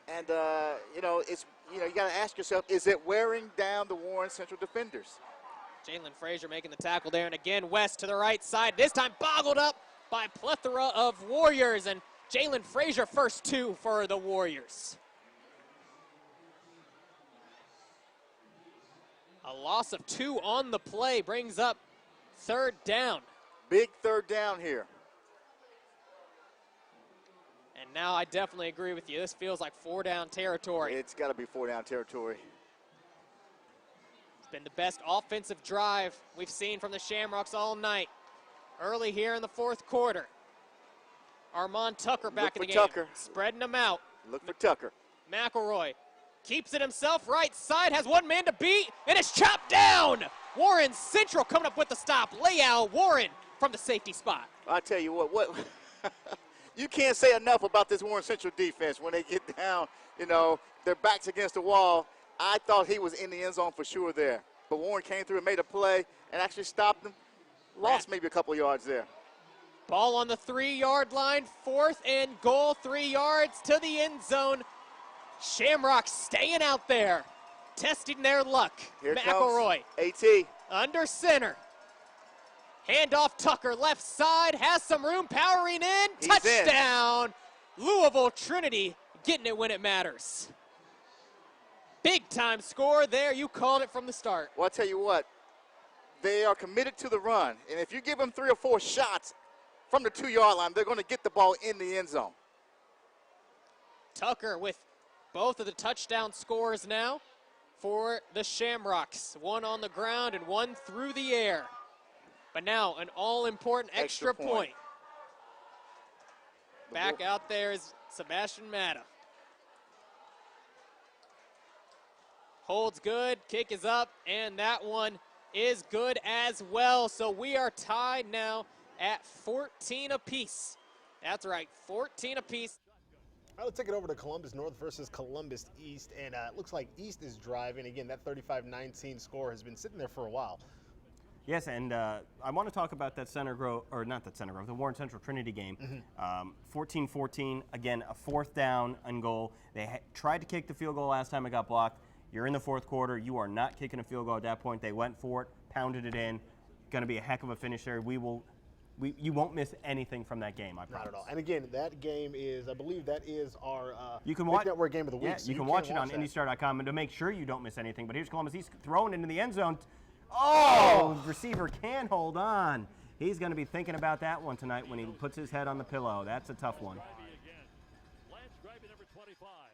And, you got to ask yourself, is it wearing down the Warren Central defenders? Jalen Frazier making the tackle there, and again, West to the right side. This time boggled up by a plethora of Warriors, and Jalen Frazier first 2 for the Warriors. A loss of 2 on the play brings up third down. Big third down here. And now I definitely agree with you. This feels like 4-down territory. It's got to be 4-down territory. It's been the best offensive drive we've seen from the Shamrocks all night. Early here in the fourth quarter. Armand Tucker back in the game. Tucker. Spreading them out. Look for Tucker. McElroy keeps it himself, right side, has one man to beat, and it's chopped down. Warren Central coming up with the stop. Layout Warren from the safety spot. I tell you what you can't say enough about this Warren Central defense when they get down, their backs against the wall. I thought he was in the end zone for sure there. But Warren came through and made a play and actually stopped them. Lost maybe a couple of yards there. Ball on the 3-yard line, 4th and goal, 3 yards to the end zone. Shamrock staying out there. testing their luck. Here McElroy. comes AT. Under center. Handoff Tucker, left side, has some room, powering in. He's Touchdown. Louisville Trinity getting it when it matters. Big time score there. You called it from the start. Well, I'll tell you what. They are committed to the run. And if you give them 3 or 4 shots from the 2-yard line, they're going to get the ball in the end zone. Tucker with both of the touchdown scores now for the Shamrocks. One on the ground and one through the air. But now an all-important extra point. Back out there is Sebastian Matta. Holds good, kick is up, and that one is good as well. So we are tied now at 14 apiece. That's right, 14 apiece. All right, let's take it over to Columbus North versus Columbus East, and it looks like East is driving. Again, that 35-19 score has been sitting there for a while. Yes, and I want to talk about that Center Grove, or not that Center Grove, the Warren Central Trinity game. 14-14, again, a 4th down and goal. They tried to kick the field goal last time, it got blocked. You're in the 4th quarter. You are not kicking a field goal at that point. They went for it, pounded it in. Going to be a heck of a finish there. You won't miss anything from that game, I promise. Not at all. And again, that game is, I believe that is our you can Big watch, Network game of the week. Yeah, So you can watch it on IndyStar.com, and to make sure you don't miss anything. But here's Columbus. He's throwing into the end zone. Oh, receiver can hold on. He's going to be thinking about that one tonight when he puts his head on the pillow. That's a tough one.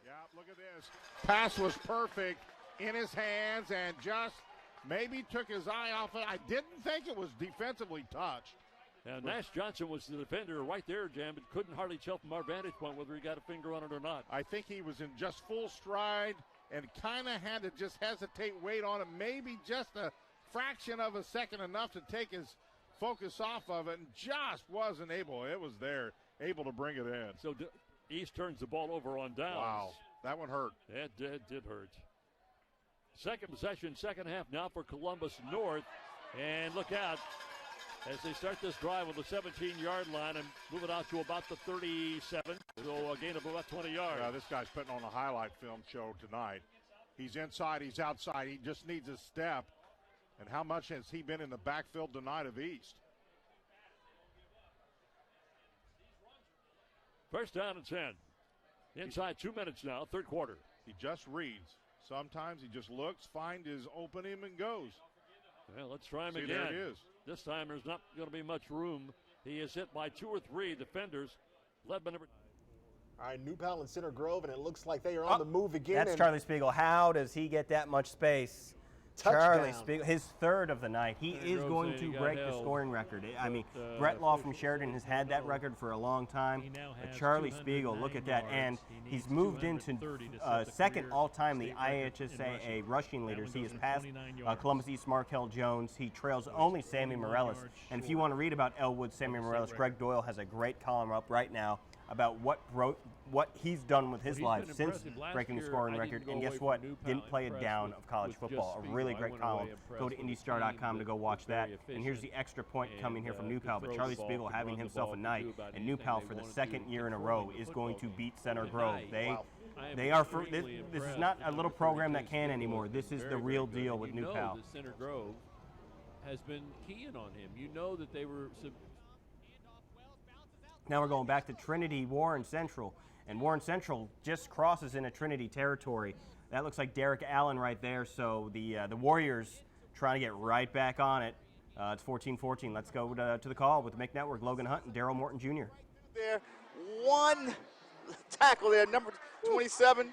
Yeah, look at this. Pass was perfect in his hands and just maybe took his eye off it. I didn't think it was defensively touched. And Nash Johnson was the defender right there, Jam, but couldn't hardly tell from our vantage point whether he got a finger on it or not. I think he was in just full stride and kind of had to just hesitate, wait on it, maybe just a fraction of a second, enough to take his focus off of it, and just wasn't able. It was there, able to bring it in. So East turns the ball over on downs. Wow, that one hurt. It did hurt. Second possession, second half now for Columbus North. And look out as they start this drive on the 17-yard line and move it out to about the 37. So a gain of about 20 yards. Yeah, this guy's putting on a highlight film show tonight. He's inside, he's outside. He just needs a step. And how much has he been in the backfield tonight of East? First down and 10. Inside 2 minutes now, third quarter. He just reads. Sometimes he just looks, finds his opening, and goes. Well, let's try him again. There it is. This time there's not going to be much room. He is hit by 2 or 3 defenders, led by number. All right, New Pal and Center Grove, and it looks like they are on the move again. That's Charlie Spiegel. How does he get that much space? Touchdown. Charlie Spiegel, his 3rd of the night. He is going to break the scoring record. I mean, Brett Law from Sheridan has had that record for a long time. But Charlie Spiegel, look at that. And he's moved into second all-time, the IHSAA rushing leaders. He has passed Columbus East Markel Jones. He trails only Sammy Morellis. And if you want to read about Elwood, Sammy Morellis, Greg Doyle has a great column up right now about what he's done with his life since breaking the scoring record. And guess what? Didn't play it down of college football. A really great column. Go to IndyStar.com to go watch that. And here's the extra point coming here from New Pal. But Charlie Spiegel having himself a night. And New Pal for the 2nd year in a row is going to beat Center Grove. They are for this is not a little program that can anymore. This is the real deal with New Pal. Center Grove has been keying on him. You know that they were. Now we're going back to Trinity Warren Central, and Warren Central just crosses into Trinity territory. That looks like Derek Allen right there, so the Warriors trying to get right back on it. It's 14-14. Let's go to the call with the Mick Network, Logan Hunt and Daryl Morton Jr. There, one tackle there, number 27.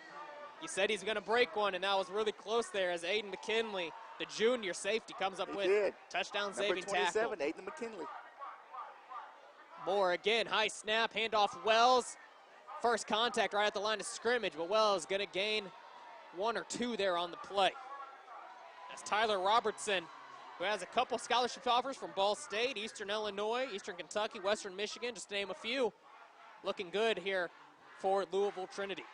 You said he's going to break one, and that was really close there as Aiden McKinley, the junior safety, comes up with touchdown-saving tackle. Number 27, Aiden McKinley. Moore again, high snap, handoff Wells. First contact right at the line of scrimmage, but Wells going to gain 1 or 2 there on the play. That's Tyler Robertson, who has a couple scholarship offers from Ball State, Eastern Illinois, Eastern Kentucky, Western Michigan, just to name a few. Looking good here for Louisville Trinity.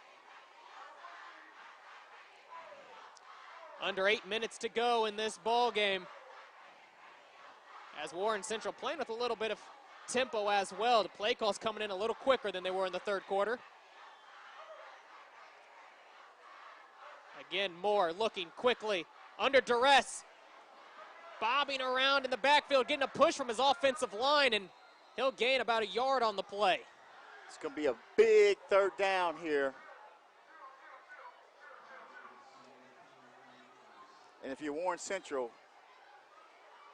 Under 8 minutes to go in this ball game. As Warren Central playing with a little bit of tempo as well. The play calls coming in a little quicker than they were in the 3rd quarter. Again, Moore looking quickly, under duress, bobbing around in the backfield, getting a push from his offensive line, and he'll gain about a yard on the play. It's going to be a big third down here. And if you're Warren Central,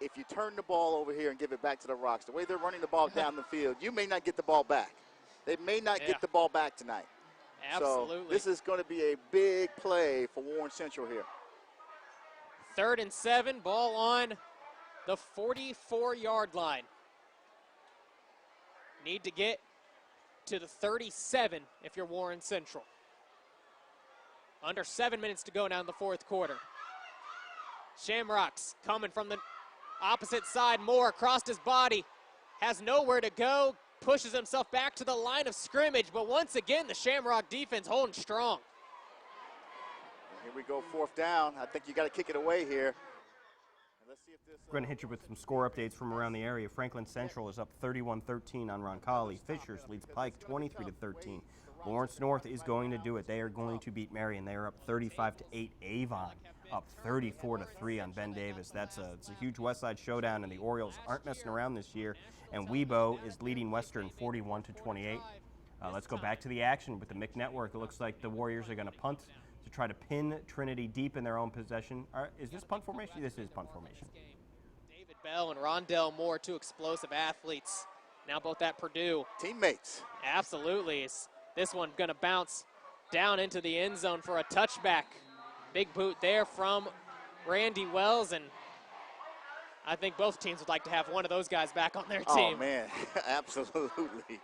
if you turn the ball over here and give it back to the Rocks, the way they're running the ball down the field, you may not get the ball back. They may not get the ball back tonight. Absolutely. So this is going to be a big play for Warren Central here. 3rd and 7, ball on the 44-yard line. Need to get to the 37 if you're Warren Central. Under 7 minutes to go now in the 4th quarter. Shamrocks coming from the opposite side. Moore across his body, has nowhere to go, pushes himself back to the line of scrimmage, but once again the Shamrock defense holding strong. Here we go, 4th down. I think you got to kick it away here. Let's see if this, We're going to hit you with some score updates from around the area. Franklin Central is up 31-13 on Roncalli. Fishers leads Pike 23-13. Lawrence North is going to do it. They are going to beat Marion. They are up 35-8. Avon up 34-3 on Ben Davis. It's a huge West Side showdown, and the Orioles aren't messing around this year. And Webo is leading Western 41-28. Let's go back to the action with the Mick Network. It looks like the Warriors are going to punt to try to pin Trinity deep in their own possession. Is this punt formation? This is punt formation. David Bell and Rondell Moore, 2 explosive athletes. Now both at Purdue. Teammates. Absolutely. This one going to bounce down into the end zone for a touchback. Big boot there from Randy Wells, and I think both teams would like to have one of those guys back on their team. Oh, man, absolutely.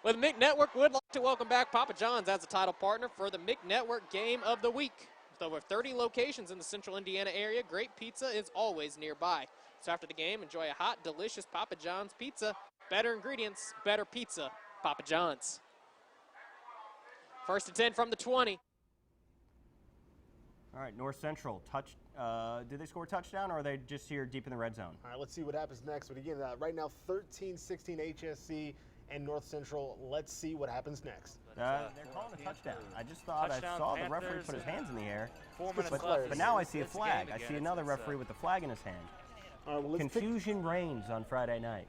Well, the Mick Network would like to welcome back Papa John's as a title partner for the Mick Network Game of the Week. With over 30 locations in the central Indiana area, great pizza is always nearby. So after the game, enjoy a hot, delicious Papa John's pizza. Better ingredients, better pizza, Papa John's. 1st and 10 from the 20. All right, North Central, did they score a touchdown, or are they just here deep in the red zone? All right, let's see what happens next. But again, right now 13-16 HSC and North Central. Let's see what happens next. They're calling a touchdown. I just thought Touchdown, I saw Panthers. the referee put his hands in the air. 4 minutes left. But now I see a It's flag. game I see again. another It's referee with the flag in his hand. All right, well, Confusion reigns on Friday night,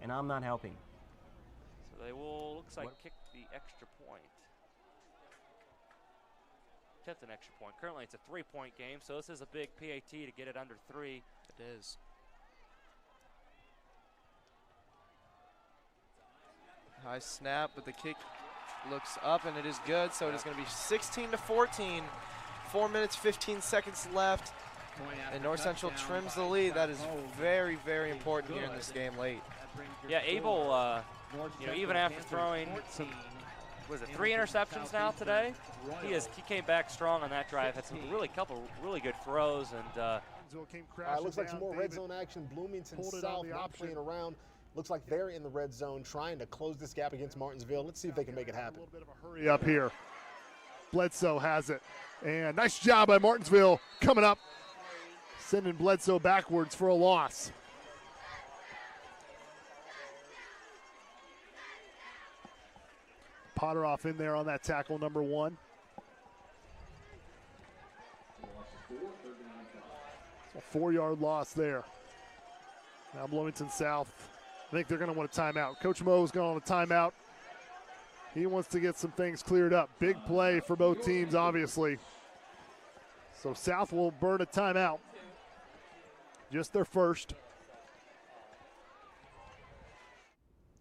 and I'm not helping. So they will, looks like, kick the extra point. Attempt an extra point. Currently it's a 3-point game, so this is a big PAT to get it under 3. It is. High snap, but the kick looks up, and it is good. So it is going to be 16-14. 4 minutes, 15 seconds left. And North Central trims the lead. That is very, very important here in this game late. Yeah, Abel, even after throwing some, was it 3 interceptions now today? He came back strong on that drive. Had some couple really good throws, and All right, looks like some more red zone action. Bloomington South not playing around. Looks like they're in the red zone trying to close this gap against Martinsville. Let's see if they can make it happen. Hurry up here. Bledsoe has it. And nice job by Martinsville coming up, sending Bledsoe backwards for a loss. Potteroff in there on that tackle, number 1. A 4-yard loss there. Now Bloomington South, I think they're going to want a timeout. Coach Moe's going on a timeout. He wants to get some things cleared up. Big play for both teams, obviously. So South will burn a timeout. Just their first.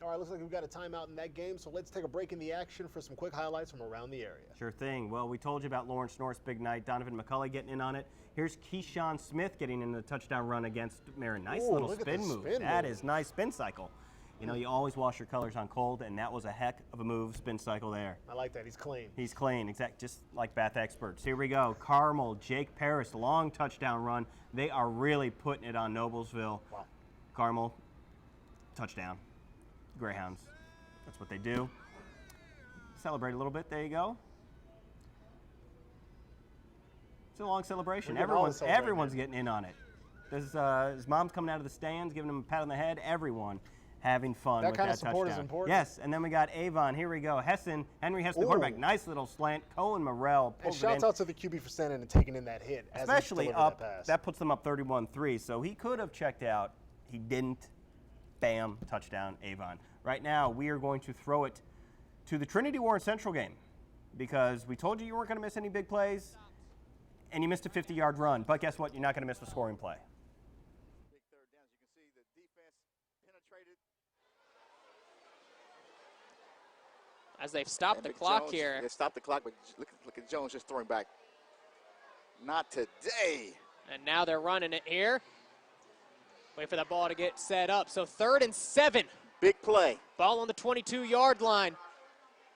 All right, looks like we've got a timeout in that game, so let's take a break in the action for some quick highlights from around the area. Sure thing. Well, we told you about Lawrence North's big night. Donovan McCulley getting in on it. Here's Keyshawn Smith getting in the touchdown run against Marin. Nice Ooh, little spin move. That is nice spin cycle. You know, you always wash your colors on cold, and that was a heck of a move, spin cycle there. I like that. He's clean. He's clean, exact, just like Bath Experts. Here we go. Carmel, Jake Paris, long touchdown run. They are really putting it on Noblesville. Wow. Carmel, touchdown. Greyhounds. That's what they do. Celebrate a little bit. There you go. It's a long celebration. Everyone's getting in on it. His mom's coming out of the stands, giving him a pat on the head. Everyone. having fun That with kind that of support touchdown. is important. Yes, and then we got Avon. Here we go. Henry Hessen, the quarterback. Nice little slant. Cohen Morrell And pulls it shouts in. out to the QB for standing and taking in that hit. As Especially he up, that pass. that puts them up 31-3. So he could have checked out. He didn't. Bam, touchdown, Avon. Right now, we are going to throw it to the Trinity Warren Central game because we told you weren't going to miss any big plays, and you missed a 50-yard run. But guess what? You're not going to miss the scoring play. Big third downs. You can see the defense penetrated. As they've stopped the Big clock Jones, here. They stopped the clock, but look at Jones just throwing back. Not today. And now they're running it here. Wait for that ball to get set up. So 3rd and 7. Big play. Ball on the 22-yard line.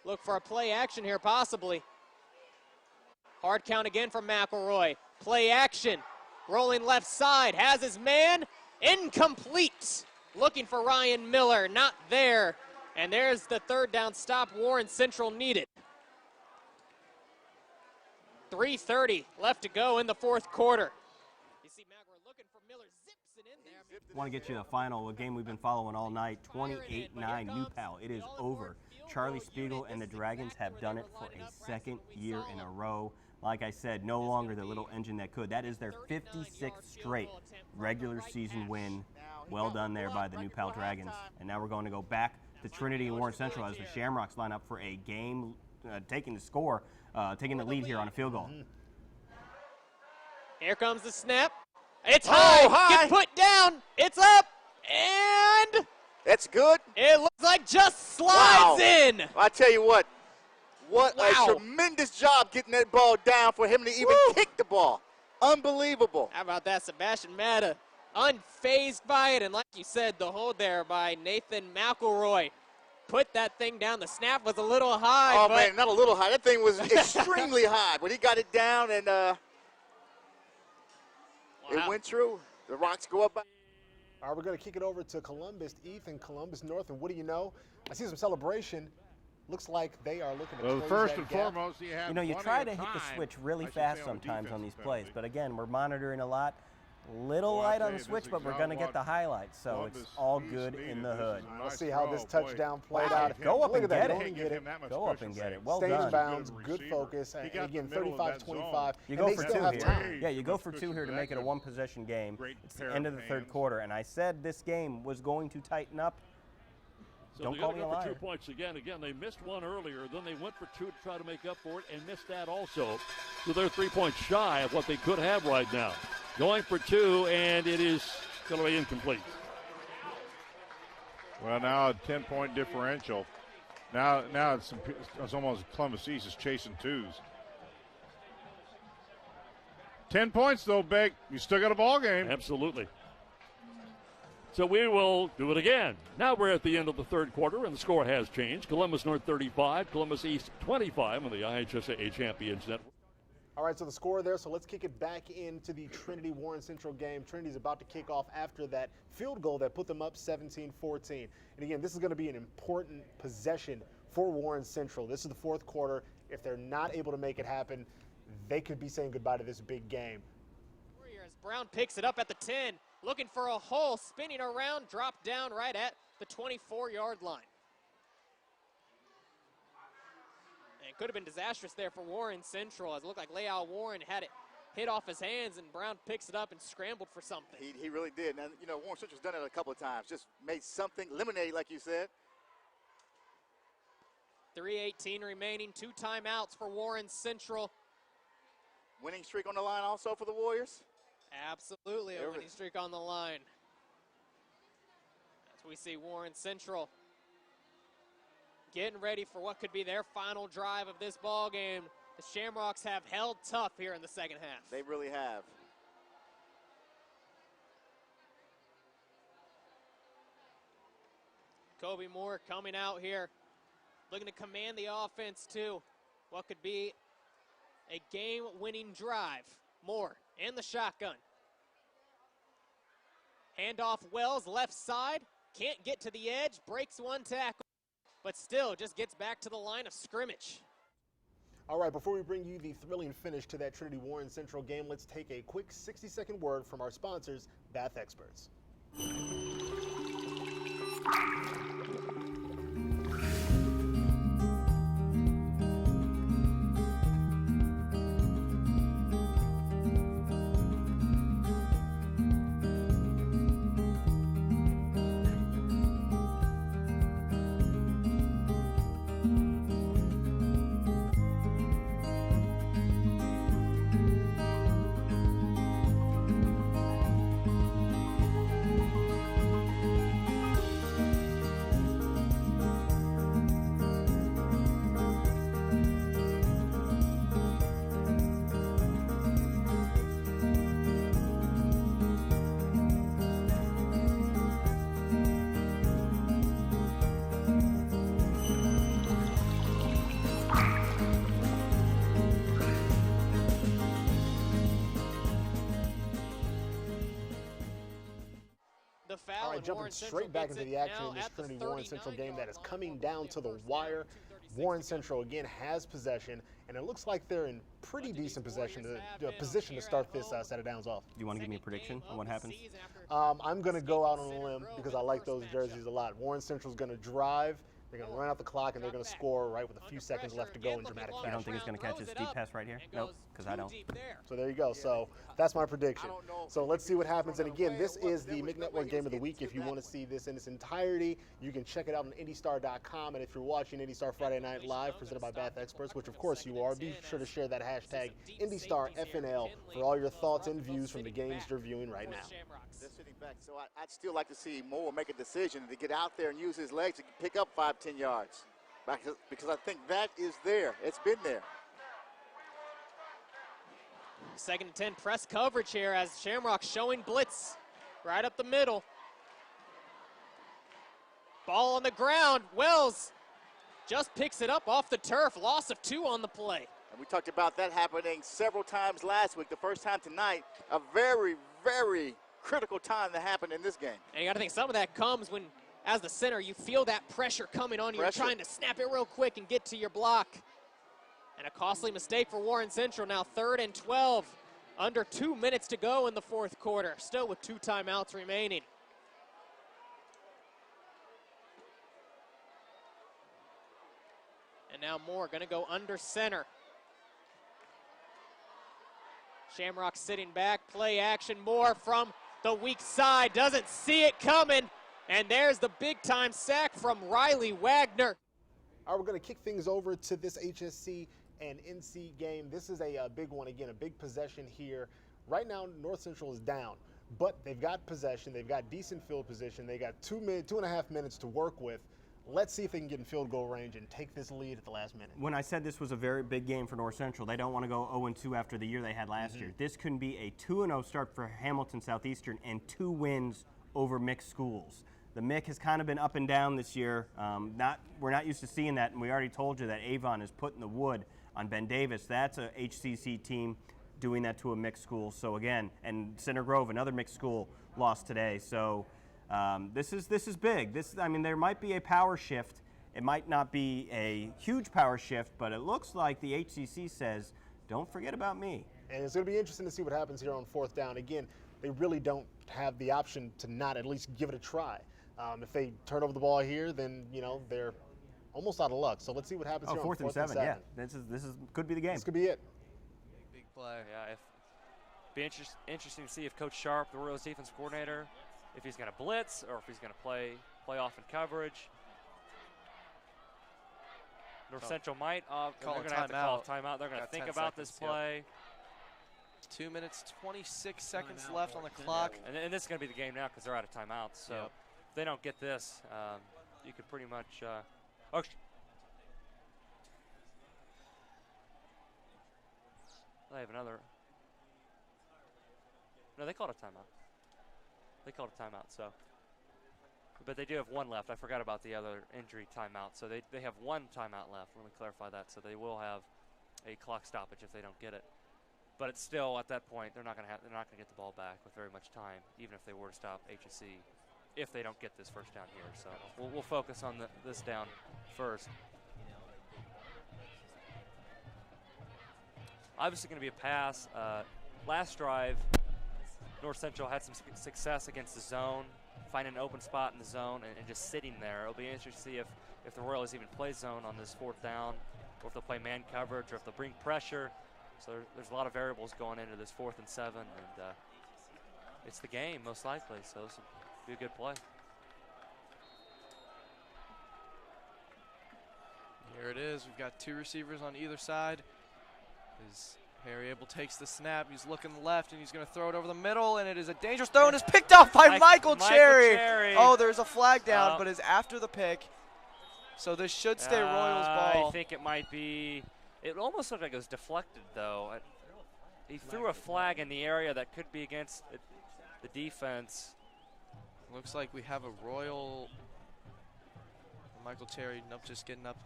Look for a play action here, possibly. Hard count again from McElroy. Play action. Rolling left side. Has his man. Incomplete. Looking for Ryan Miller. Not there. And there's the 3rd down stop Warren Central needed. 3:30 left to go in the 4th quarter. You see McElroy looking for Miller. Zips it in there. I want to get you the final, a game we've been following all night, 28-9 New Pal. It is over. Charlie Spiegel and the Dragons have done it for a 2nd year in a row. Like I said, no longer the little engine that could. That is their 56th straight regular season win. Well done there by the New Pal Dragons. And now we're going to go back to Trinity and Warren Central as the Shamrocks line up for a game, taking the lead here on a field goal. Here comes the snap. It's high. Gets put down. It's up. And it's good. It looks like just slides in. I tell you what a tremendous job getting that ball down for him to even kick the ball. Unbelievable. How about that, Sebastian Mata? Unfazed by it, and like you said, the hold there by Nathan McElroy. Put that thing down. The snap was a little high. Oh, but man, not a little high. That thing was extremely high, but he got it down, and it went through. The Rocks go up. All right, we're going to kick it over to Columbus, Ethan, Columbus North, and what do you know? I see some celebration. Looks like they are looking to close first that and gap. foremost, you have You try to hit the switch really fast sometimes on these plays, but again, we're monitoring a lot. Little light on the switch, but we're going to get the highlights, so it's all good in the hood. Let's see how this touchdown played out. Go up and get Get it. Go up and get it. Well Stayed in done. bounds, good focus. And again, 35-25. You go for 2 here. Yeah, you go for 2 here to make it a 1-possession game. It's the end of the 3rd quarter, and I said this game was going to tighten up. So Don't they call got me to a go for liar. 2 points again. Again, they missed one earlier. Then they went for 2 to try to make up for it and missed that also. So they're 3 points shy of what they could have right now. Going for 2, and it is going to be incomplete. Well, now a 10-point differential. Now it's almost Columbus East is chasing 2s. 10 points, though, Beck. You still got a ball game. Absolutely. So we will do it again. Now we're at the end of the 3rd quarter, and the score has changed. Columbus North 35, Columbus East 25 on the IHSAA Champions Network. All right, so the score there, so let's kick it back into the Trinity Warren Central game. Trinity's about to kick off after that field goal that put them up 17-14. And again, this is going to be an important possession for Warren Central. This is the 4th quarter. If they're not able to make it happen, they could be saying goodbye to this big game. As Brown picks it up at the 10, looking for a hole, spinning around, dropped down right at the 24-yard line. And it could have been disastrous there for Warren Central, as it looked like Leal Warren had it hit off his hands, and Brown picks it up and scrambled for something. He really did. And, Warren Central's done it a couple of times. Just made something, eliminated, like you said. 3:18 remaining, 2 timeouts for Warren Central. Winning streak on the line also for the Warriors? Absolutely, a winning streak on the line. As we see Warren Central getting ready for what could be their final drive of this ball game. The Shamrocks have held tough here in the 2nd half. They really have. Kobe Moore coming out here, looking to command the offense too. What could be a game-winning drive. Moore in the shotgun. Handoff Wells, left side. Can't get to the edge, breaks one tackle, but still just gets back to the line of scrimmage. All right, before we bring you the thrilling finish to that Trinity Warren Central game, let's take a quick 60-second word from our sponsors, Bath Experts. The foul. All right, and jumping Warren Central straight back gets into it the action now in this at the Trinity Warren Central game 39-yard that is line. coming down to the wire. Warren Central again has possession, and it looks like they're in pretty decent position to start this set of downs off. Do you want to give me a prediction on what happens? I'm going to go out on a limb because I like those jerseys a lot. Warren Central's going to drive. They're going to run out the clock, and they're going to score right with a few seconds left to go in dramatic fashion. You don't think it's going to catch this deep pass right here? Nope, because I don't. So there you go. So that's my prediction. So let's see what happens. And again, this is the McNetwork Game of the Week. If you want to see this in its entirety, you can check it out on IndyStar.com. And if you're watching IndyStar Friday Night Live, presented by Bath Experts, which of course you are, be sure to share that hashtag IndyStarFNL for all your thoughts and views from the games you're viewing right now. They're sitting back, so I'd still like to see Moore make a decision to get out there and use his legs to pick up 5-10 yards. Because I think that is there. It's been there. 2nd and 10 press coverage here as Shamrock showing blitz right up the middle. Ball on the ground. Wells just picks it up off the turf. Loss of 2 on the play. And we talked about that happening several times last week. The first time tonight, a very, very critical time that happened in this game. And you got to think some of that comes when, as the center, you feel that pressure coming on you. You're trying to snap it real quick and get to your block. And a costly mistake for Warren Central. Now 3rd and 12. Under 2 minutes to go in the 4th quarter. Still with 2 timeouts remaining. And now Moore going to go under center. Shamrock sitting back, play action. Moore from the weak side, doesn't see it coming. And there's the big-time sack from Riley Wagner. All right, we're going to kick things over to this HSC and NC game. This is a big one, again, a big possession here. Right now, North Central is down, but they've got possession. They've got decent field position. They got 2.5 minutes to work with. Let's see if they can get in field goal range and take this lead at the last minute. When I said this was a very big game for North Central, they don't want to go 0-2 after the year they had last year. This can be a 2-0 start for Hamilton Southeastern and 2 wins over mixed schools. The MIC has kind of been up and down this year. We're not used to seeing that, and we already told you that Avon is putting the wood on Ben Davis. That's a HCC team doing that to a mixed school. So again, and Center Grove, another mixed school, lost today. So this is big. I mean, there might be a power shift. It might not be a huge power shift, but it looks like the HCC says, don't forget about me. And it's going to be interesting to see what happens here on 4th down. Again, they really don't have the option to not at least give it a try. If they turn over the ball here, then they're almost out of luck. So let's see what happens here on 4th and 7. Yeah, this is could be the game. This could be it. Big play. Yeah, be interesting to see if Coach Sharp, the Royals defense coordinator, if he's going to blitz or if he's going to play off in coverage. North Central might they're going to have to call a timeout. They're going to think about this play. 2 minutes, 26 seconds left on the clock. And this is going to be the game now because they're out of timeouts. So if they don't get this, you could pretty much they have another. No, they called a timeout. So. But they do have 1 left. I forgot about the other injury timeout. So they have 1 timeout left. Let me clarify that. So they will have a clock stoppage if they don't get it. But it's still at that point they're not going to get the ball back with very much time, even if they were to stop HSC, if they don't get this first down here. So we'll focus on this down first. Obviously going to be a pass. Last drive, North Central had some success against the zone, finding an open spot in the zone and just sitting there. It'll be interesting to see if the Royals even play zone on this 4th down, or if they'll play man coverage, or if they'll bring pressure. So there's a lot of variables going into this 4th and 7, and it's the game most likely. So this will be a good play. Here it is. We've got 2 receivers on either side. As Harry Abel takes the snap, he's looking left, and he's going to throw it over the middle, and it is a dangerous throw, and it's picked off by Michael Cherry. Oh, there's a flag down, but it's after the pick. So this should stay Royals ball. I think it might be. It almost looked like it was deflected, though. He threw a flag in the area that could be against the defense. Looks like we have a Royal. Michael Cherry, just getting up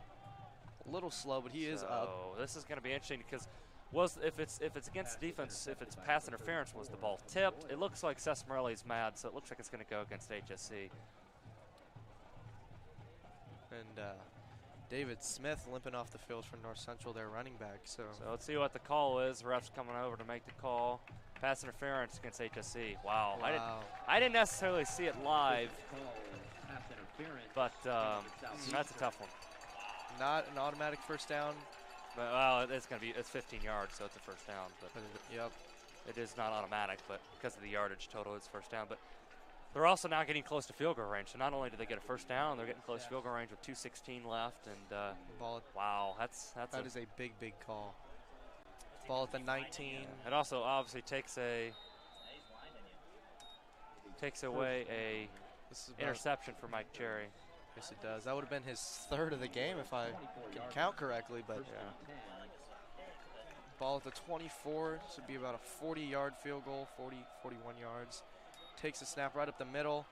a little slow, but he is up. This is going to be interesting because if it's against the defense, if it's pass interference, was the ball tipped? It looks like Seth Morelli's mad, so it looks like it's going to go against HSC. And David Smith limping off the field for North Central, their running back. So let's see what the call is. The ref's coming over to make the call. Pass interference against HSC. Wow. I didn't necessarily see it live, but that's a tough one. Not an automatic first down. But, well, it's 15 yards, so it's a first down. But yep, it is not automatic, but because of the yardage total, it's first down. But they're also now getting close to field goal range. So not only do they get a first down, they're getting close to field goal range with 2:16 left. And wow, that is a big call. Ball at the 19. It also obviously takes away a interception for Mike Cherry. Yes, it does. That would have been his 3rd of the game if I can count correctly. But ball at the 24. This would be about a 40-yard field goal, 41 yards. Takes the snap right up the middle,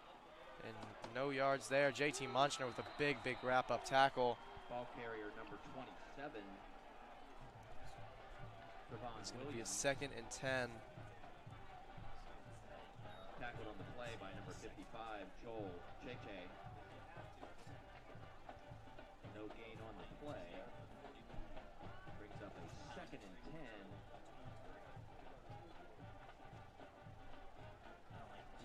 and no yards there. JT Munchner with a big wrap-up tackle. Ball carrier number 27. It's going to be a 2nd and 10. Tackled on the play by number 55, Joel Cheche. No gain on the play. Brings up a 2nd and 10.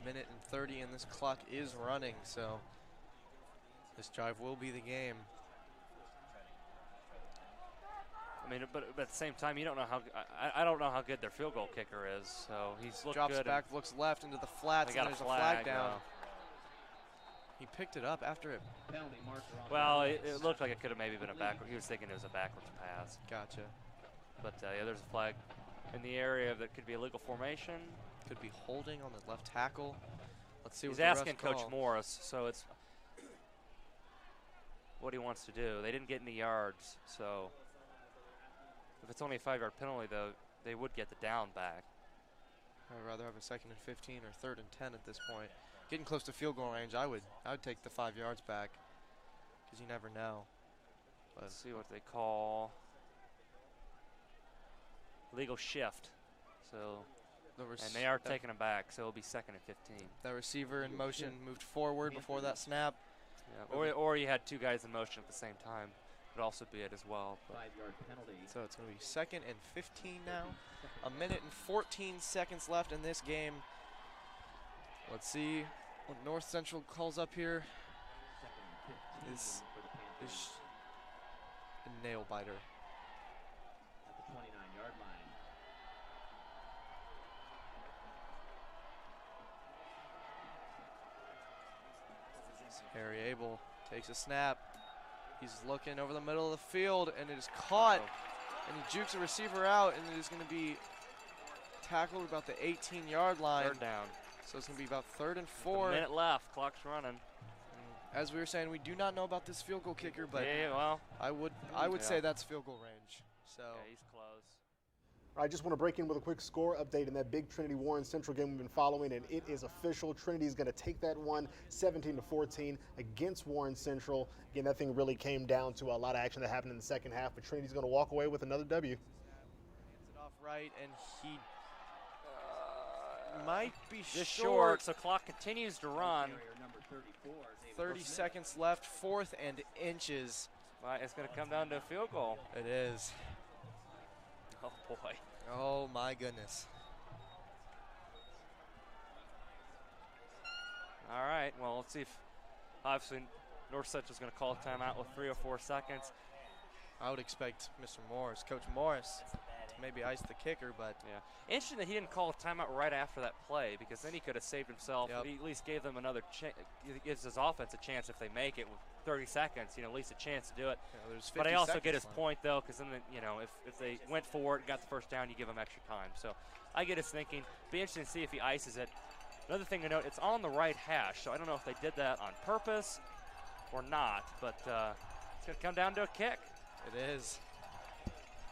Minute and 30, and this clock is running, so this drive will be the game. I mean, but at the same time, you don't know how. I don't know how good their field goal kicker is. So he's looked drops good. back, looks left into the flats, and there's a flag down. He picked it up after it. Well, it looked like it could have maybe been a backward. He was thinking it was a backwards pass. Gotcha. But yeah, there's a flag in the area that could be illegal formation. Could be holding on the left tackle. Let's see. He's what asking the refs Coach call. Morris, so it's what he wants to do. They didn't get any yards, so if it's only a 5-yard penalty, though, they would get the down back. I'd rather have a 2nd and 15 or 3rd and 10 at this point. Getting close to field goal range, I would take the 5 yards back, because you never know. But let's see what they call legal shift. So. And they are taking him back, so it'll be 2nd and 15. That receiver in motion moved forward before that snap. Yeah, or you had 2 guys in motion at the same time. Could also be it as well. 5-yard penalty. So it's going to be 2nd and 15 now. A minute and 14 seconds left in this game. Let's see what North Central calls up here. Is a nail biter. At the 29-yard line. Harry Abel takes a snap. He's looking over the middle of the field, and it is caught. And he jukes a receiver out, and it is going to be tackled about the 18-yard line. 3rd down. So it's going to be about 3rd and 4. A minute left. Clock's running. As we were saying, we do not know about this field goal kicker, but well, I would say that's field goal range. So he's close. I just want to break in with a quick score update in that big Trinity Warren Central game we've been following, and it is official. Trinity is going to take that one 17-14 against Warren Central. Again, that thing really came down to a lot of action that happened in the second half, but Trinity's going to walk away with another W. Hands it off right, and he might be just short. So clock continues to run. 30 seconds left, 4th and inches. It's going to come down to a field goal. It is. Oh, boy. Oh, my goodness. Let's see if, obviously, North Central's going to call a timeout with 3 or 4 seconds. I would expect Mr. Morris, Coach Morris, to maybe ice the kicker, but yeah, interesting that he didn't call a timeout right after that play, because then he could have saved himself. Yep. He at least gave them another chance. Gives his offense a chance if they make it with 30 seconds. You know, at least a chance to do it. Yeah, there's 50 but I also get seconds his left. point though, because then if they went for it, got the first down, you give them extra time. So I get his thinking. Be interesting to see if he ices it. Another thing to note, it's on the right hash, so I don't know if they did that on purpose or not, but it's going to come down to a kick. It is.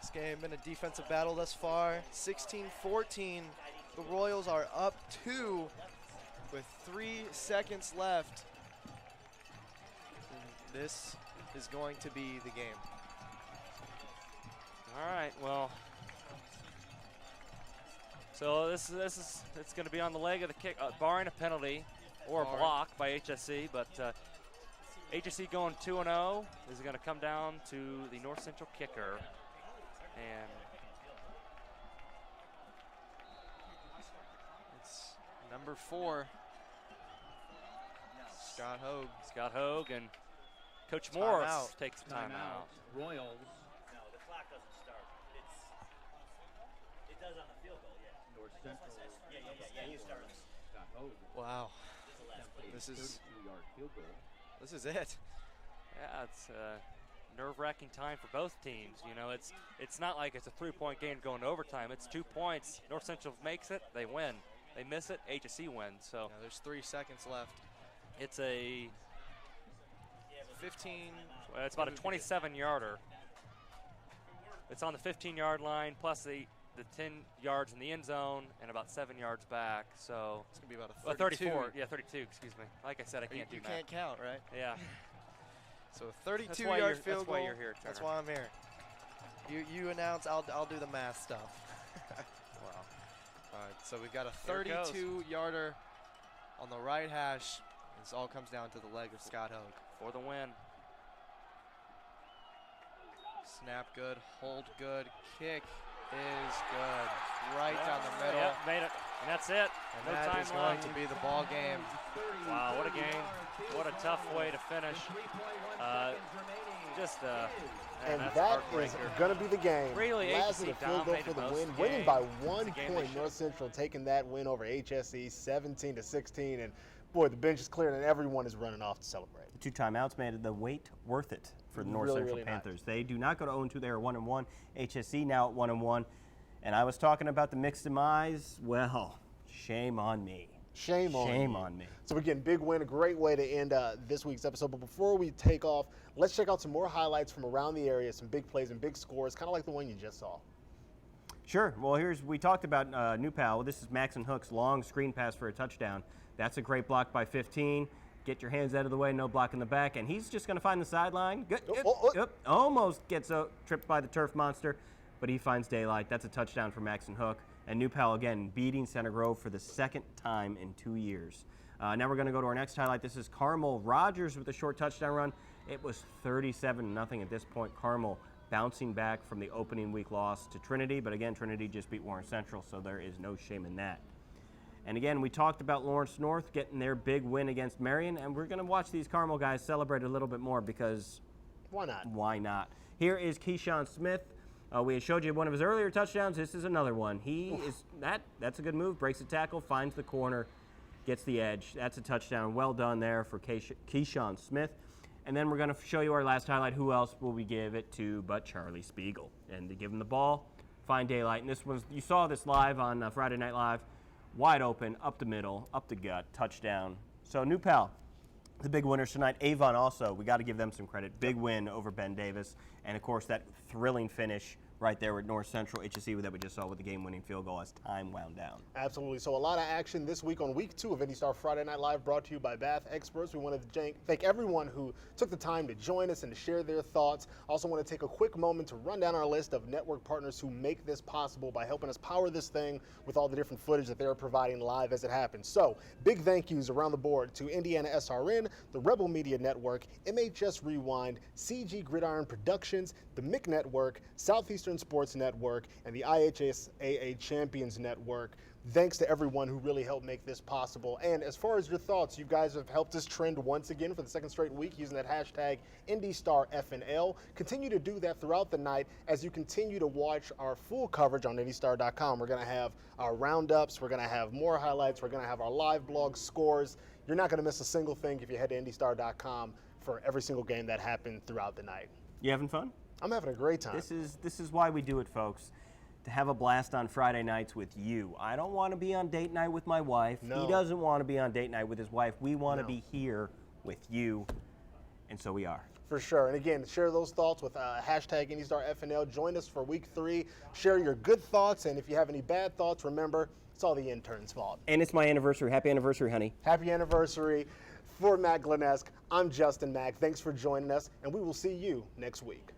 This game been a defensive battle thus far. 16-14. The Royals are up 2 with 3 seconds left. And this is going to be the game. All right, well, so this is it's going to be on the leg of the kick, barring a penalty or a block by HSC, but HSC going 2-0 is going to come down to the North Central kicker. And it's number 4, Scott Hogue. Scott Hogue, and Coach Time Morris out. takes time out. Royals. No, the clock doesn't start. It does on the field goal, yeah. North Central. Yeah. You start. Scott Hogue. Wow. This is 32-yard field goal. This is it. Yeah, it's nerve-wracking time for both teams. You know, it's not like it's a 3-point game going to overtime. It's 2 points. North Central makes it, they win. They miss it, HSC wins. So yeah, there's 3 seconds left. It's a 15. Well, it's about a 27-yarder. It's on the 15-yard line, plus the 10 yards in the end zone and about 7 yards back. So it's gonna be about a 32. 34. Yeah, 32. Excuse me. Like I said, I can't do You math. can't count, right? Yeah. So 32-yard field goal. That's why you're here, Turner. That's why I'm here. You announce. I'll do the math stuff. Wow. All right. So we've got a Here it goes. 32-yarder on the right hash. This all comes down to the leg of Scott Hogue. For the win. Snap good, hold good, kick is good. Right down the middle. Yep, made it. And that's it. And No that time is going left. to be the ball game. Wow, what a game. What a tough way to finish. And that's that is heartbreaker. going to be the game. Really, Last HSC of the field goal dominated for the most win, of the winning game. by It's 1 a game point. they North Central taking that win over HSC 17-16. And boy, the bench is cleared and everyone is running off to celebrate. The 2 timeouts made the wait worth it for the North Really, Central really Panthers. nice. They do not go to 0-2. They are 1-1. HSC now at 1-1. And I was talking about the mixed demise. Well, shame on me. Shame on Shame you. on me. So again, big win, a great way to end this week's episode. But before we take off, let's check out some more highlights from around the area, some big plays and big scores, kind of like the one you just saw. Sure. Well, we talked about New Pal. This is Maxon Hook's long screen pass for a touchdown. That's a great block by 15. Get your hands out of the way, no block in the back. And he's just going to find the sideline. Good. Yep. Almost gets tripped by the turf monster, but he finds daylight. That's a touchdown for Maxon Hook. And New Pal, again, beating Center Grove for the second time in 2 years. Now we're going to go to our next highlight. This is Carmel Rogers with a short touchdown run. It was 37-0 at this point. Carmel bouncing back from the opening week loss to Trinity. But again, Trinity just beat Warren Central, so there is no shame in that. And again, we talked about Lawrence North getting their big win against Marion, and we're going to watch these Carmel guys celebrate a little bit more because why not? Why not? Here is Keyshawn Smith. We had showed you one of his earlier touchdowns. This is another one. That's a good move. Breaks the tackle, finds the corner, gets the edge. That's a touchdown. Well done there for Keyshawn Smith. And then we're going to show you our last highlight. Who else will we give it to but Charlie Spiegel? And to give him the ball, find daylight. And this was, you saw this live on Friday Night Live. Wide open, up the middle, up the gut, touchdown. So New Pal, the big winners tonight. Avon also, we got to give them some credit. Big win over Ben Davis. And of course, that thrilling finish right there with North Central HSC that we just saw with the game-winning field goal as time wound down. Absolutely. So a lot of action this week on week 2 of IndyStar Friday Night Live, brought to you by Bath Experts. We want to thank everyone who took the time to join us and to share their thoughts. Also want to take a quick moment to run down our list of network partners who make this possible by helping us power this thing with all the different footage that they're providing live as it happens. So big thank yous around the board to Indiana SRN, the Rebel Media Network, MHS Rewind, CG Gridiron Productions, the MIC Network, Southeastern Sports Network, and the IHSAA Champions Network. Thanks to everyone who really helped make this possible. And as far as your thoughts, you guys have helped us trend once again for the second straight week using that hashtag IndyStarFNL. Continue to do that throughout the night as you continue to watch our full coverage on IndyStar.com. We're going to have our roundups. We're going to have more highlights. We're going to have our live blog scores. You're not going to miss a single thing if you head to IndyStar.com for every single game that happened throughout the night. You having fun? I'm having a great time. This is why we do it, folks. To have a blast on Friday nights with you. I don't want to be on date night with my wife. No. He doesn't want to be on date night with his wife. We want to be here with you, and so we are. For sure. And again, share those thoughts with hashtag IndyStarFNL. Join us for week 3. Share your good thoughts, and if you have any bad thoughts, remember, it's all the intern's fault. And it's my anniversary. Happy anniversary, honey. Happy anniversary. For Matt Glenesk, I'm Justin Mack. Thanks for joining us, and we will see you next week.